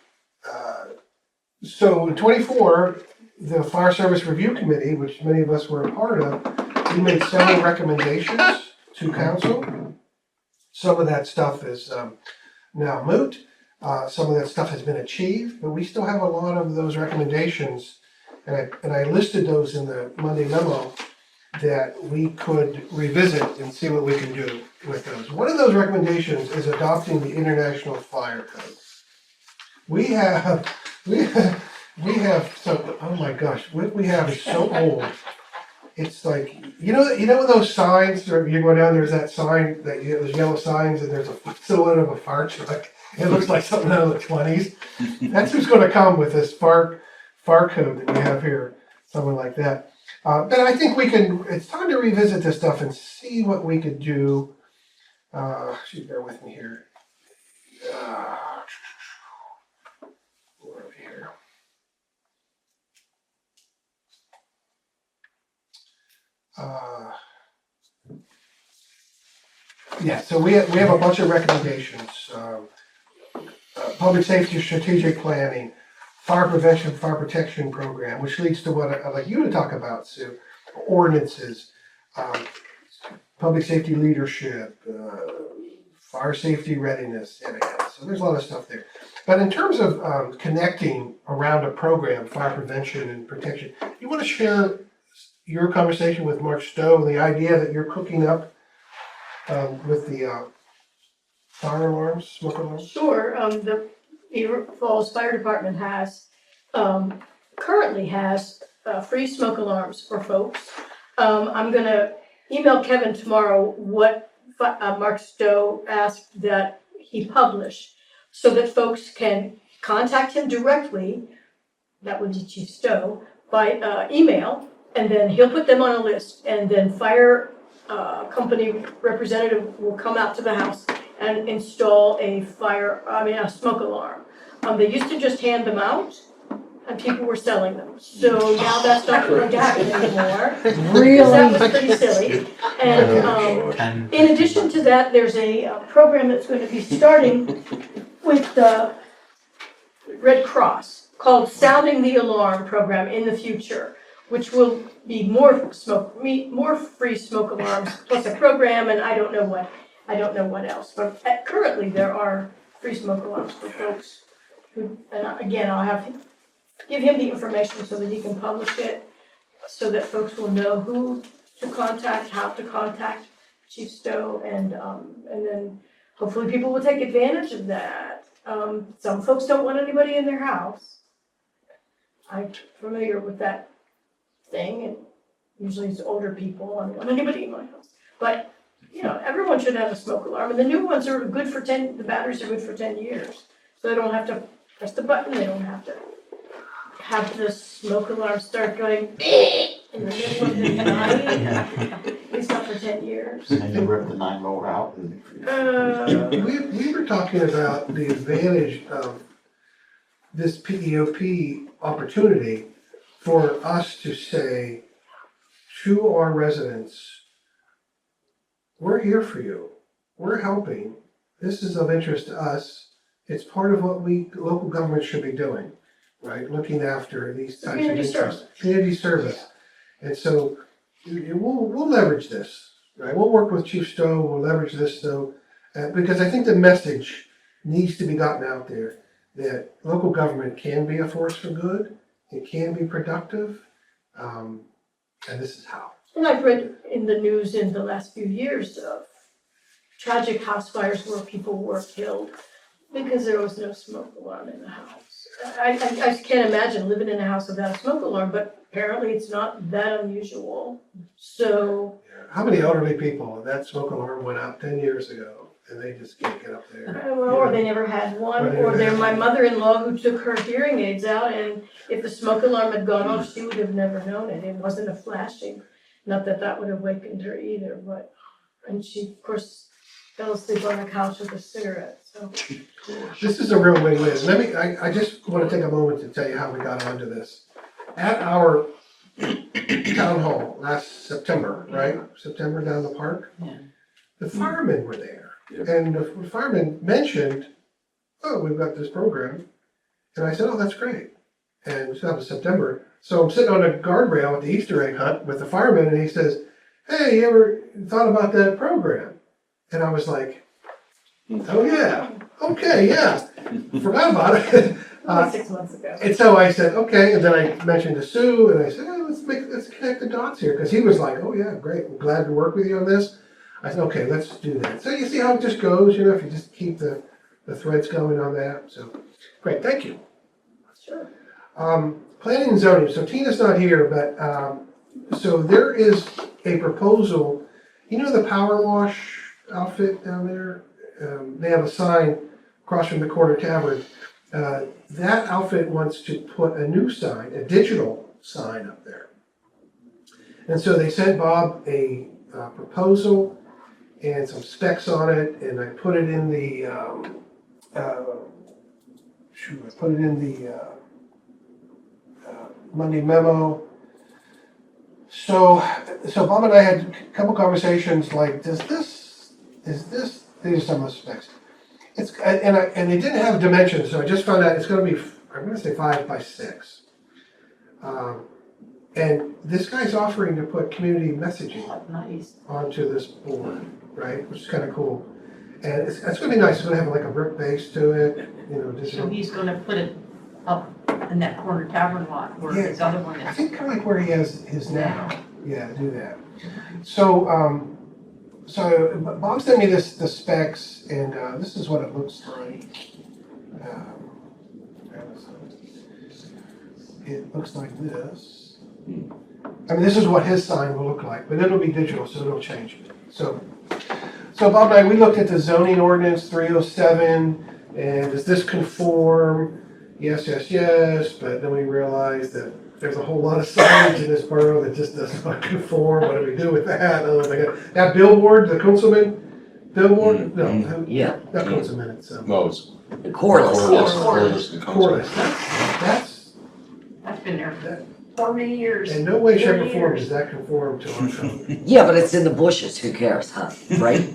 So in '24, the Fire Service Review Committee, which many of us were a part of, we made several recommendations to council. Some of that stuff is now moot. Some of that stuff has been achieved, but we still have a lot of those recommendations. And I listed those in the Monday memo that we could revisit and see what we can do with those. One of those recommendations is adopting the International Fire Code. We have so, oh my gosh, what we have is so old. It's like, you know those signs, or you go down, there's that sign, those yellow signs, and there's a silhouette of a fire truck. It looks like something out of the 20s. That's who's gonna come with this fire code that we have here, something like that. But I think it's time to revisit this stuff and see what we could do. Bear with me here. We're over here. Yeah, so we have a bunch of recommendations. Public safety strategic planning, fire prevention, fire protection program, which leads to what I'd like you to talk about, Sue. Ordinances, public safety leadership, fire safety readiness, yada, yada. So there's a lot of stuff there. But in terms of connecting around a program, fire prevention and protection, you want to share your conversation with Mark Stowe, the idea that you're cooking up with the fire alarms, smoke alarms? Sure, the Beaver Falls Fire Department currently has free smoke alarms for folks. I'm gonna email Kevin tomorrow what Mark Stowe asked that he publish, so that folks can contact him directly, that would be Chief Stowe, by email, and then he'll put them on a list, and then fire company representative will come out to the house and install a smoke alarm. They used to just hand them out, and people were selling them. So now that's not going to happen anymore. Because that was pretty silly. And in addition to that, there's a program that's going to be starting with the Red Cross called Sounding the Alarm Program in the future, which will be more free smoke alarms plus a program, and I don't know what else. But currently there are free smoke alarms for folks who, and again, I'll give him the information so that he can publish it, so that folks will know who to contact, how to contact Chief Stowe, and then hopefully people will take advantage of that. Some folks don't want anybody in their house. I'm familiar with that thing, and usually it's older people. I don't want anybody in my house. But, everyone should have a smoke alarm, and the new ones are good for the batteries are good for 10 years. So they don't have to press the button, they don't have to have the smoke alarm start going in the middle of the night. It's not for 10 years. And you rip the 9-volt out and. We were talking about the advantage of this PEOP opportunity for us to say to our residents, we're here for you, we're helping, this is of interest to us, it's part of what local government should be doing, right? Looking after these types of Community interests. service. Community service. And so we'll leverage this, right? We'll work with Chief Stowe, we'll leverage this because I think the message needs to be gotten out there that local government can be a force for good, it can be productive, and this is how. And I've read in the news in the last few years of tragic house fires where people were killed because there was no smoke alarm in the house. I can't imagine living in a house without a smoke alarm, but apparently it's not that unusual. So. How many elderly people, that smoke alarm went out 10 years ago and they just can't get up there? Or they never had one, or they're my mother-in-law who took her hearing aids out, and if the smoke alarm had gone off, she would have never known it. It wasn't a flashing. Not that that would have wakened her either, and she, of course, fell asleep on the couch with a cigarette, so. This is a real win-win. I just want to take a moment to tell you how we got onto this. At our town hall last September, right? September down the park. Yeah. The firemen were there. Yep. And the firemen mentioned, oh, we've got this program. And I said, oh, that's great. And so that was September. So I'm sitting on a guardrail at the Easter egg hunt with the fireman, and he says, hey, you ever thought about that program? And I was like, oh yeah, okay, yeah. Forgot about it. 6 months ago. And so I said, okay, and then I mentioned to Sue, and I said, oh, let's connect the dots here, because he was like, oh yeah, great, I'm glad to work with you on this. I said, okay, let's do that. So you see how it just goes, if you just keep the threads going on that. So, great, thank you. Sure. Planning and zoning, so Tina's not here, but, so there is a proposal, the power wash outfit down there? They have a sign across from the Corner Tavern. That outfit wants to put a new sign, a digital sign up there. And so they sent Bob a proposal and some specs on it, and I put it in the, Monday memo. So Bob and I had a couple conversations like, these are some of the specs. And they didn't have dimensions, so I just found out it's gonna be, I'm gonna say 5 by 6. And this guy's offering to put community messaging Nice. onto this board, right, which is kind of cool. And it's gonna be nice, it's gonna have like a brick base to it, you know, So digital. he's gonna put it up in that corner tavern lot where his other one I is. think kind of like where he has his now, yeah, do that. So, so Bob sent me the specs, and this is what it looks like. It looks like this. I mean, this is what his sign will look like, but it'll be digital, so it'll change. So Bob and I, we looked at the zoning ordinance 307, and does this conform? Yes, yes, yes, but then we realized that there's a whole lot of signage in this borough that just does not conform. What do we do with that? That billboard, the Kunzelman billboard? No, Yeah. not Kunzelman, it's No, it's Cordless. cordless and Corliss. That's been there for many years. In no way, shape, or 30 form years. does that conform to our code. Yeah, but it's in the bushes, who cares, huh? Right?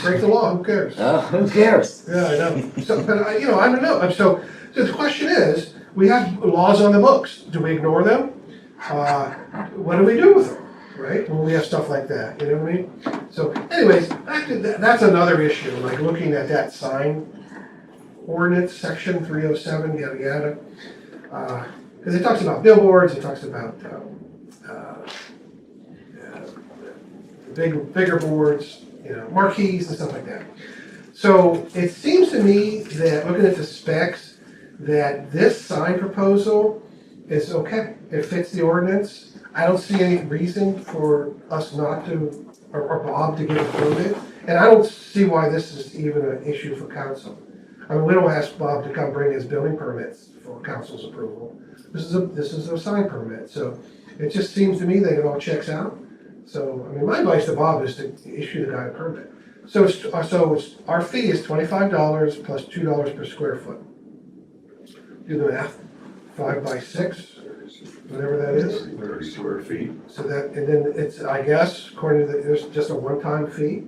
Break the law, who cares? Who cares? Yeah, I know. So, but I don't know. So the question is, we have laws on the books. Do we ignore them? What do we do with them? Right? When we have stuff like that, you know what I mean? So anyways, that's another issue, like looking at that sign ordinance, section 307, yada, yada. Because it talks about billboards, it talks about bigger boards, you know, marquees and stuff like that. So it seems to me that looking at the specs, that this sign proposal is okay. It fits the ordinance. I don't see any reason for us not to, or Bob to give a permit. And I don't see why this is even an issue for council. I mean, we don't ask Bob to come bring his building permits for council's approval. This is a sign permit, so it just seems to me that it all checks out. So, I mean, my advice to Bob is to issue the guy a permit. So our fee is $25 plus $2 per square foot. Do the math, 5 by 6, whatever that is. 30 square feet. So that, and then it's, I guess, according to there's just a one-time fee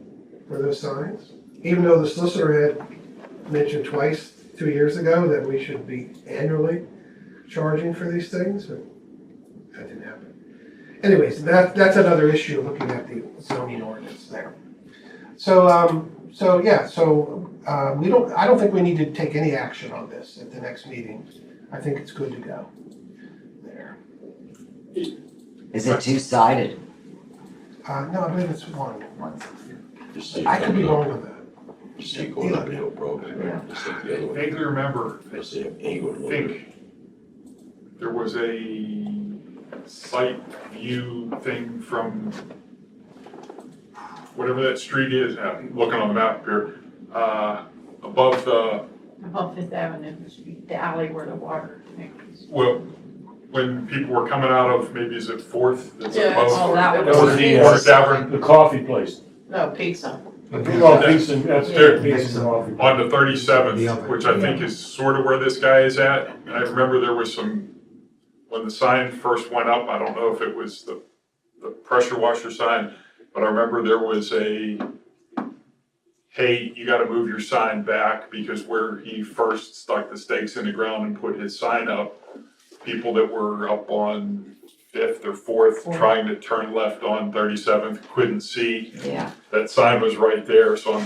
for those signs. Even though the solicitor had mentioned twice 2 years ago that we should be annually charging for these things, but that didn't happen. Anyways, that's another issue, looking at the zoning ordinance there. I don't think we need to take any action on this at the next meeting. I think it's good to go there. Is it two-sided? No, I believe it's one. Just see it I could be coming up. wrong on that. Just see it going uphill, bro. Yeah. Just like the other I one. vaguely remember, Just see it angled a I little bit. think there was a site view thing from whatever that street is, I'm looking on the map here, above the, Above Fifth Avenue, the alley where the water tank is. well, when people were coming out of, maybe is it Fourth? That's Yeah, above Oh, that one. That was the, Water Tavern, the coffee place. No, pizza. Oh, pizza, that's There. pizza and coffee. on the 37th, which I think is sort of where this guy is at. And I remember there was some, when the sign first went up, I don't know if it was the pressure washer sign, but I remember there was a, hey, you gotta move your sign back, because where he first stuck the stakes in the ground and put his sign up, people that were up on Fifth or Fourth trying to turn left on 37th couldn't see. Yeah. That sign was right there, so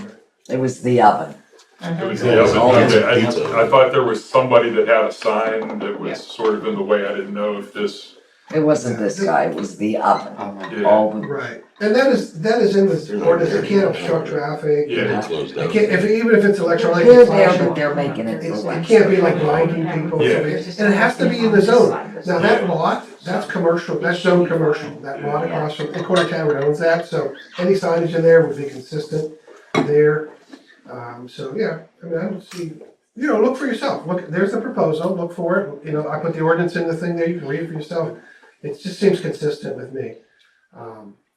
It was the oven. it was Yeah, the it's all other, okay, pizza. I thought there was somebody that had a sign that was sort of in the way. I didn't know if this, It wasn't this guy, it was the oven. yeah, All the, Right. And that is in the ordinance. It can't obstruct traffic. yeah. It closed It down. can't, even if it's electronic they're there, flashing, but they're making it. it can't be like blinding people. Yeah. And it has to be in the zone. Now, that lot, that's commercial, that's zone commercial. That lot across from, and Corner Tavern owns that, so any signage in there would be consistent there. So, yeah, I mean, I don't see, look for yourself. Look, there's the proposal, look for it. I put the ordinance in the thing there, you can read it for yourself. It just seems consistent with me,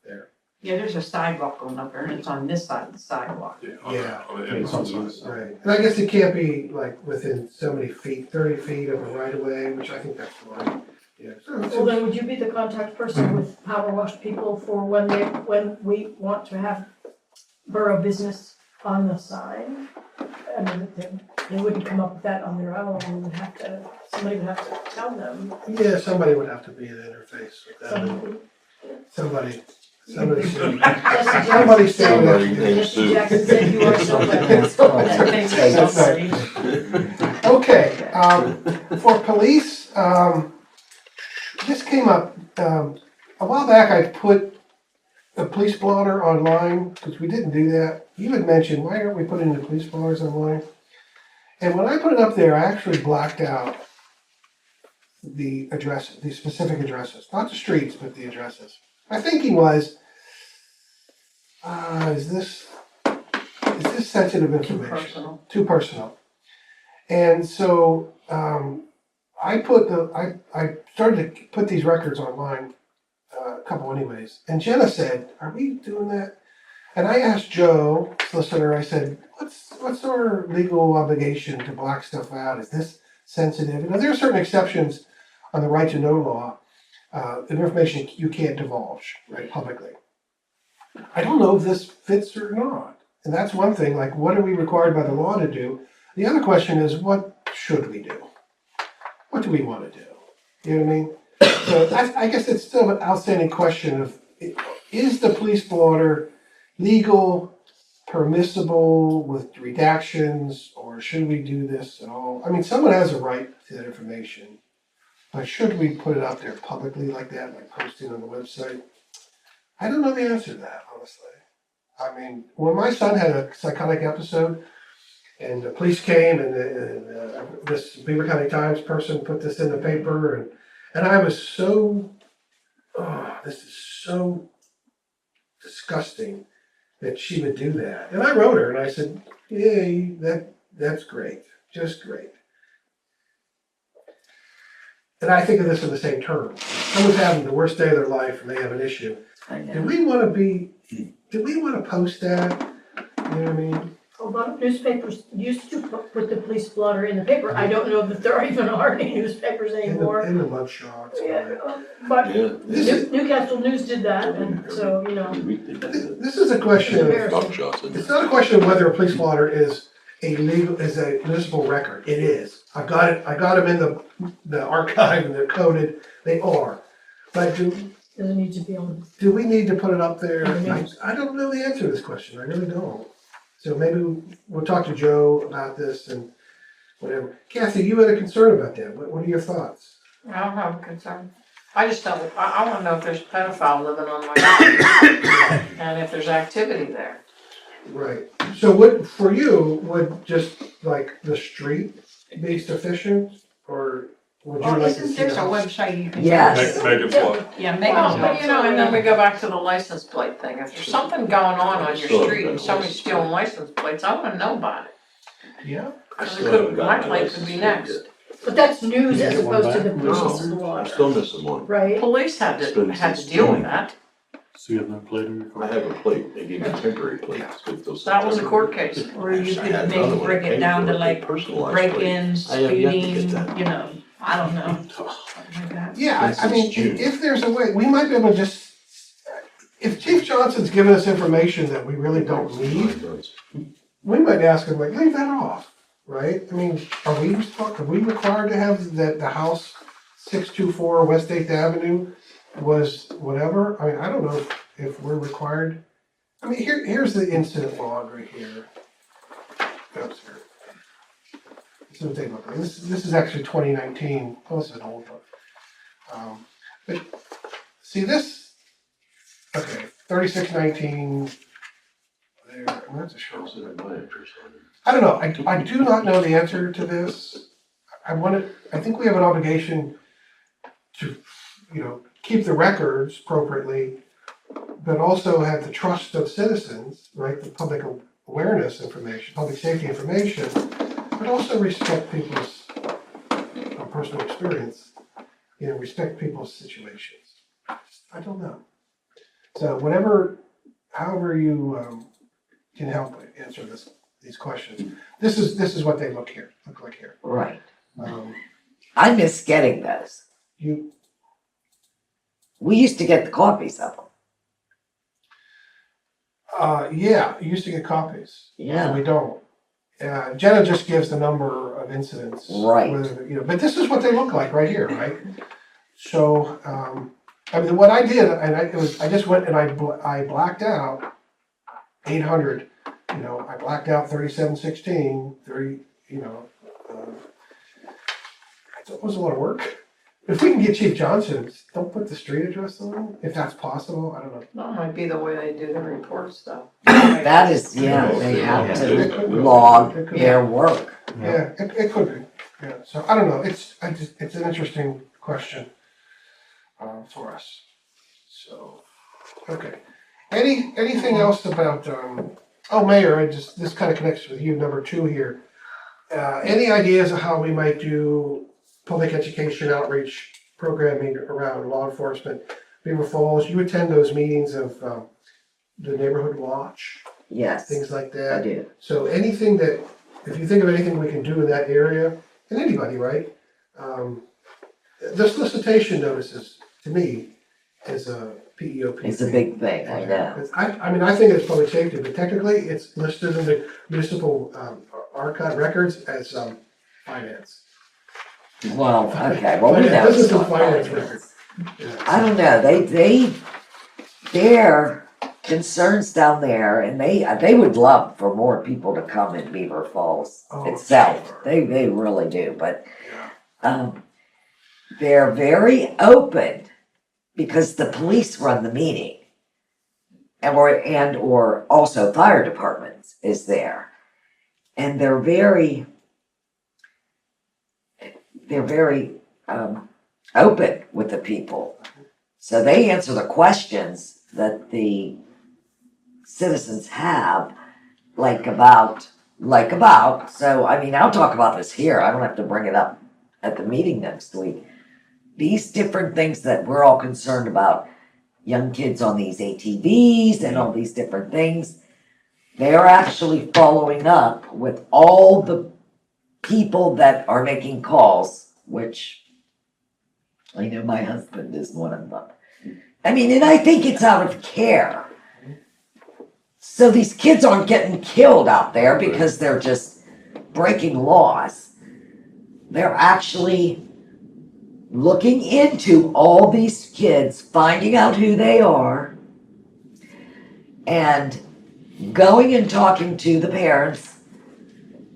there. Yeah, there's a sidewalk going up there and it's on this side of the sidewalk. Yeah. On the inside. Right, and I guess it can't be like within so many feet, 30 feet of a right of way, which I think that's fine. Yeah, so Well, then would you be the contact person with Power Wash people for when we want to have borough business on the sign? I mean, they wouldn't come up with that on their own, somebody would have to tell them. yeah, somebody would have to be an interface with that. Somebody- Somebody, Somebody said, Jesse somebody Jackson said Somebody that. named Jesse Sue. Jackson said you are so bad. Thanks for That's somebody. Okay, for police, this came up, a while back I put a police blotter online, because we didn't do that. You had mentioned, why aren't we putting the police blotters online? And when I put it up there, I actually blacked out the addresses, the specific addresses, not the streets, but the addresses. My thinking was, is this sensitive Too information? personal. Too personal. And so, I started to put these records online, a couple anyways. And Jenna said, are we doing that? And I asked Joe, solicitor, I said, what's our legal obligation to black stuff out? Is this sensitive? Now, there are certain exceptions on the right to know law, information you can't divulge, right, publicly. I don't know if this fits or not. And that's one thing, like, what are we required by the law to do? The other question is, what should we do? What do we want to do? You know what I mean? So I guess it's still an outstanding question of, is the police blotter legal, permissible with redactions, or should we do this at all? I mean, someone has a right to that information, but should we put it out there publicly like that, like posting on the website? I don't know the answer to that, honestly. I mean, when my son had a psychotic episode, and the police came, and this Beaver County Times person put this in the paper, and I was so, oh, this is so disgusting that she would do that. And I wrote her, and I said, yay, that's great, just great. And I think of this in the same terms. Someone's having the worst day of their life, and they have an issue. I know. Do we want to post that? You know what I mean? A lot of newspapers used to put the police blotter in the paper. I don't know that there even are any newspapers anymore. In the mug shots. Yeah, but Yeah. Newcastle News did that, and so, you know. This is a question of, Embarrassing. Buckshots in it's there. not a question of whether a police blotter is a municipal record. It is. I got them in the archive, and they're coded. They are. But Doesn't need to be on. do we need to put it up there? Mhm. I don't know the answer to this question. I really don't. So maybe we'll talk to Joe about this and whatever. Kathy, you had a concern about that. What are your thoughts? I don't have a concern. I just don't, I wanna know if there's a pedophile living on my property, and if there's activity there. Right. So for you, would just like the street be sufficient, or would you Well, like to isn't see there's a the house? website you can. Yes. Make it flood. Yeah, make Well, it. but you know, and then we go back to the license plate thing. If there's something going on your street and somebody's stealing license plates, I wanna know about it. Yeah. Cause it could, my plate could be next. But that's news as You get one opposed to the back? police I'm blotter, still missing one. right? Police had It's to been since deal with June. that. So you have no plate on your car? I have a plate, they gave me a temporary plate. That was a court case. Or you I could had another maybe one, break paid it down for to it, like personalized plate. break-ins, I have yet to get speeding, that. you know, I don't know. Something like that. Yeah, I mean, Since June. if there's a way, we might be able to just, if Chief Johnson's given us information that we really don't need, we might ask him, like, leave that off, right? I mean, are we required to have that the house 624 West 8th Avenue was whatever? I mean, I don't know if we're required. I mean, here's the incident log right here. Oops, here. This is what they look like. This is actually 2019. Oh, this is an old one. But see this? Okay, 3619. There, and that's a short one. I don't know. I do not know the answer to this. I think we have an obligation to, keep the records appropriately, but also have the trust of citizens, right? The public awareness information, public safety information, but also respect people's personal experience, respect people's situations. I don't know. So however you can help answer these questions. This is what they look like here. Right. Um, I miss getting those. We used to get the copies of them. yeah, you used to get copies. Yeah. We don't. Jenna just gives the number of incidents. Right. But this is what they look like right here, right? So, I mean, what I did, and I just went and I blacked out 800, you know, I blacked out 3716, 30, you know, it was a lot of work. If we can get Chief Johnson, don't put the street address on, if that's possible, I don't know. That might be the way they do the reports though. That is, yeah, they have to log their work. Yeah, it could be, yeah, so I don't know, it's an interesting question, for us, so, okay. Anything else about, Mayor, this kind of connects with you, number 2 here. Any ideas of how we might do public education outreach programming around law enforcement? Beaver Falls, you attend those meetings of, the neighborhood watch, Yes, things like I that. do. So anything that, if you think of anything we can do in that area, and anybody, right? The solicitation notices, to me, is a PEOP. It's a big thing, I know. I mean, I think it's public safety, but technically, it's listed in the municipal, archive records as, finance. Well, okay, well, we know This it's is a not finance finance. record. Yeah. I don't know, their concerns down there, and they would love for more people to come in Beaver Falls Oh, itself. sure. They really do, but, they're very open because the police run the meeting. Or also fire departments is there. And they're very open with the people. So they answer the questions that the citizens have, so I mean, I'll talk about this here, I don't have to bring it up at the meeting next week. These different things that we're all concerned about, young kids on these ATVs and all these different things, they are actually following up with all the people that are making calls, which I know my husband is one of them. I mean, and I think it's out of care. So these kids aren't getting killed out there because they're just breaking laws. They're actually looking into all these kids, finding out who they are, and going and talking to the parents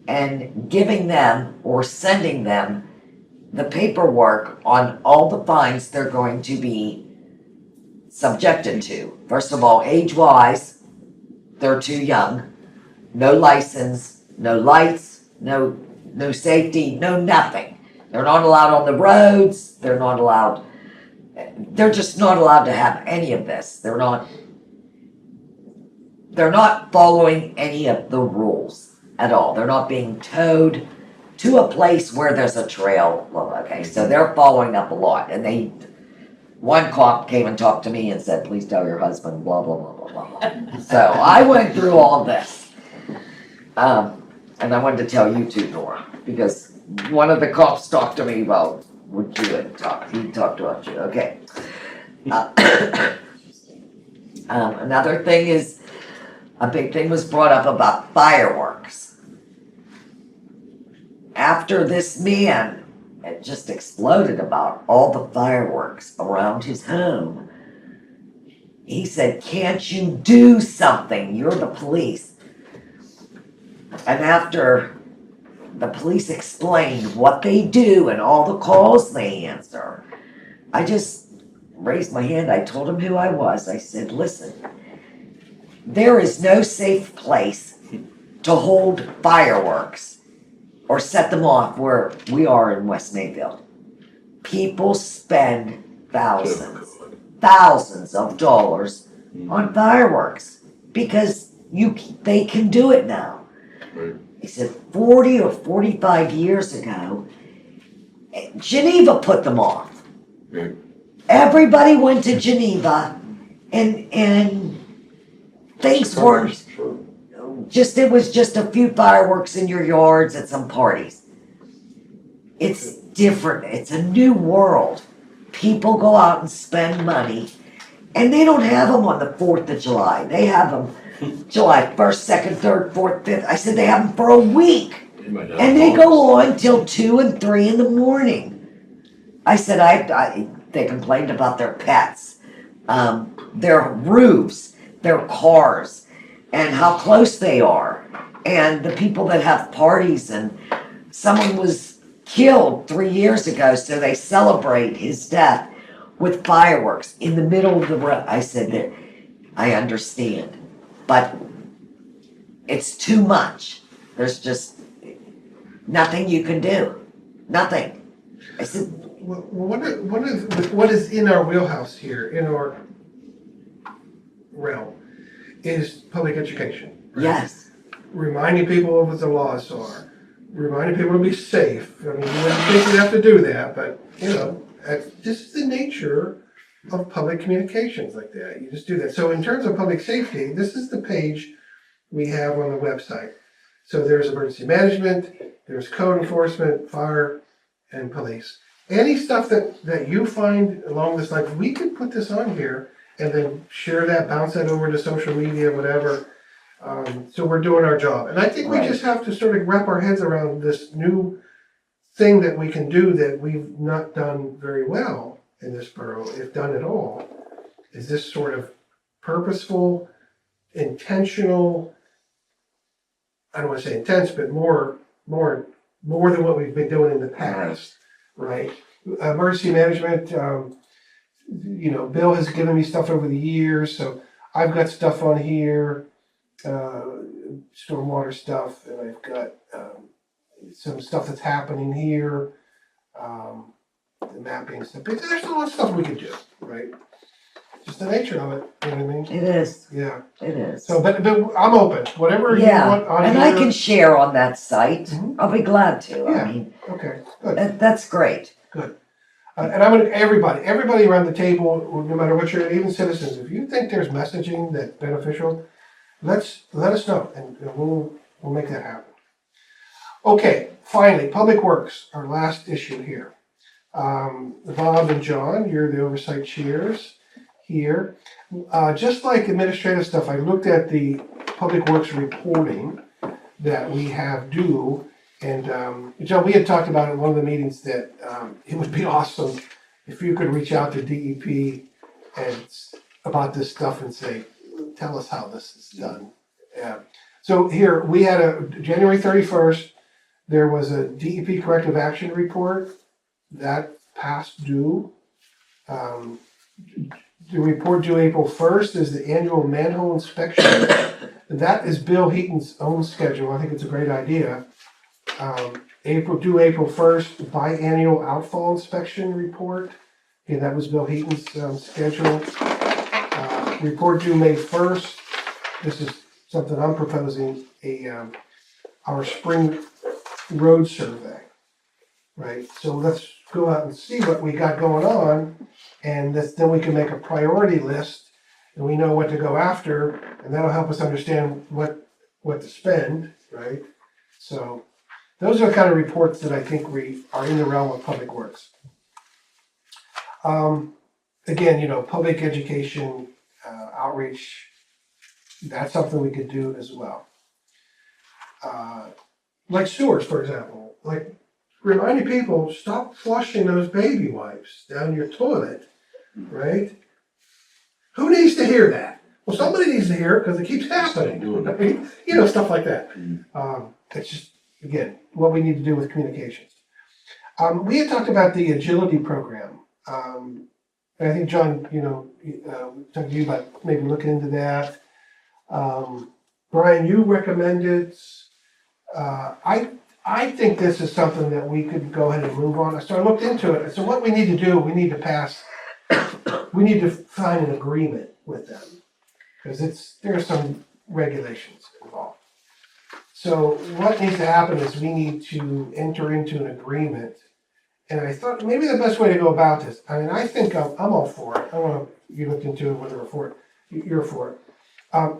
and giving them or sending them the paperwork on all the fines they're going to be subjected to. First of all, age-wise, they're too young. No license, no lights, no safety, no nothing. They're not allowed on the roads, they're just not allowed to have any of this. They're not following any of the rules at all. They're not being towed to a place where there's a trail. Well, okay, so they're following up a lot. And one cop came and talked to me and said, please tell your husband, blah, blah, blah, blah, blah, blah. So I went through all of this. And I wanted to tell you too, Nora, because one of the cops talked to me about what you had talked. He talked about you, okay. Another thing is, a big thing was brought up about fireworks. After this man had just exploded about all the fireworks around his home, he said, can't you do something? You're the police. And after the police explained what they do and all the calls they answer, I just raised my hand. I told him who I was. I said, listen, there is no safe place to hold fireworks or set them off where we are in West Mayfield. People spend thousands of dollars on fireworks because they can do it now. Right. He said 40 or 45 years ago, Geneva put them off. Right. Everybody went to Geneva and things weren't it was just a few fireworks in your yards at some parties. It's different. It's a new world. People go out and spend money, and they don't have them on the 4th of July. They have them July 1st, 2nd, 3rd, 4th, 5th. I said they have them for a week, and they go on till 2 and 3 in the morning. I said, they complained about their pets, their roofs, their cars, and how close they are. And the people that have parties, and someone was killed 3 years ago, so they celebrate his death with fireworks in the middle of the road. I said that I understand, but it's too much. There's just nothing you can do. Nothing. I said, Well, what is in our wheelhouse here, in our realm, is public education. Right? yes, Reminding people of what the laws are, reminding people to be safe. I mean, you wouldn't think you'd have to do that, but, that's just the nature of public communications like that. You just do that. So in terms of public safety, this is the page we have on the website. So there's emergency management, there's code enforcement, fire, and police. Any stuff that you find along this line, we could put this on here and then share that, bounce that over to social media, whatever. So we're doing our job. And I think we just have to sort of wrap our heads around this new thing that we can do that we've not done very well in this borough, if done at all, is this sort of purposeful, intentional, I don't want to say intense, but more than what we've been doing in the past, right? Emergency management, Bill has given me stuff over the years, so I've got stuff on here, stormwater stuff, and I've got some stuff that's happening here, the mapping stuff. But there's a lot of stuff we could do, right? Just the nature of it, you know what I mean? it is. Yeah. It is. So, but I'm open. Whatever you Yeah, want on and here. I can share on that site. Mhm. I'll be glad to. Yeah. I mean, Okay, good. that's great. And I'm gonna, everybody around the table, no matter what you're, even citizens, if you think there's messaging that's beneficial, let us know, and we'll make that happen. Okay, finally, Public Works, our last issue here. Bob and John, you're the oversight chairs here. Just like administrative stuff, I looked at the Public Works reporting that we have due. And, John, we had talked about in one of the meetings that it would be awesome if you could reach out to DEP and about this stuff and say, tell us how this is done. Yeah. So here, we had January 31st, there was a DEP corrective action report that passed due. The report due April 1st is the annual manhole inspection. That is Bill Heaton's own schedule. I think it's a great idea. April 1st, biannual outfall inspection report. Okay, that was Bill Heaton's schedule. Report due May 1st. This is something I'm proposing, our spring road survey. Right, so let's go out and see what we got going on, and then we can make a priority list, and we know what to go after, and that'll help us understand what to spend, right? So those are the kind of reports that I think we are in the realm of Public Works. Again, public education, outreach, that's something we could do as well. Like sewers, for example, like reminding people, stop flushing those baby wipes down your toilet, right? Who needs to hear that? Well, somebody needs to hear it because it keeps happening, right? Stuff like that. It's just, again, what we need to do with communications. We had talked about the agility program. And I think, John, talked to you about maybe looking into that. Brian, you recommended, I think this is something that we could go ahead and move on. So I looked into it. So what we need to do, we need to sign an agreement with them. Because there's some regulations involved. So what needs to happen is we need to enter into an agreement. And I thought maybe the best way to go about this, I think I'm all for it. I don't know if you looked into it, whether we're for it, you're for it.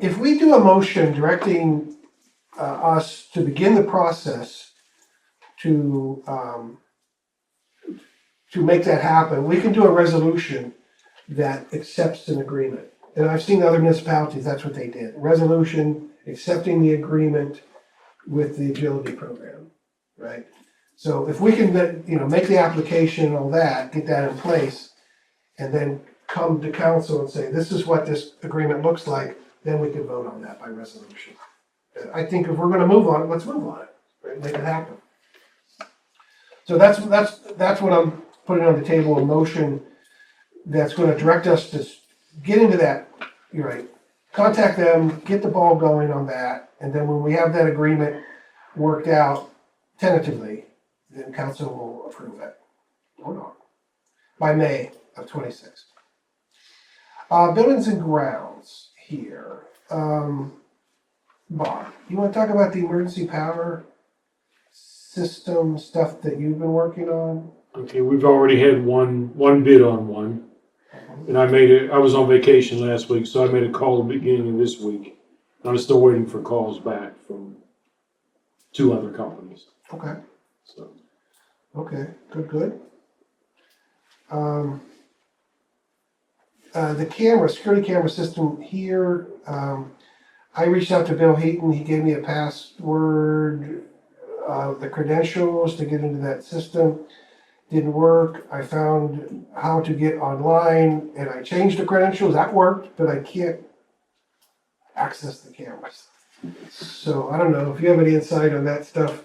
If we do a motion directing us to begin the process to make that happen, we can do a resolution that accepts an agreement. And I've seen other municipalities, that's what they did. Resolution accepting the agreement with the agility program, right? So if we can, make the application and all that, get that in place, and then come to council and say, this is what this agreement looks like, then we can vote on that by resolution. I think if we're gonna move on it, let's move on it, right, make it happen. So that's what I'm putting on the table, a motion that's gonna direct us to get into that, you're right, contact them, get the ball going on that, and then when we have that agreement worked out tentatively, then council will approve it, or not, by May of '26. Buildings and grounds here. Bob, you wanna talk about the emergency power system stuff that you've been working on? Okay, we've already had one bid on one. And I was on vacation last week, so I made a call at the beginning of this week. I'm still waiting for calls back from 2 other companies, Okay, so. okay, good. The security camera system here, I reached out to Bill Heaton, he gave me a password, the credentials to get into that system. Didn't work. I found how to get online and I changed the credentials. That worked, but I can't access the cameras. So I don't know if you have any insight on that stuff.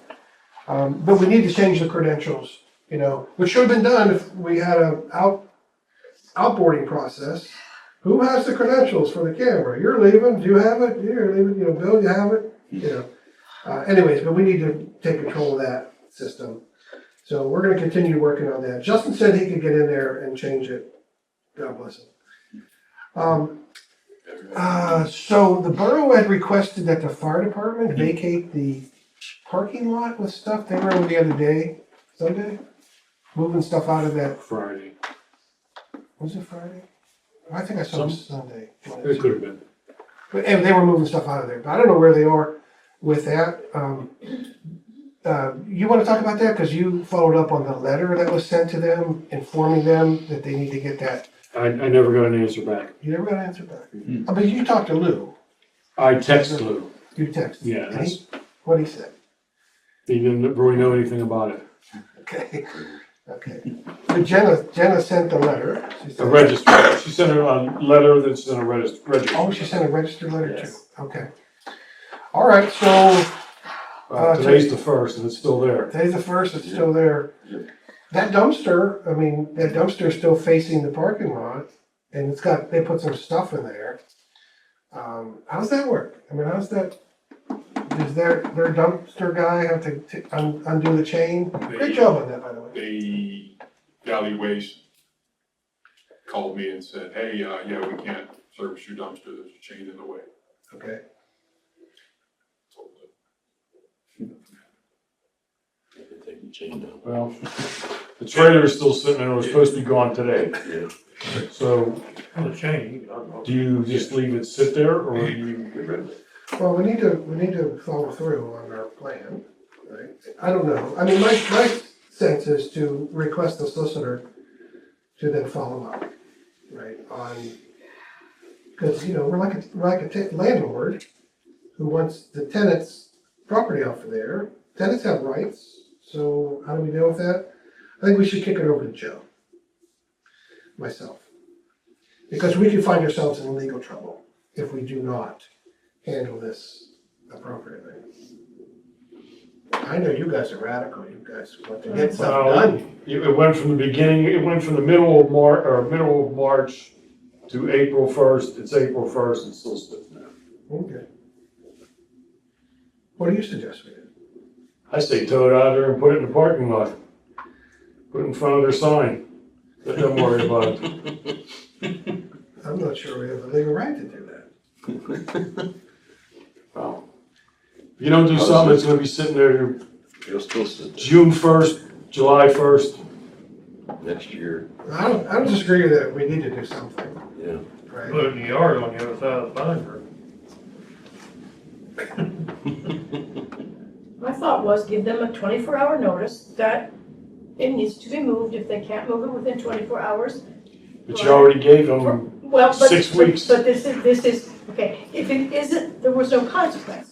But we need to change the credentials, which should have been done if we had a outboarding process. Who has the credentials for the camera? You're leaving. Do you have it? You're leaving. Bill, you have it? Anyways, but we need to take control of that system. So we're gonna continue working on that. Justin said he could get in there and change it. God bless him. So the borough had requested that the fire department vacate the parking lot with stuff. They were over the other day, Sunday, moving stuff out of that. Friday. Was it Friday? I think I saw it Sunday. It could have been. But and they were moving stuff out of there. But I don't know where they are with that. You want to talk about that? Because you followed up on the letter that was sent to them, informing them that they need to get that. I never got an answer back. You never got an answer back. But you talked to Lou. I texted Lou. You texted. Yeah, And what he said. He didn't really know anything about it. Okay. Okay. But Jenna sent the letter. She A said- register. She sent a letter that sent a register. Oh, she sent a registered letter Yes. too. Okay. All right. So Today's the 1st and it's still there. today's the 1st. It's still there. That dumpster is still facing the parking lot, and they put some stuff in there. How's that work? I mean, does their dumpster guy have to undo the chain? Great job on that, by the way. The Valley Waste called me and said, hey, yeah, we can't service your dumpster, there's a chain in the way. Okay. Take the chain down. Well, the trailer is still sitting there. It was supposed to be gone today. Yeah. So The chain, I don't know. do you just leave it sit there or do you get rid of it? Well, we need to follow through on our plan, right? I don't know. I mean, my sense is to request the solicitor to then follow up, right, because, we're like a landlord who wants the tenant's property off of there. Tenants have rights, so how do we deal with that? I think we should kick it over to Joe, myself. Because we could find ourselves in legal trouble if we do not handle this appropriately. I know you guys are radical, you guys want to get stuff done. It went from the beginning, it went from the middle of March to April 1st. It's April 1st, it's still sitting there. Okay. What do you suggest we do? I say tow it out there and put it in the parking lot. Put it in front of their sign. Let them worry about it. I'm not sure we have the legal right to do that. Well, if you don't do something, it's gonna be sitting there You'll still sit there June 1st, July 1st. next year, I don't disagree that we need to do something, yeah. right? Put it in the yard on the other side of the binder. My thought was give them a 24-hour notice that it needs to be moved if they can't move it within 24 hours. But you already gave them, Well, but. 6 weeks. But this is, okay, if it isn't, there was no consequence.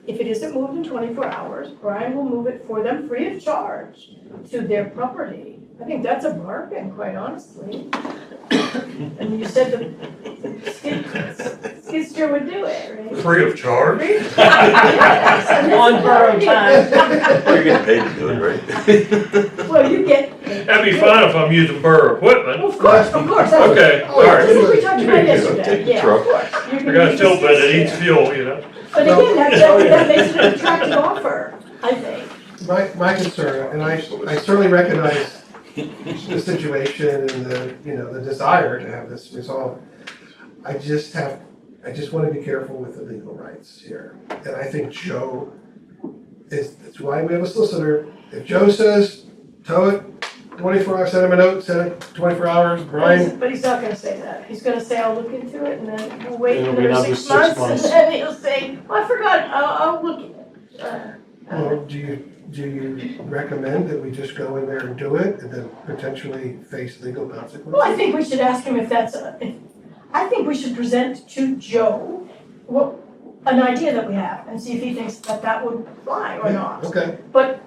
If it isn't moved in 24 hours, Brian will move it for them free of charge to their property. I think that's a bargain, quite honestly. And you said the skid steer would do it, right? Free of charge? Yes, and that's On a borrowed bargain. You're getting paid to do it, right? Well, you get. That'd be fine if I'm using borough equipment. Of course, that's. Okay, Oh, yeah. alright. This is what we talked about yesterday, Take the yeah, truck. of course. You're I gonna got a use tilt the bed that skid eats steer. fuel, you know? But again, that makes it an attractive offer, I think. My concern, and I certainly recognize the situation and the desire to have this resolved. I just want to be careful with the legal rights here. And I think Joe that's why we have a solicitor. If Joe says, tow it 24 hours, send him a note, send it 24 hours, Brian. But he's not gonna say that. He's gonna say, I'll look into it, and then we'll wait It'll be another another 6 6 months, and months. then he'll say, oh, I forgot, I'll look at it. Well, do you recommend that we just go in there and do it and then potentially face legal consequences? Well, I think we should ask him if I think we should present to Joe an idea that we have, and see if he thinks that would fly or not. Okay, But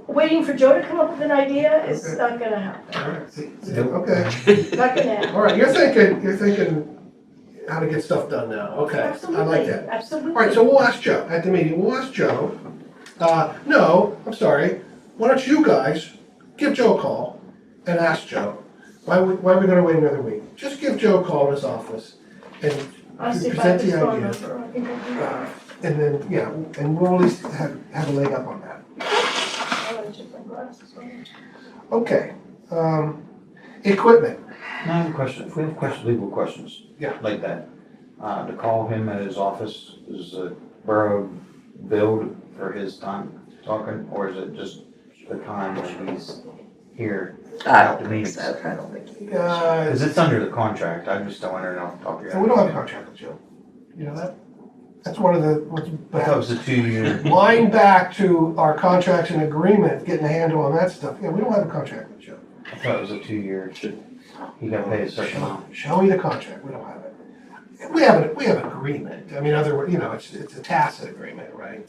waiting for Joe to come up with an idea is Okay. not gonna happen. all right, okay. Not gonna happen. All right, you're thinking how to get stuff done now, okay. I like Absolutely, that. absolutely. All right, so we'll ask Joe, at the meeting, we'll ask Joe. No, I'm sorry, why don't you guys give Joe a call and ask Joe, why are we gonna wait another week? Just give Joe a call in his office and I'll see if I present have his the phone idea. number. I think I do that. And then, yeah, and we'll at least have a leg up on that. I wanna check my glasses on. Okay, equipment, Now I have a question, if we have legal questions. Yeah. Like that, to call him at his office, is the borough billed for his time talking, or is it just the time when he's here? I don't think so, I don't think. Because it's under the contract, I just don't want to know, talk to you. and we don't have a contract with Joe, you know that? That's one of what's I thought it was a 2-year. line back to our contracts and agreement, getting a handle on that stuff. Yeah, we don't have a contract with Joe. I thought it was a 2-year. He got paid a certain amount. Show me the contract, we don't have it. We have an agreement, I mean, it's a tacit agreement, right?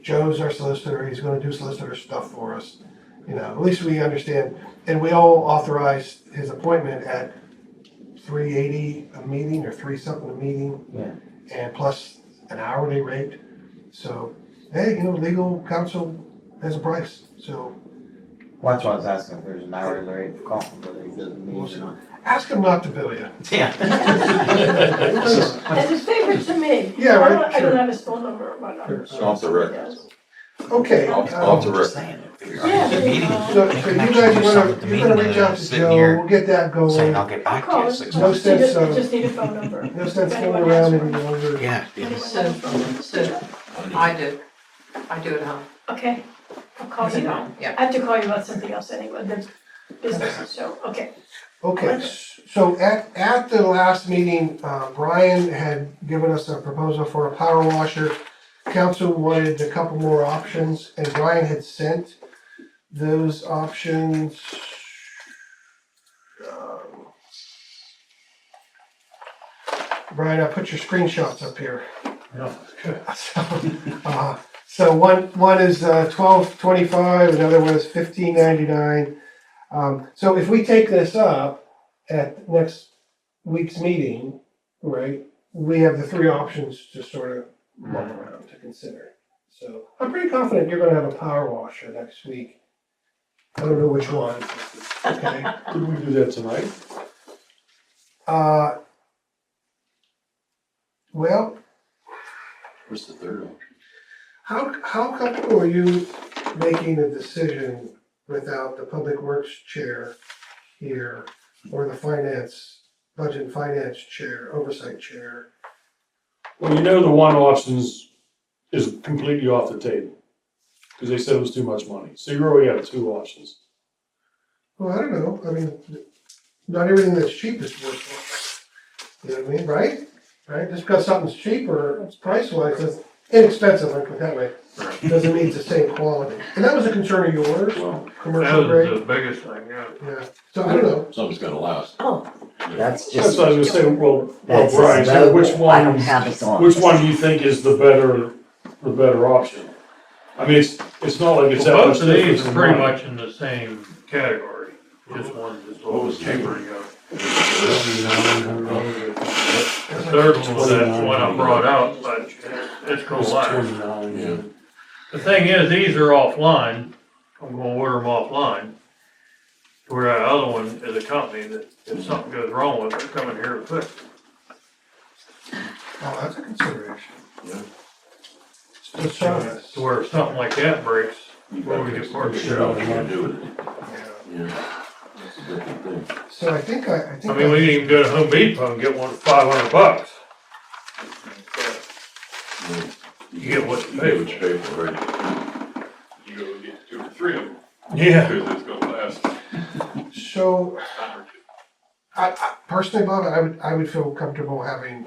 Joe's our solicitor, he's gonna do solicitor stuff for us, at least we understand. And we all authorized his appointment at $380 a meeting or $3 something a meeting. Yeah. And plus an hourly rate. So, hey, legal counsel has a price, so Well, that's why I was asking if there's an hourly rate for calling, whether he doesn't need it or not. ask him not to bill you. Yeah. As a favor to me. Yeah, right, I sure. don't have his phone number or my number. It's off the record. Okay. Off the record. Yeah. So you guys you're gonna reach out to Joe, we'll get that Saying going. I'll get back to Call you him. 6 No months. sense, I just need a phone number. No sense If fooling anyone around has any one. longer. Yeah. So, I do it at home. Okay, I'll call Is it you. home? Yeah. I have to call you about something else anyway, the business, so, okay. Okay, so at the last meeting, Brian had given us a proposal for a power washer. Council wanted a couple more options, and Brian had sent those options. Brian, I put your screenshots up here. So one is $12.25, another one is $15.99. So if we take this up at next week's meeting, right, we have the 3 options to sort of mull around to consider. So I'm pretty confident you're gonna have a power washer next week. I don't know which one, okay? Could we do that tonight? Well, What's the third option? how comfortable are you making a decision without the public works chair here or the budget and finance chair, oversight chair? Well, the one option is completely off the table, because they said it was too much money. So you already have 2 options. Well, I don't know, I mean, not everything that's cheap is worthwhile. You know what I mean, right? Right, just because something's cheaper, price-wise, it's inexpensive, I put it that way, doesn't mean it's the same quality. And that was a concern of yours, Well, That commercial was grade, the biggest thing, yeah. yeah. So I don't know, Something's gonna last. Oh, that's that's just, what I was gonna say, well, that's Brian, his so which mobile. I don't one, have his on. which one do you think is the better option? I mean, it's not like it's that Well, much both of these difference are in pretty money. much in the same category. Just one, just a What little was the cheaper, you know. $2,900. The third one was that one I brought out, but it's gonna It's last. 29. Yeah. The thing is, these are offline. I'm gonna order them offline. Where that other one is a company that if something goes wrong with it, they're coming here to fix it. Oh, that's a consideration. Yeah. Still service. To where if something like that breaks, You where gotta we fix get parts. it out, you can't do it. Yeah. Yeah. That's a different thing. So I think I mean, we can even go to Home Depot and get one for $500. Yeah. You get what you You pay get what you pay for, right? You go get 2 or 3 of them, Yeah. because it's gonna last a So, time or two. I personally, Bob, I would feel comfortable having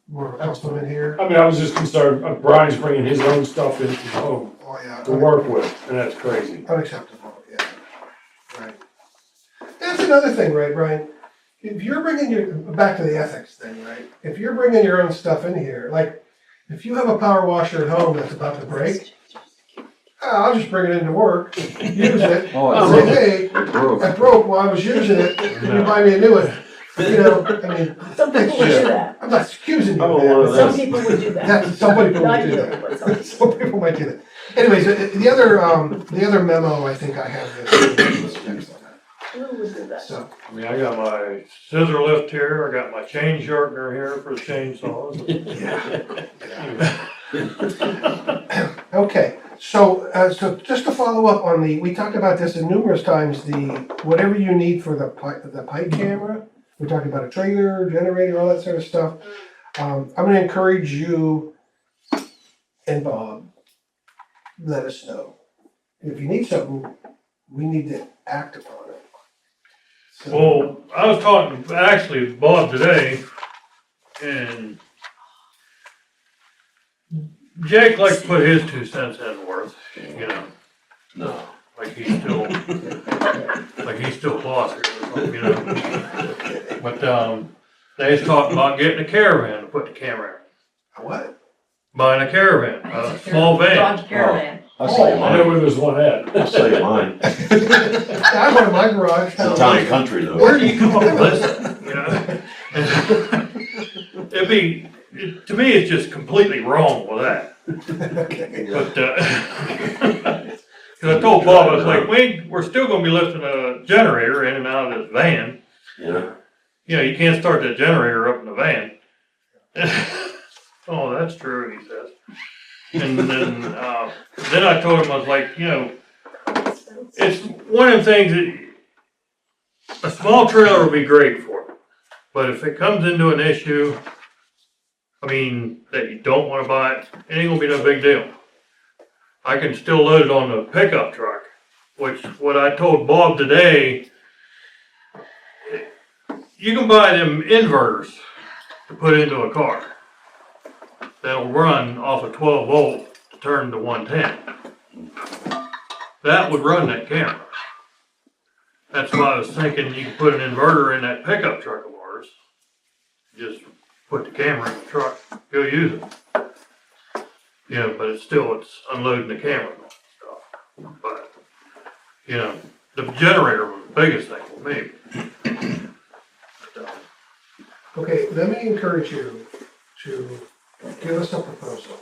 more of a compliment here. I mean, I was just concerned, Brian's bringing his own stuff into the home Oh, yeah. to work with, and that's crazy. Unacceptable, yeah. Right. That's another thing, right, Brian? If you're bringing back to the ethics thing, right? If you're bringing your own stuff in here, like, if you have a power washer at home that's about to break, I'll just bring it into work, use it, Oh, and say, hey, It broke. I broke while I was using it, can you buy me a new one? You know, I mean, Some people would do that. I'm not excusing you Oh, of well, that. Some people would do that. That, some people Not would do you, but some. that. Some people might do that. Anyways, the other memo, I think I have this next on Who would do that. that? So, I mean, I got my scissor lift here, I got my chain sharpener here for the chainsaws. okay, so just to follow up on we talked about this numerous times, whatever you need for the pipe camera, we talked about a trailer, generator, all that sort of stuff. I'm gonna encourage you and Bob, let us know. If you need something, we need to act upon it. So- Well, I was talking, actually, to Bob today, and Jake likes to put his 2 cents in worth, you know, No. like he's still closeted or something, you know. But, they was talking about getting a caravan to put the camera in. A what? Buying a caravan, a small van. Dodge Caravan. I'll say I know mine. where there's one at. I'll say mine. I have one in my garage. It's a town and country though. Where do you come up with this, you know? To me, it's just completely wrong with that. Okay. But, cause I told Bob, I was like, we're still gonna be lifting a generator in and out of this van. Yeah. You know, you can't start that generator up in the van. Oh, that's true, he says. And then I told him, I was like, you know, it's one of the things that a small trailer will be great for it. But if it comes into an issue, I mean, that you don't wanna buy it, it ain't gonna be no big deal. I can still load it on the pickup truck, which what I told Bob today, you can buy them inverters to put into a car. That'll run off a 12 volt to turn to 110. That would run that camera. That's why I was thinking you could put an inverter in that pickup truck of ours. Just put the camera in the truck, go use it. You know, but it's unloading the camera and stuff. But, you know, the generator was the biggest thing for me. Okay, let me encourage you to give us a proposal.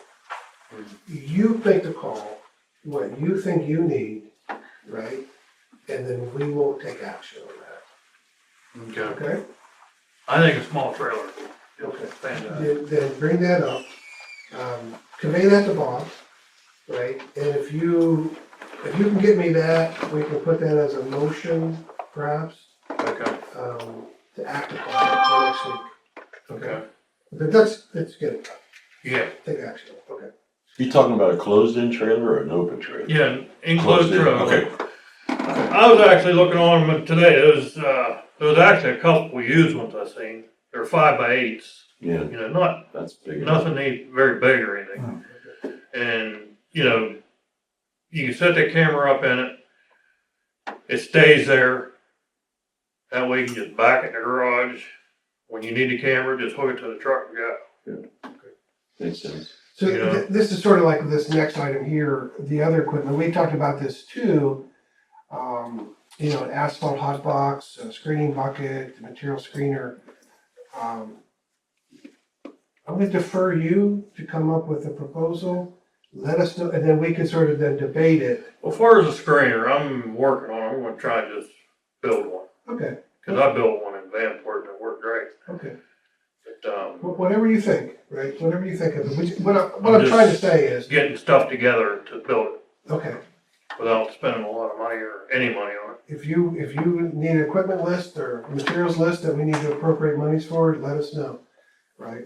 You make the call, what you think you need, right? And then we will take action on that, Okay. okay? I think a small trailer. Okay. Fantastic. Then bring that up, convey that to Bob, right? And if you can get me that, we can put that as a motion, perhaps, Okay. to act upon it for next week. Okay. But let's get it done, Yeah. take action, okay? You talking about a closed-in trailer or an open trailer? Yeah, an enclosed Closed-in, trailer. okay. I was actually looking on them today. There was actually a couple used ones I seen. They're 5x8s. Yeah, You know, that's big. nothing very big or anything. And, you know, you can set the camera up in it. It stays there. That way you can just back it in the garage. When you need the camera, just hook it to the truck and go. Makes sense. So You know? this is sort of like this next item here, the other equipment, we talked about this too. an asphalt hot box, a screening bucket, a material screener. I'm gonna defer you to come up with a proposal, let us know, and then we can sort of then debate it. Well, as far as a screener, I'm working on it. I'm gonna try and just build one. Okay, Cause I built one in Vanport and it worked great. okay. But, Whatever you think, right? Whatever you think of it. What I'm I'm trying to just say is, getting stuff together to build it okay, without spending a lot of money or any money on it. if you need an equipment list or materials list that we need to appropriate monies for, let us know, right?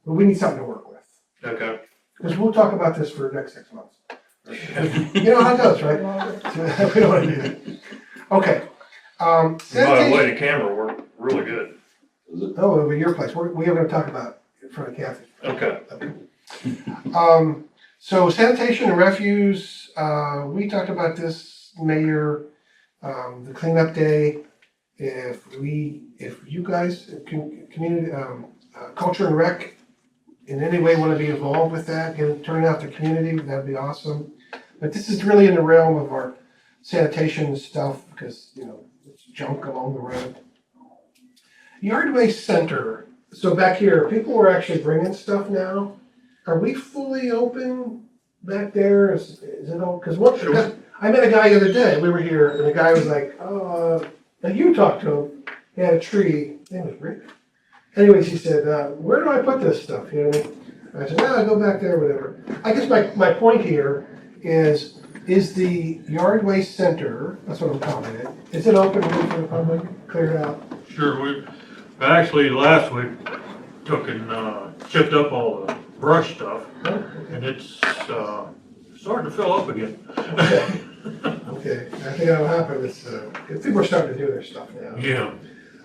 But we need something to work with. Okay. Because we'll talk about this for the next 6 months. You know how it goes, right? We don't want to do that. Okay. By the Sanitation. way, the camera worked really good. Oh, over your place. We are going to talk about it in front of Kathy. Okay. So sanitation and refuse, we talked about this, Mayor, the cleanup day. If you guys, community, culture and rec, in any way want to be involved with that and turn out the community, that'd be awesome. But this is really in the realm of our sanitation stuff because, it's junk along the road. Yard waste center. So back here, people are actually bringing stuff now. Are we fully open back there? Is it all? Because I met a guy the other day. We were here, and the guy was like, and you talked to him. He had a tree. His name was Rick. Anyways, he said, where do I put this stuff? You know what I mean? I said, no, go back there, whatever. I guess my point here is the yard waste center, that's what I'm calling it, is it open for the public, cleared out? Sure, we actually last week took and chipped up all the brush stuff and it's starting to fill up again. Okay, I think that'll happen, if people are starting to do their stuff now. Yeah.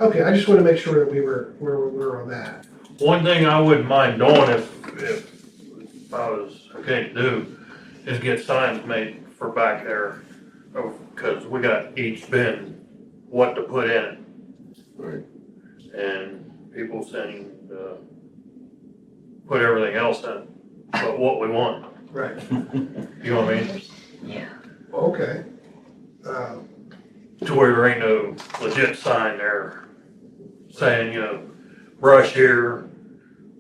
Okay, I just want to make sure that we were on that. One thing I wouldn't mind doing if I was okay to do is get signs made for back there. Cause we got each bin what to put in it. Right. And people saying, put everything else in, but what we want, Right. you know what I mean? Yeah. Okay. To where there ain't no legit sign there saying, brush here,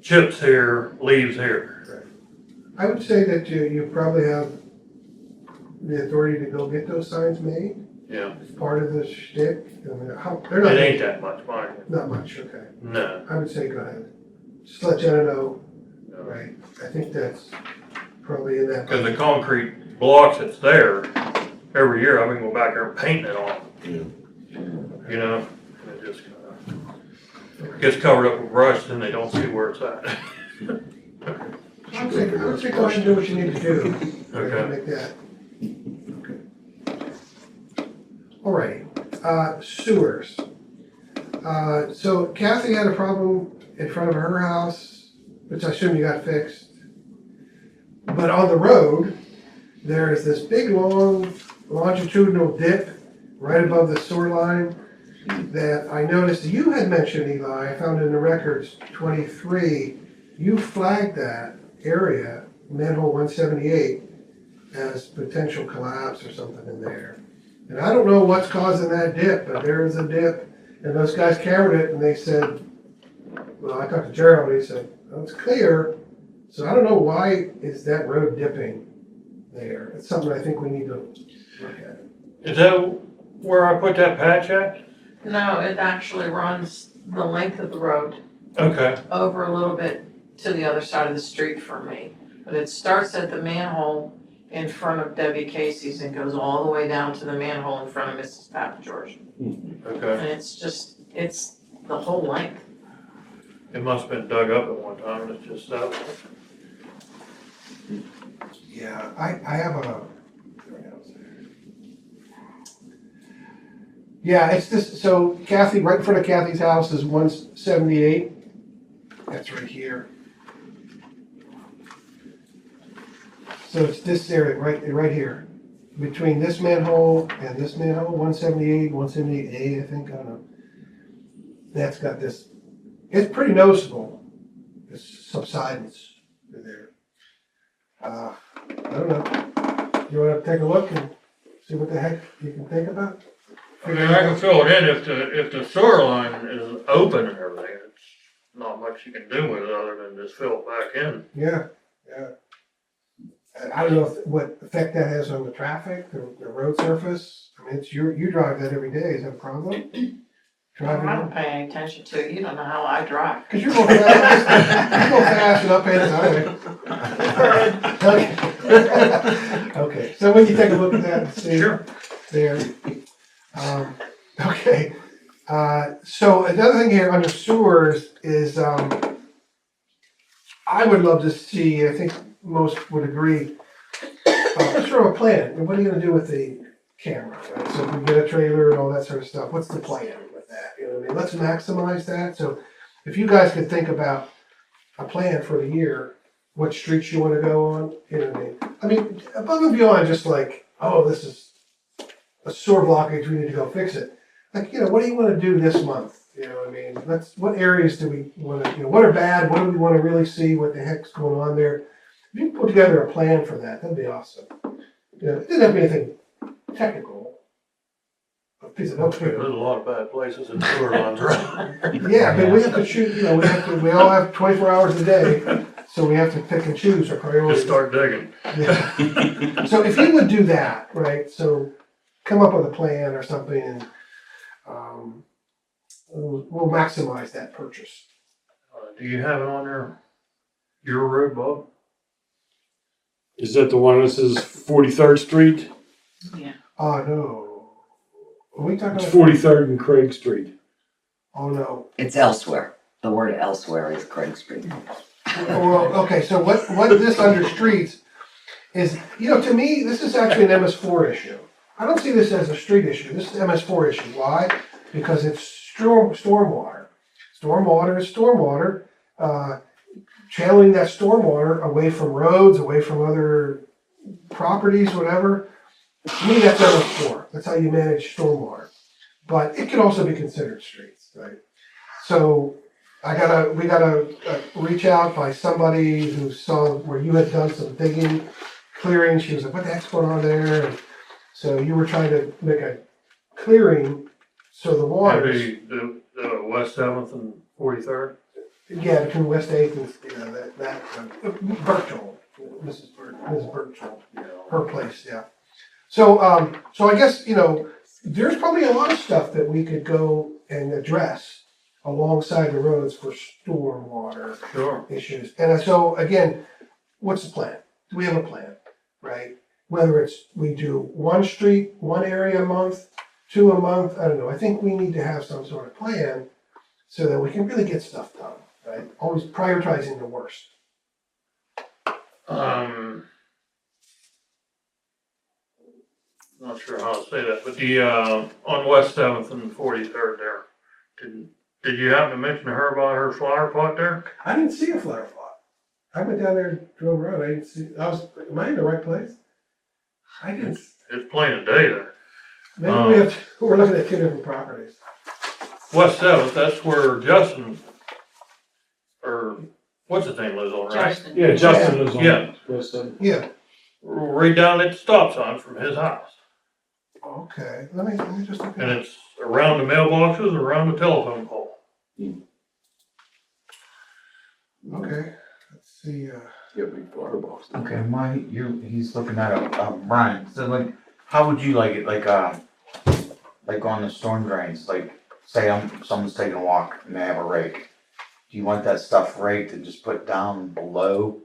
chips here, leaves here. I would say that you probably have the authority to go get those signs made. Yeah, It's part of the shtick. I mean, it ain't that much money, Not much, okay. no. I would say go ahead. Just let Jenna know, right? I think that's probably in that. Cause the concrete blocks that's there, every year I've been going back there and painting it on, Yeah. and it just gets covered up with brush, then they don't see where it's at. I would say go ahead and do what you need to do. right, to Okay. Make that. Okay. All right, sewers. So Kathy had a problem in front of her house, which I assume you got fixed. But on the road, there's this big long longitudinal dip right above the sewer line that I noticed you had mentioned, Eli. I found in the records 23. You flagged that area, manhole 178, as potential collapse or something in there. And I don't know what's causing that dip, but there is a dip. And those guys cambered it and they said, well, I talked to Gerald, he said, oh, it's clear. So I don't know why is that road dipping there. It's something I think we need to look at. Is that where I put that patch at? No, it actually runs the length of the road Okay, over a little bit to the other side of the street from me. But it starts at the manhole in front of Debbie Casey's and goes all the way down to the manhole in front of Mrs. Papa George. okay. And it's the whole length. It must have been dug up at one time and it's just that. Yeah, I have a. Yeah, it's this, so Kathy, right in front of Kathy's house is 178. That's right here. So it's this area, right here. Between this manhole and this manhole, 178, 178A, I think, I don't know. That's got this, it's pretty noticeable, this subsidence there. I don't know. You wanna take a look and See what the heck you can think about? I mean, I can fill it in if the sewer line is open and everything, it's not much you can do with it other than just fill it back in. Yeah, yeah. I don't know what effect that has on the traffic, the road surface. I mean, you drive that every day, is that a problem? Driving, I don't pay any attention to it, you don't know how I drive. cause you're going fast, you go fast and up and Okay. Okay, so when you take a look at that and see Sure. there. Okay, so another thing here under sewers is, I would love to see, I think most would agree, sort of a plan. What are you gonna do with the camera, right? So if we get a trailer and all that sort of stuff, what's the plan with that? You know what I mean? Let's maximize that. So if you guys could think about a plan for the year, what streets you wanna go on, you know what I mean? I mean, above and beyond just like, oh, this is a sewer blockage, we need to go fix it. Like, you know, what do you wanna do this month? You know what I mean? What areas do we wanna, you know, what are bad, what do we wanna really see, what the heck's going on there? If you can put together a plan for that, that'd be awesome. You know, it doesn't have to be anything technical. A piece of There's a lot of bad places in sewer lines, right? Yeah, but we have to choose, you know, we all have 24 hours a day, so we have to pick and choose our priorities. Just start digging. Yeah. So if you would do that, right, so come up with a plan or something and, we'll maximize that purchase. Do you have it on your road, Bob? Is that the one that says 43rd Street? No. Are we talking It's about? 43rd and Craig Street. Oh, no. It's elsewhere. The word elsewhere is Craig Street. Well, okay, so what this under streets is, you know, to me, this is actually an MS4 issue. I don't see this as a street issue. This is an MS4 issue. Why? Because it's stormwater. Stormwater is stormwater. Channeling that stormwater away from roads, away from other properties, whatever. To me, that's MS4. That's how you manage stormwater. But it can also be considered streets, right? So we gotta reach out by somebody who saw where you had done some digging, clearing. She was like, what the heck's going on there? And so you were trying to make a clearing so the water. Maybe the West 7th and 43rd? Yeah, between West 8th and, you know, that Birchall, Mrs. Birchall, her place, yeah. So, so I guess, you know, there's probably a lot of stuff that we could go and address alongside the roads for stormwater Sure. issues. And so, again, what's the plan? Do we have a plan, right? Whether it's we do one street, one area a month, 2 a month, I don't know. I think we need to have some sort of plan so that we can really get stuff done, right? Always prioritizing the worst. Not sure how to say that, but the, on West 7th and 43rd there, did you happen to mention to her about her flower pot there? I didn't see a flower pot. I went down there and drove around. I didn't see, am I in the right place? I didn't. It's plain as day there. Maybe we're looking at 2 different properties. West 7th, that's where Justin, or what's his name lives on, right? Justin. Yeah, Justin lives on. Yeah. West End. Yeah. Right down at the stop sign from his house. Okay. Let me just look And at it. it's around the mailboxes, around the telephone pole. Okay. Let's see. Yeah, big firebox. Okay, he's looking at Brian, so like, how would you like it, like on the storm drains, like, say someone's taking a walk and they have a rake. Do you want that stuff raked and just put down below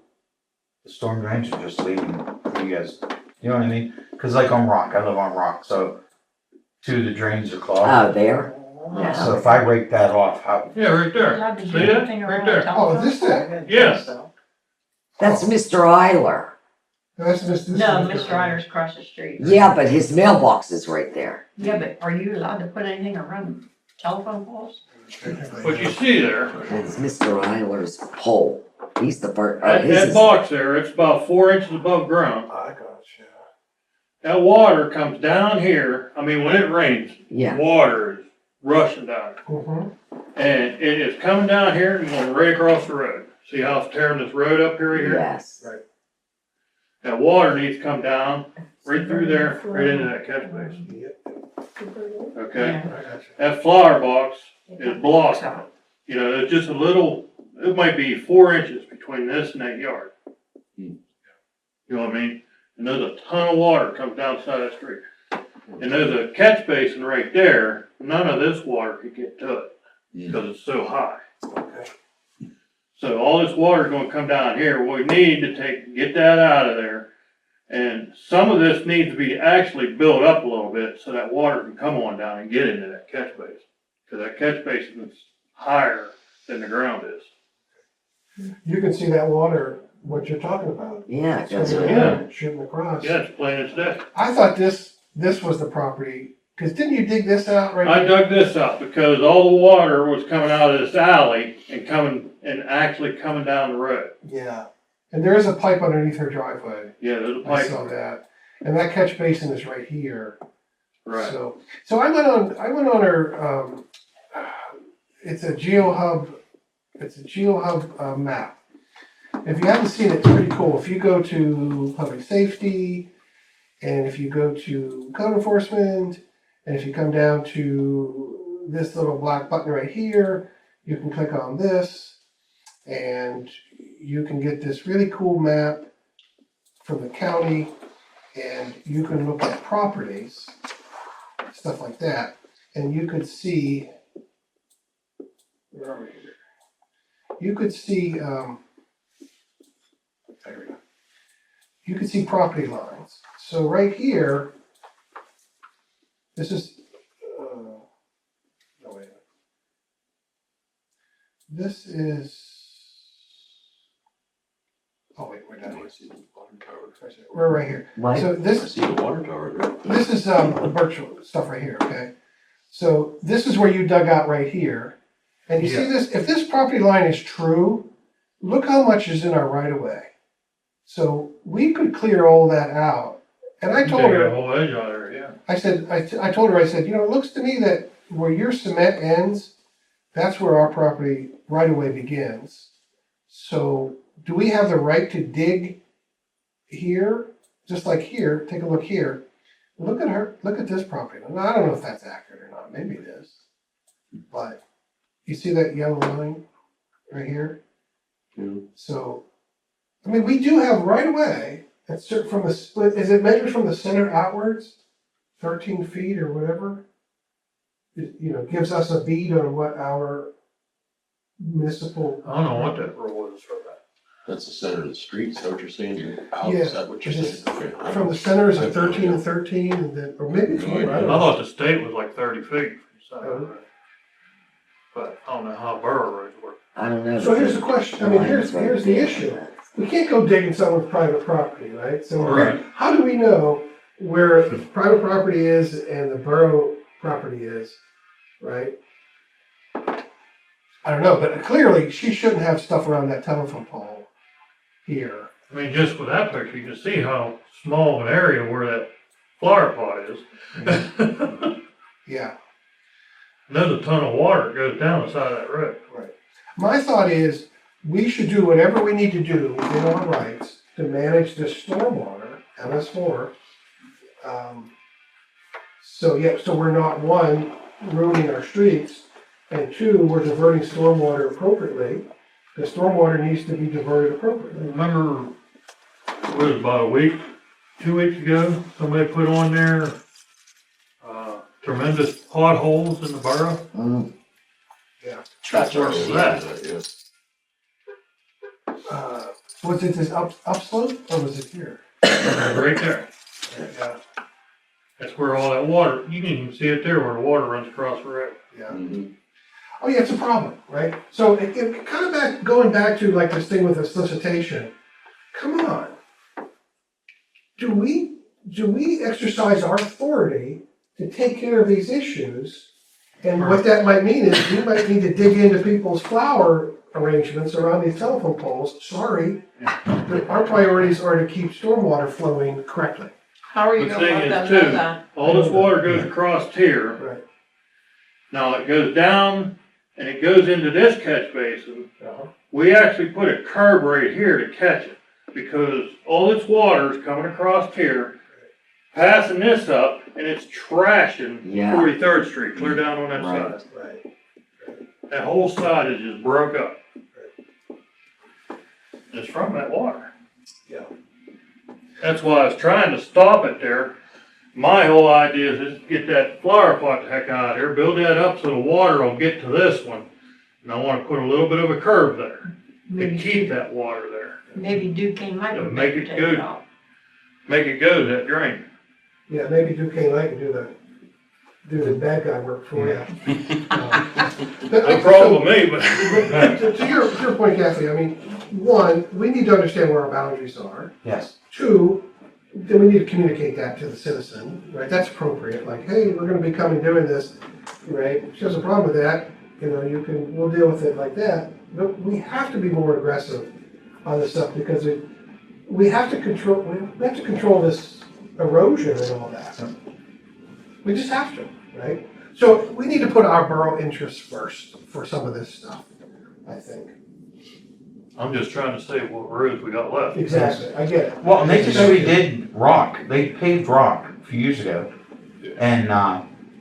the storm drains, or just leave them for you guys? You know what I mean? Cause like on Rock, I live on Rock, so 2 of the drains are clogged. Oh, there? Yeah. So if I rake that off, how, Yeah, right there. Allowed to do See that? anything Right around there. the telephone Oh, this pole? thing? Yeah. That's Mr. Eiler. That's this No, Mr. Ryder's across the street. Yeah, but his mailbox is right there. Yeah, but are you allowed to put anything around telephone poles? What you see there, That's Mr. Eiler's pole. He's the first, that box there, it's about 4 inches above ground. I gotcha. That water comes down here, I mean, when it rains, yeah. water is rushing down. Mm-hmm. And it is coming down here and going right across the road. See how it's tearing this road up here right here? Yes. That water needs to come down right through there, right into that catch basin, Yep, okay? Yeah. I got you. That flower box is blocking it. You know, it's just a little, it might be 4 inches between this and that yard. You know what I mean? And there's a ton of water comes down the side of the street. And there's a catch basin right there, none of this water could get to it, because it's so high. Okay. So all this water is gonna come down here, we need to get that out of there. And some of this needs to be actually built up a little bit, so that water can come on down and get into that catch basin. Cause that catch basin is higher than the ground is. You can see that water, what you're talking about. Yeah, It's that's coming right. in, shooting across. Yeah, it's plain as day. I thought this was the property, cause didn't you dig this out right? I dug this out because all the water was coming out of this alley and actually coming down the road. Yeah, and there is a pipe underneath her driveway. Yeah, there's a I pipe. saw that, and that catch basin is right here. Right. So I went on her, it's a GeoHub map. If you haven't seen it, it's pretty cool. If you go to public safety, and if you go to code enforcement, and if you come down to this little black button right here, you can click on this, and you can get this really cool map from the county, and you can look at properties, stuff like that, and you could see, where are we here? You could see, there we go. You could see property lines. So right here, this is, no wait a minute. This is, oh wait, we're down I here. see the water tower. We're right here. What? So I this, see the water tower there. this is virtual stuff right here, okay? So this is where you dug out right here. And you see this, if this property line is true, look how much is in our right of way. So we could clear all that out. And I told Take her, a whole edge out of there, yeah. I said, I told her, I said, you know, it looks to me that where your cement ends, that's where our property right of way begins. So do we have the right to dig here? Just like here, take a look here. Look at this property. Now, I don't know if that's accurate or not, maybe it is. But you see that yellow line right here? Yeah. So, I mean, we do have right of way. That's from the split, is it measured from the center outwards? 13 feet or whatever? It, you know, gives us a bead on what our municipal. I don't know what that rule is for that. That's the center of the street, is that what you're saying? How Yeah, is that what you're it is. saying? Okay. From the center is I a have no 13 idea. and 13, and then, or maybe it's No more, I idea. don't I know. thought the state was like 30 feet. Oh. But I don't know how borough roads work. I don't know. So here's the question, I mean, here's the issue. We can't go digging someone's private property, right? So Right. how do we know where the private property is and the borough property is, right? I don't know, but clearly she shouldn't have stuff around that telephone pole here. I mean, just with that picture, you can see how small of an area where that flower pot is. Yeah, There's a ton of water that goes down the side of that road. right. My thought is, we should do whatever we need to do within our rights to manage this stormwater, MS4. So we're not, one, ruining our streets, and two, we're diverting stormwater appropriately. The stormwater needs to be diverted appropriately. Remember, it was about a week, 2 weeks ago, somebody put on there, tremendous potholes in the borough. Mm, That's where it's at. Yeah. Was it this upslope, or was it here? Right there. Yeah, That's where all that water, you can even see it there where the water runs across the road. yeah. Mhm. Oh, yeah, it's a problem, right? So it kind of going back to like this thing with the solicitation. Come on. Do we exercise our authority to take care of these issues? And what that might mean is we might need to dig into people's flower arrangements around these telephone poles. Sorry, but our priorities are to keep stormwater flowing correctly. How are you The gonna thing let is them know too, that? all this water goes across here. Right. Now it goes down and it goes into this catch basin. Uh-huh. We actually put a curb right here to catch it because all this water is coming across here passing this up, and it's trashing Yeah. 43rd Street, clear down on that Right. side. Right. That whole side is just broke up. It's from that water. Yeah. That's why I was trying to stop it there. My whole idea is just get that flower pot the heck out of there, build that up so the water will get to this one. And I wanna put a little bit of a curve there to Maybe, keep that water there. maybe Duquesne might To be make better it to take good. it off. Make it go to that drain. Yeah, maybe Duquesne Lake can do the bad guy work for you. No problem with me, but. To your point, Kathy, I mean, one, we need to understand where our boundaries are. Yes. Two, then we need to communicate that to the citizen, right? That's appropriate, like, hey, we're gonna be coming doing this, right? If she has a problem with that, we'll deal with it like that. But we have to be more aggressive on this stuff because we have to control this erosion and all that. We just have to, right? So we need to put our borough interests first for some of this stuff, I think. I'm just trying to say what roads we got left. Exactly, I get it. Well, and they just redid rock. They paved rock a few years ago. And,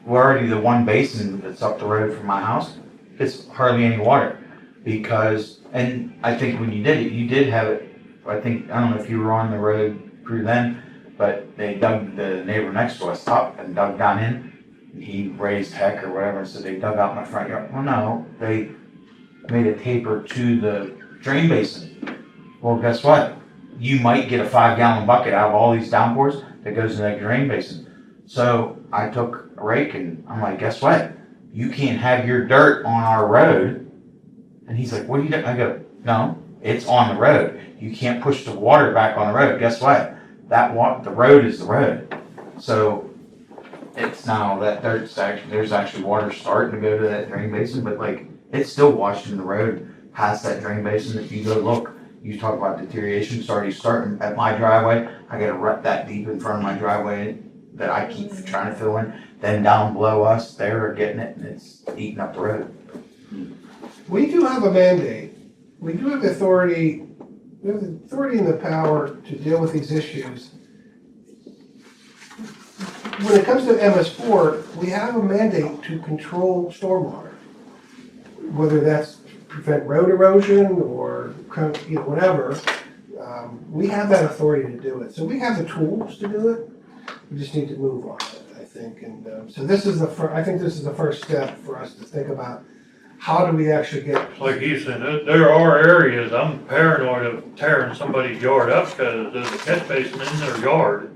we're already the one basin that's up the road from my house. It's hardly any water. Because, and I think when you did it, you did have it, I don't know if you were on the road through then, but they dug the neighbor next to us up and dug down in. He raised heck or whatever, so they dug out my front yard. Well, no, they made a taper to the drain basin. Well, guess what? You might get a 5-gallon bucket out of all these downpours that goes in that drain basin. So I took a rake and I'm like, guess what? You can't have your dirt on our road. And he's like, what are you doing? I go, no, it's on the road. You can't push the water back on the road. Guess what? The road is the road. So it's now that there's actually water starting to go to that drain basin, but like it's still washing the road past that drain basin. If you go look, you talk about deterioration, it's already starting at my driveway. I got a rut that deep in front of my driveway that I keep trying to fill in. Then down below us, they're getting it and it's eating up the road. We do have a mandate. We do have the authority, and the power to deal with these issues. When it comes to MS4, we have a mandate to control stormwater. Whether that's prevent road erosion or, whatever, we have that authority to do it. So we have the tools to do it. We just need to move on it, I think. And so this is I think this is the first step for us to think about how do we actually get. Like you said, there are areas, I'm paranoid of tearing somebody's yard up because there's a catch basin in their yard.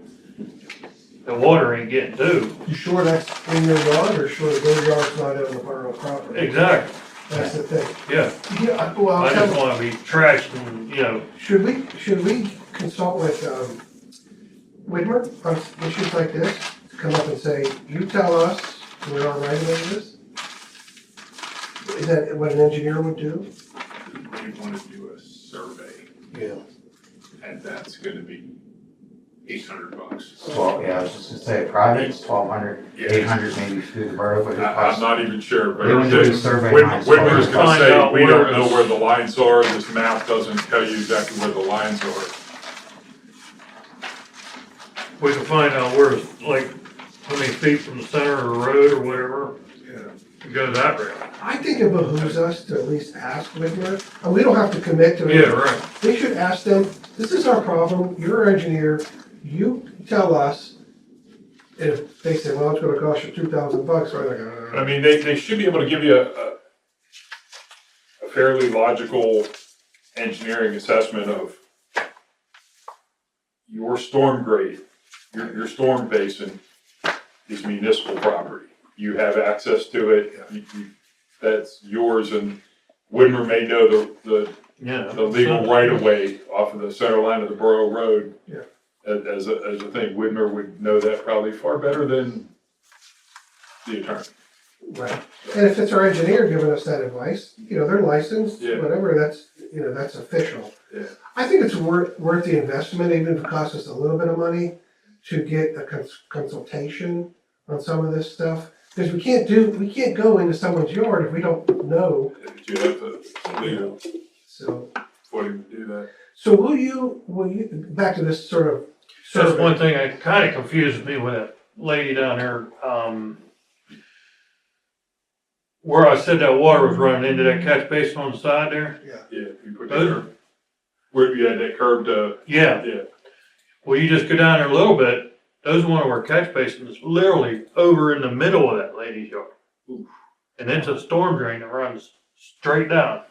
The water ain't getting to. You sure that's in your yard or sure their yard's not on the borough property? Exactly, That's the thing. yeah. Yeah, well, I just wanna be trashed and, should we consult with, Whitmer on issues like this? To come up and say, you tell us where our right of way is? Is that what an engineer would do? We want to do a survey, Yeah. and that's gonna be $800. Well, yeah, I was just gonna say, private is 1,200, Yeah. 800 maybe through the borough, but it I'm costs. not even sure, but They would do a survey. Whitmer's gonna Find say, out we where don't know it's- where the lines are, this map doesn't tell you exactly where the lines are. we can find out where it's like, how many feet from the center of the road or whatever, and go that route. I think it behooves us to at least ask Whitmer, and we don't have to commit to it. Yeah, right. We should ask them, this is our problem, you're an engineer, you tell us. If they say, well, it's gonna cost you $2,000, we're like, I mean, they should be able to give you a fairly logical engineering assessment of your storm grade, your storm basin is municipal property. You have access to it, that's yours, and Whitmer may know the legal right of way off of the center line of the borough road. Yeah. As a thing, Whitmer would know that probably far better than the attorney. right. And if it's our engineer giving us that advice, they're licensed, Yeah. whatever, that's official. Yeah. I think it's worth the investment, even if it costs us a little bit of money, to get a consultation on some of this stuff. Because we can't go into someone's yard if we don't know, You have to legal so. footing to do that. So will you, back to this sort of That's one thing that kinda confuses me with that lady down there, where I said that water was running into that catch basin on the side there. Yeah, if you put Those that, are, where you had that curved, yeah, yeah, well, you just go down there a little bit, those one of our catch basins is literally over in the middle of that lady's yard. And it's a storm drain that runs straight down.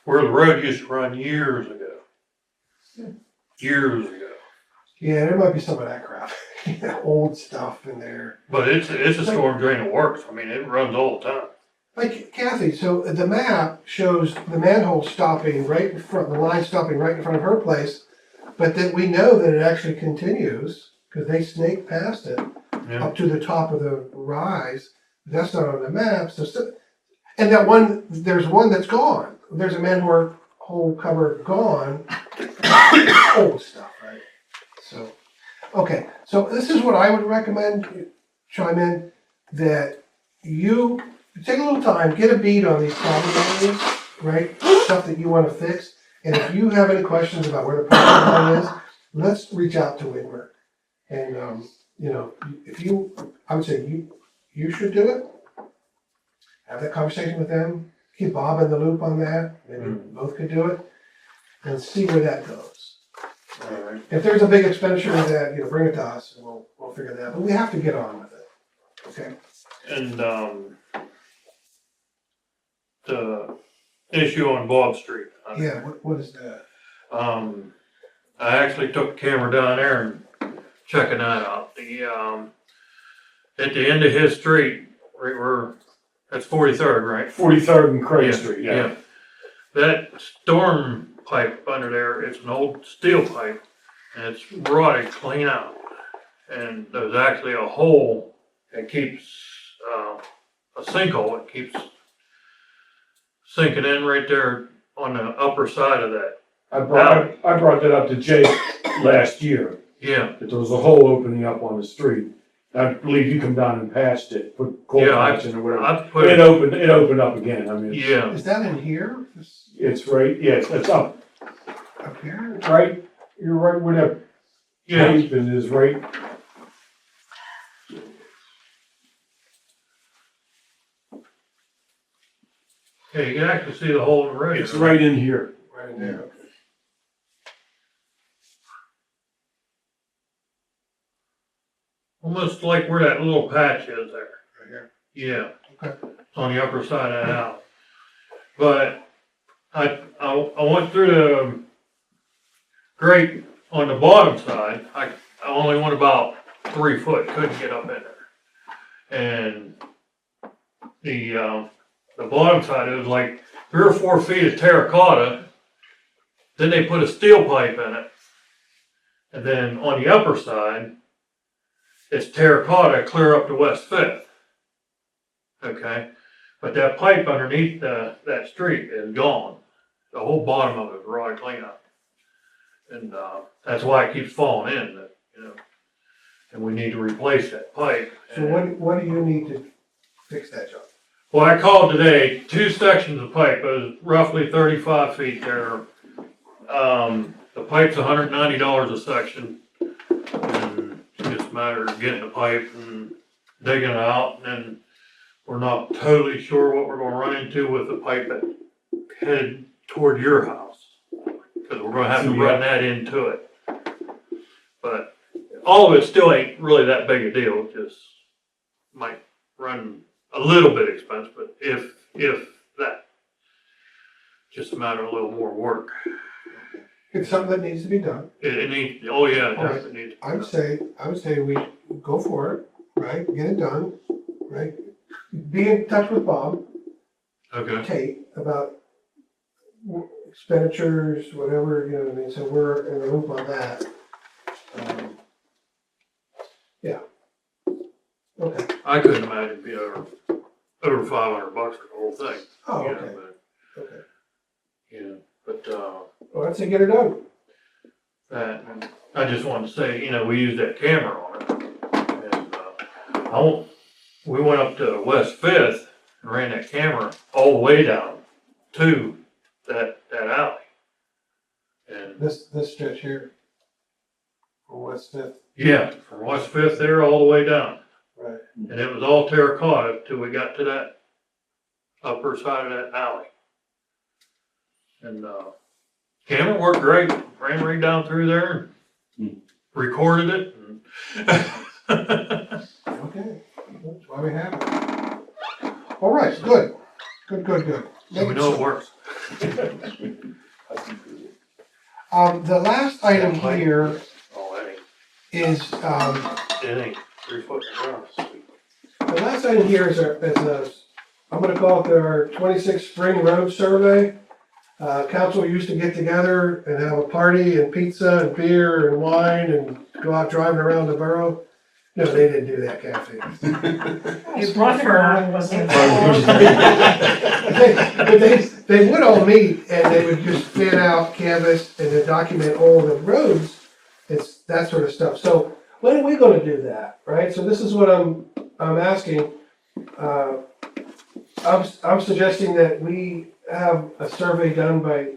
Where the road used to run years ago. Years ago. Yeah, there might be some of that crap, old stuff in there. But it's a storm drain that works. I mean, it runs all the time. Like Kathy, so the map shows the manhole stopping right in front, the line stopping right in front of her place, but that we know that it actually continues, because they snake past it, Yeah. up to the top of the rise. That's not on the map, and that one, there's one that's gone. There's a manhole cover gone, old stuff, right? So, okay, so this is what I would recommend, chime in, that you take a little time, get a beat on these problem areas, right? Stuff that you wanna fix, and if you have any questions about where the property line is, let's reach out to Whitmer. And, you know, I would say you should do it. Have that conversation with them, keep Bob in the loop on that, maybe both could do it, and see where that goes. Alright. If there's a big expenditure that, bring it to us, and we'll figure that out, but we have to get on with it, okay? And, the issue on Bob Street. Yeah, what is that? I actually took the camera down there and checking that out. At the end of his street, that's 43rd, right? 43rd and Craig Yeah, Street, yeah. That storm pipe under there, it's an old steel pipe, and it's rotted clean out. And there's actually a hole that keeps, a sinkhole, it keeps sinking in right there on the upper side of that. I brought that up to Jake last year, Yeah, that there was a hole opening up on the street. I believe you come down and patched it, put cold Yeah, patch in or whatever. I put But it, it opened up again, I mean. yeah, Is that in here? It's right, yeah, it's up, Up here? right, you're right where that yeah. tape is, right? Okay, you can actually see the hole in the road. It's right in here. Right in there, okay. Almost like where that little patch is there. Right here. Yeah. Okay. It's on the upper side of that house. But I went through the grate on the bottom side. I only went about 3 foot, couldn't get up in there. And the bottom side, it was like 3 or 4 feet of terracotta. Then they put a steel pipe in it. And then on the upper side, it's terracotta clear up to West Fifth. Okay, but that pipe underneath that street is gone. The whole bottom of it is rotted clean up. And that's why it keeps falling in, and we need to replace that pipe. So what do you need to fix that job? Well, I called today, 2 sections of pipe, it was roughly 35 feet there. The pipe's $190 a section. And it's just a matter of getting the pipe and digging it out, and then we're not totally sure what we're gonna run into with the pipe that headed toward your house. Cause we're gonna have to run that into it. But all of it still ain't really that big a deal, just might run a little bit expensive, but if that, just a matter of a little more work. It's something that needs to be done. It needs, oh yeah, it All right. definitely needs. I would say we go for it, right? Get it done, right? Be in touch with Bob, Okay, Tate, about expenditures, whatever, you know what I mean? So we're in the loop on that. Yeah. Okay. I couldn't imagine it'd be over $500 for the whole thing. Oh, you know, okay. but, Okay. Well, Well, I'd say get it done. that, and I just wanted to say, we used that camera on it. And, we went up to West Fifth and ran that camera all the way down to that alley. And This stretch here. West Fifth. Yeah, from West Fifth there all the way down. Right. And it was all terracotta till we got to that upper side of that alley. And, camera worked great, ran right down through there, and recorded it. Okay, that's why we have it. All right, good. Good. So we know it works. The last item here Oh, that ain't, is, it ain't 3 foot in the ground. the last item here is I'm gonna call it our 26 Spring Road Survey. Council used to get together and have a party and pizza and beer and wine and go out driving around the borough. No, they didn't do that, Kathy. You prefer, But they would all meet and they would just fan out, canvas, and then document all the roads. It's that sort of stuff. So when are we gonna do that, right? So this is what I'm asking. I'm suggesting that we have a survey done by,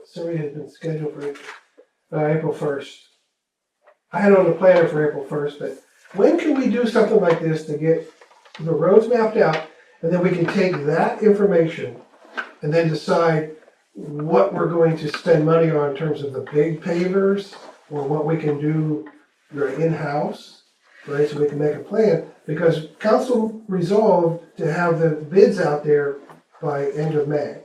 survey has been scheduled for April 1st. I had it on the planner for April 1st, but when can we do something like this to get the roads mapped out, and then we can take that information and then decide what we're going to spend money on in terms of the big pavers, or what we can do in-house, right, so we can make a plan, because council resolved to have the bids out there by end of May.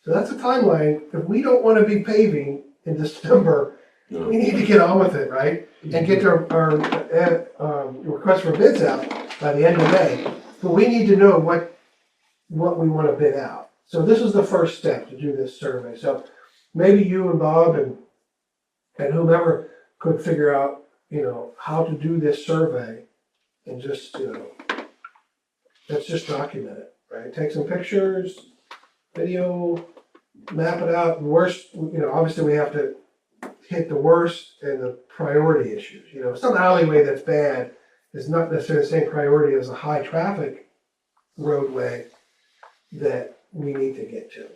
So that's a timeline. If we don't wanna be paving in December, we need to get on with it, right? And get our request for bids out by the end of May. But we need to know what we wanna bid out. So this is the first step to do this survey. So maybe you and Bob and whomever could figure out, how to do this survey and just, let's just document it, right? Take some pictures, video, map it out. Worst, obviously we have to hit the worst and the priority issues. Some alleyway that's bad is not necessarily the same priority as a high traffic roadway that we need to get to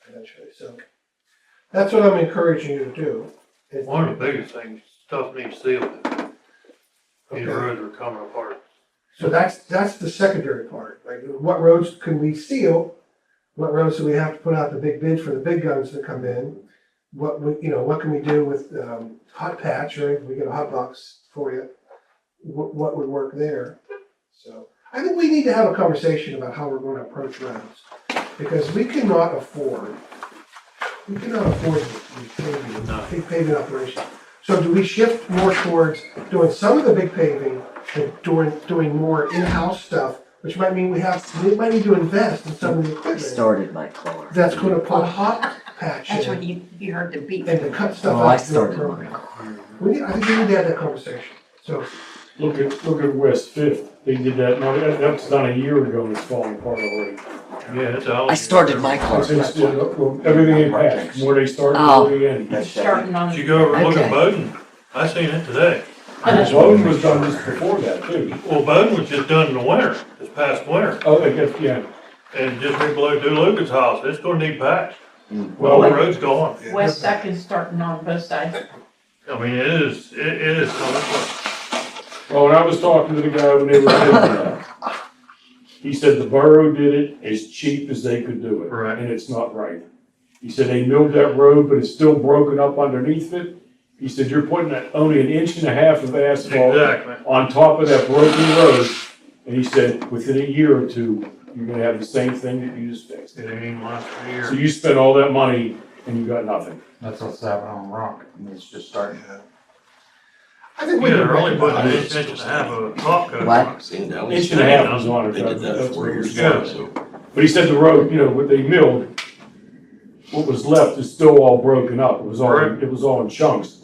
eventually. So that's what I'm encouraging you to do. One of the biggest things, stuff needs sealed. These Okay. roads are coming apart. So that's the secondary part. Like, what roads can we seal? What roads do we have to put out the big bid for the big guns to come in? What can we do with hot patch, or if we get a hot box for you? What would work there? So I think we need to have a conversation about how we're going to approach roads, because we cannot afford these big paving operations. So do we shift more towards doing some of the big paving and doing more in-house stuff, which might mean we might need to invest in some of the equipment Started my car. that's going to put hot patch That's when in you heard the beat. and to cut stuff Oh, I out. started my car. I think we need to have that conversation. So Look at West Fifth, they did that, no, that's done a year ago and it's falling apart already. Yeah, it's I started my car. Everything ain't passed, from where they start Oh. to where they end. Starting on. Did you go over and look at Okay. Bowden? I seen it today. Bowden was done just before that too. Well, Bowden was just done in the winter, this past winter, Oh, I guess, yeah. and just right below DeLuca's house, it's gonna need patch. Well, Well, the road's gone. West Second's starting on both sides. I mean, it is coming apart. well, when I was talking to the guy when they were doing that, he said the borough did it as cheap as they could do it. Right. And it's not right. He said they milled that road, but it's still broken up underneath it. He said, you're putting only 1.5 inches of asphalt Exactly. on top of that broken road. And he said, within a year or two, you're gonna have the same thing that you just fixed. It ain't even last a year. So you spent all that money and you got nothing. That's what's happening on Rock. I mean, it's just starting. I think we Yeah, can they're only putting an recognize. inch and a half of top coat. What? Seeing that Inch and a half was on it. They did that That's 4 what years you're ago, saying. so. But he said the road, what they milled, what was left is still all broken up. It was all in chunks.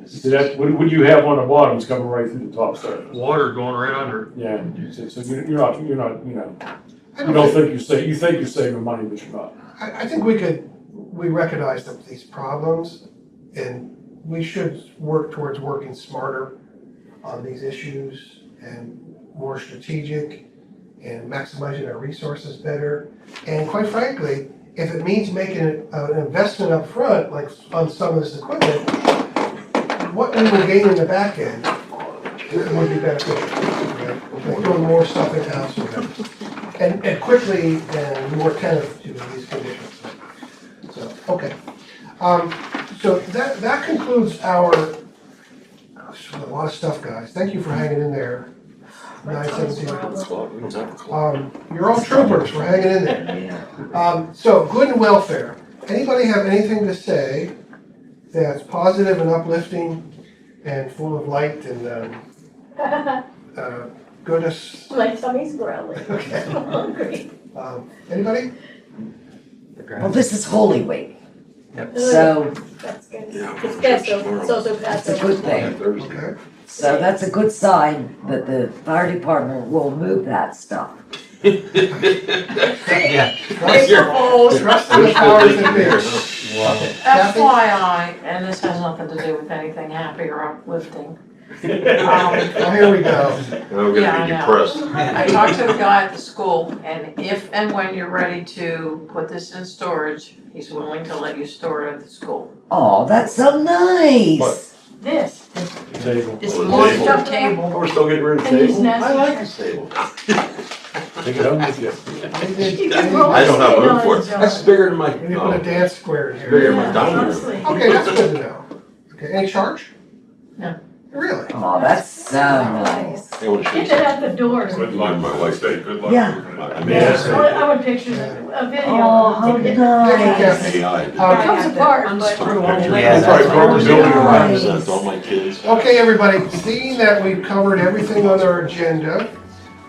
He said, that, what you have on the bottom is coming right through the top surface. Water going right under it. Yeah, he said, so you're not, you don't think you think you're saving money, but you're not. I think we recognize these problems, and we should work towards working smarter on these issues and more strategic and maximizing our resources better. And quite frankly, if it means making an investment up front, like on some of this equipment, what we will gain in the back end would be beneficial, right? Like doing more stuff in-house and quickly and more attentive to these conditions. So, okay. So that concludes our, a lot of stuff, guys. Thank you for hanging in there. 9:17. You're all troopers for hanging in there. So, good and welfare. Anybody have anything to say that's positive and uplifting and full of light and goodness? My tummy's growling. Okay. I'm hungry. Anybody? Well, this is Holy Week, so That's good. Yeah. It's Passover, it's also it's a Passover. good thing. Thursday. Okay. So that's a good sign that the fire department will move that stuff. Yeah. Trust in the powers that be. Kathy? FYI, and this has nothing to do with anything happy or uplifting. Oh, here we go. Now we're Yeah, I gonna be know. depressed. I talked to the guy at the school, and if and when you're ready to put this in storage, he's willing to let you store it at the school. Oh, that's so nice. What? This, Table. this Oh, the monster table. table. We're still getting rid of the And these table? nasty I like chairs. this table. Take it home with you. You can roll I don't have it room on for it. it, John. That's bigger than my, Maybe put a dance square in bigger here. than my dining room. Honestly. Okay, that's good to know. Okay, any charge? No. Really? Oh, that's so nice. Hey, what Get did she that say? out the door. Good luck, My wife say good luck. Yeah. I mean, Yes. I want pictures, a video. Oh, how It nice. AI. it comes apart, but. Yeah, That's probably that's broke the building around, nice. sent all my kids. Okay, everybody, seeing that we've covered everything on our agenda,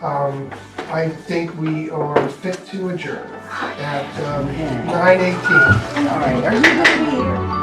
I think we are fit to adjourn at 9:18. All right, are you gonna be here?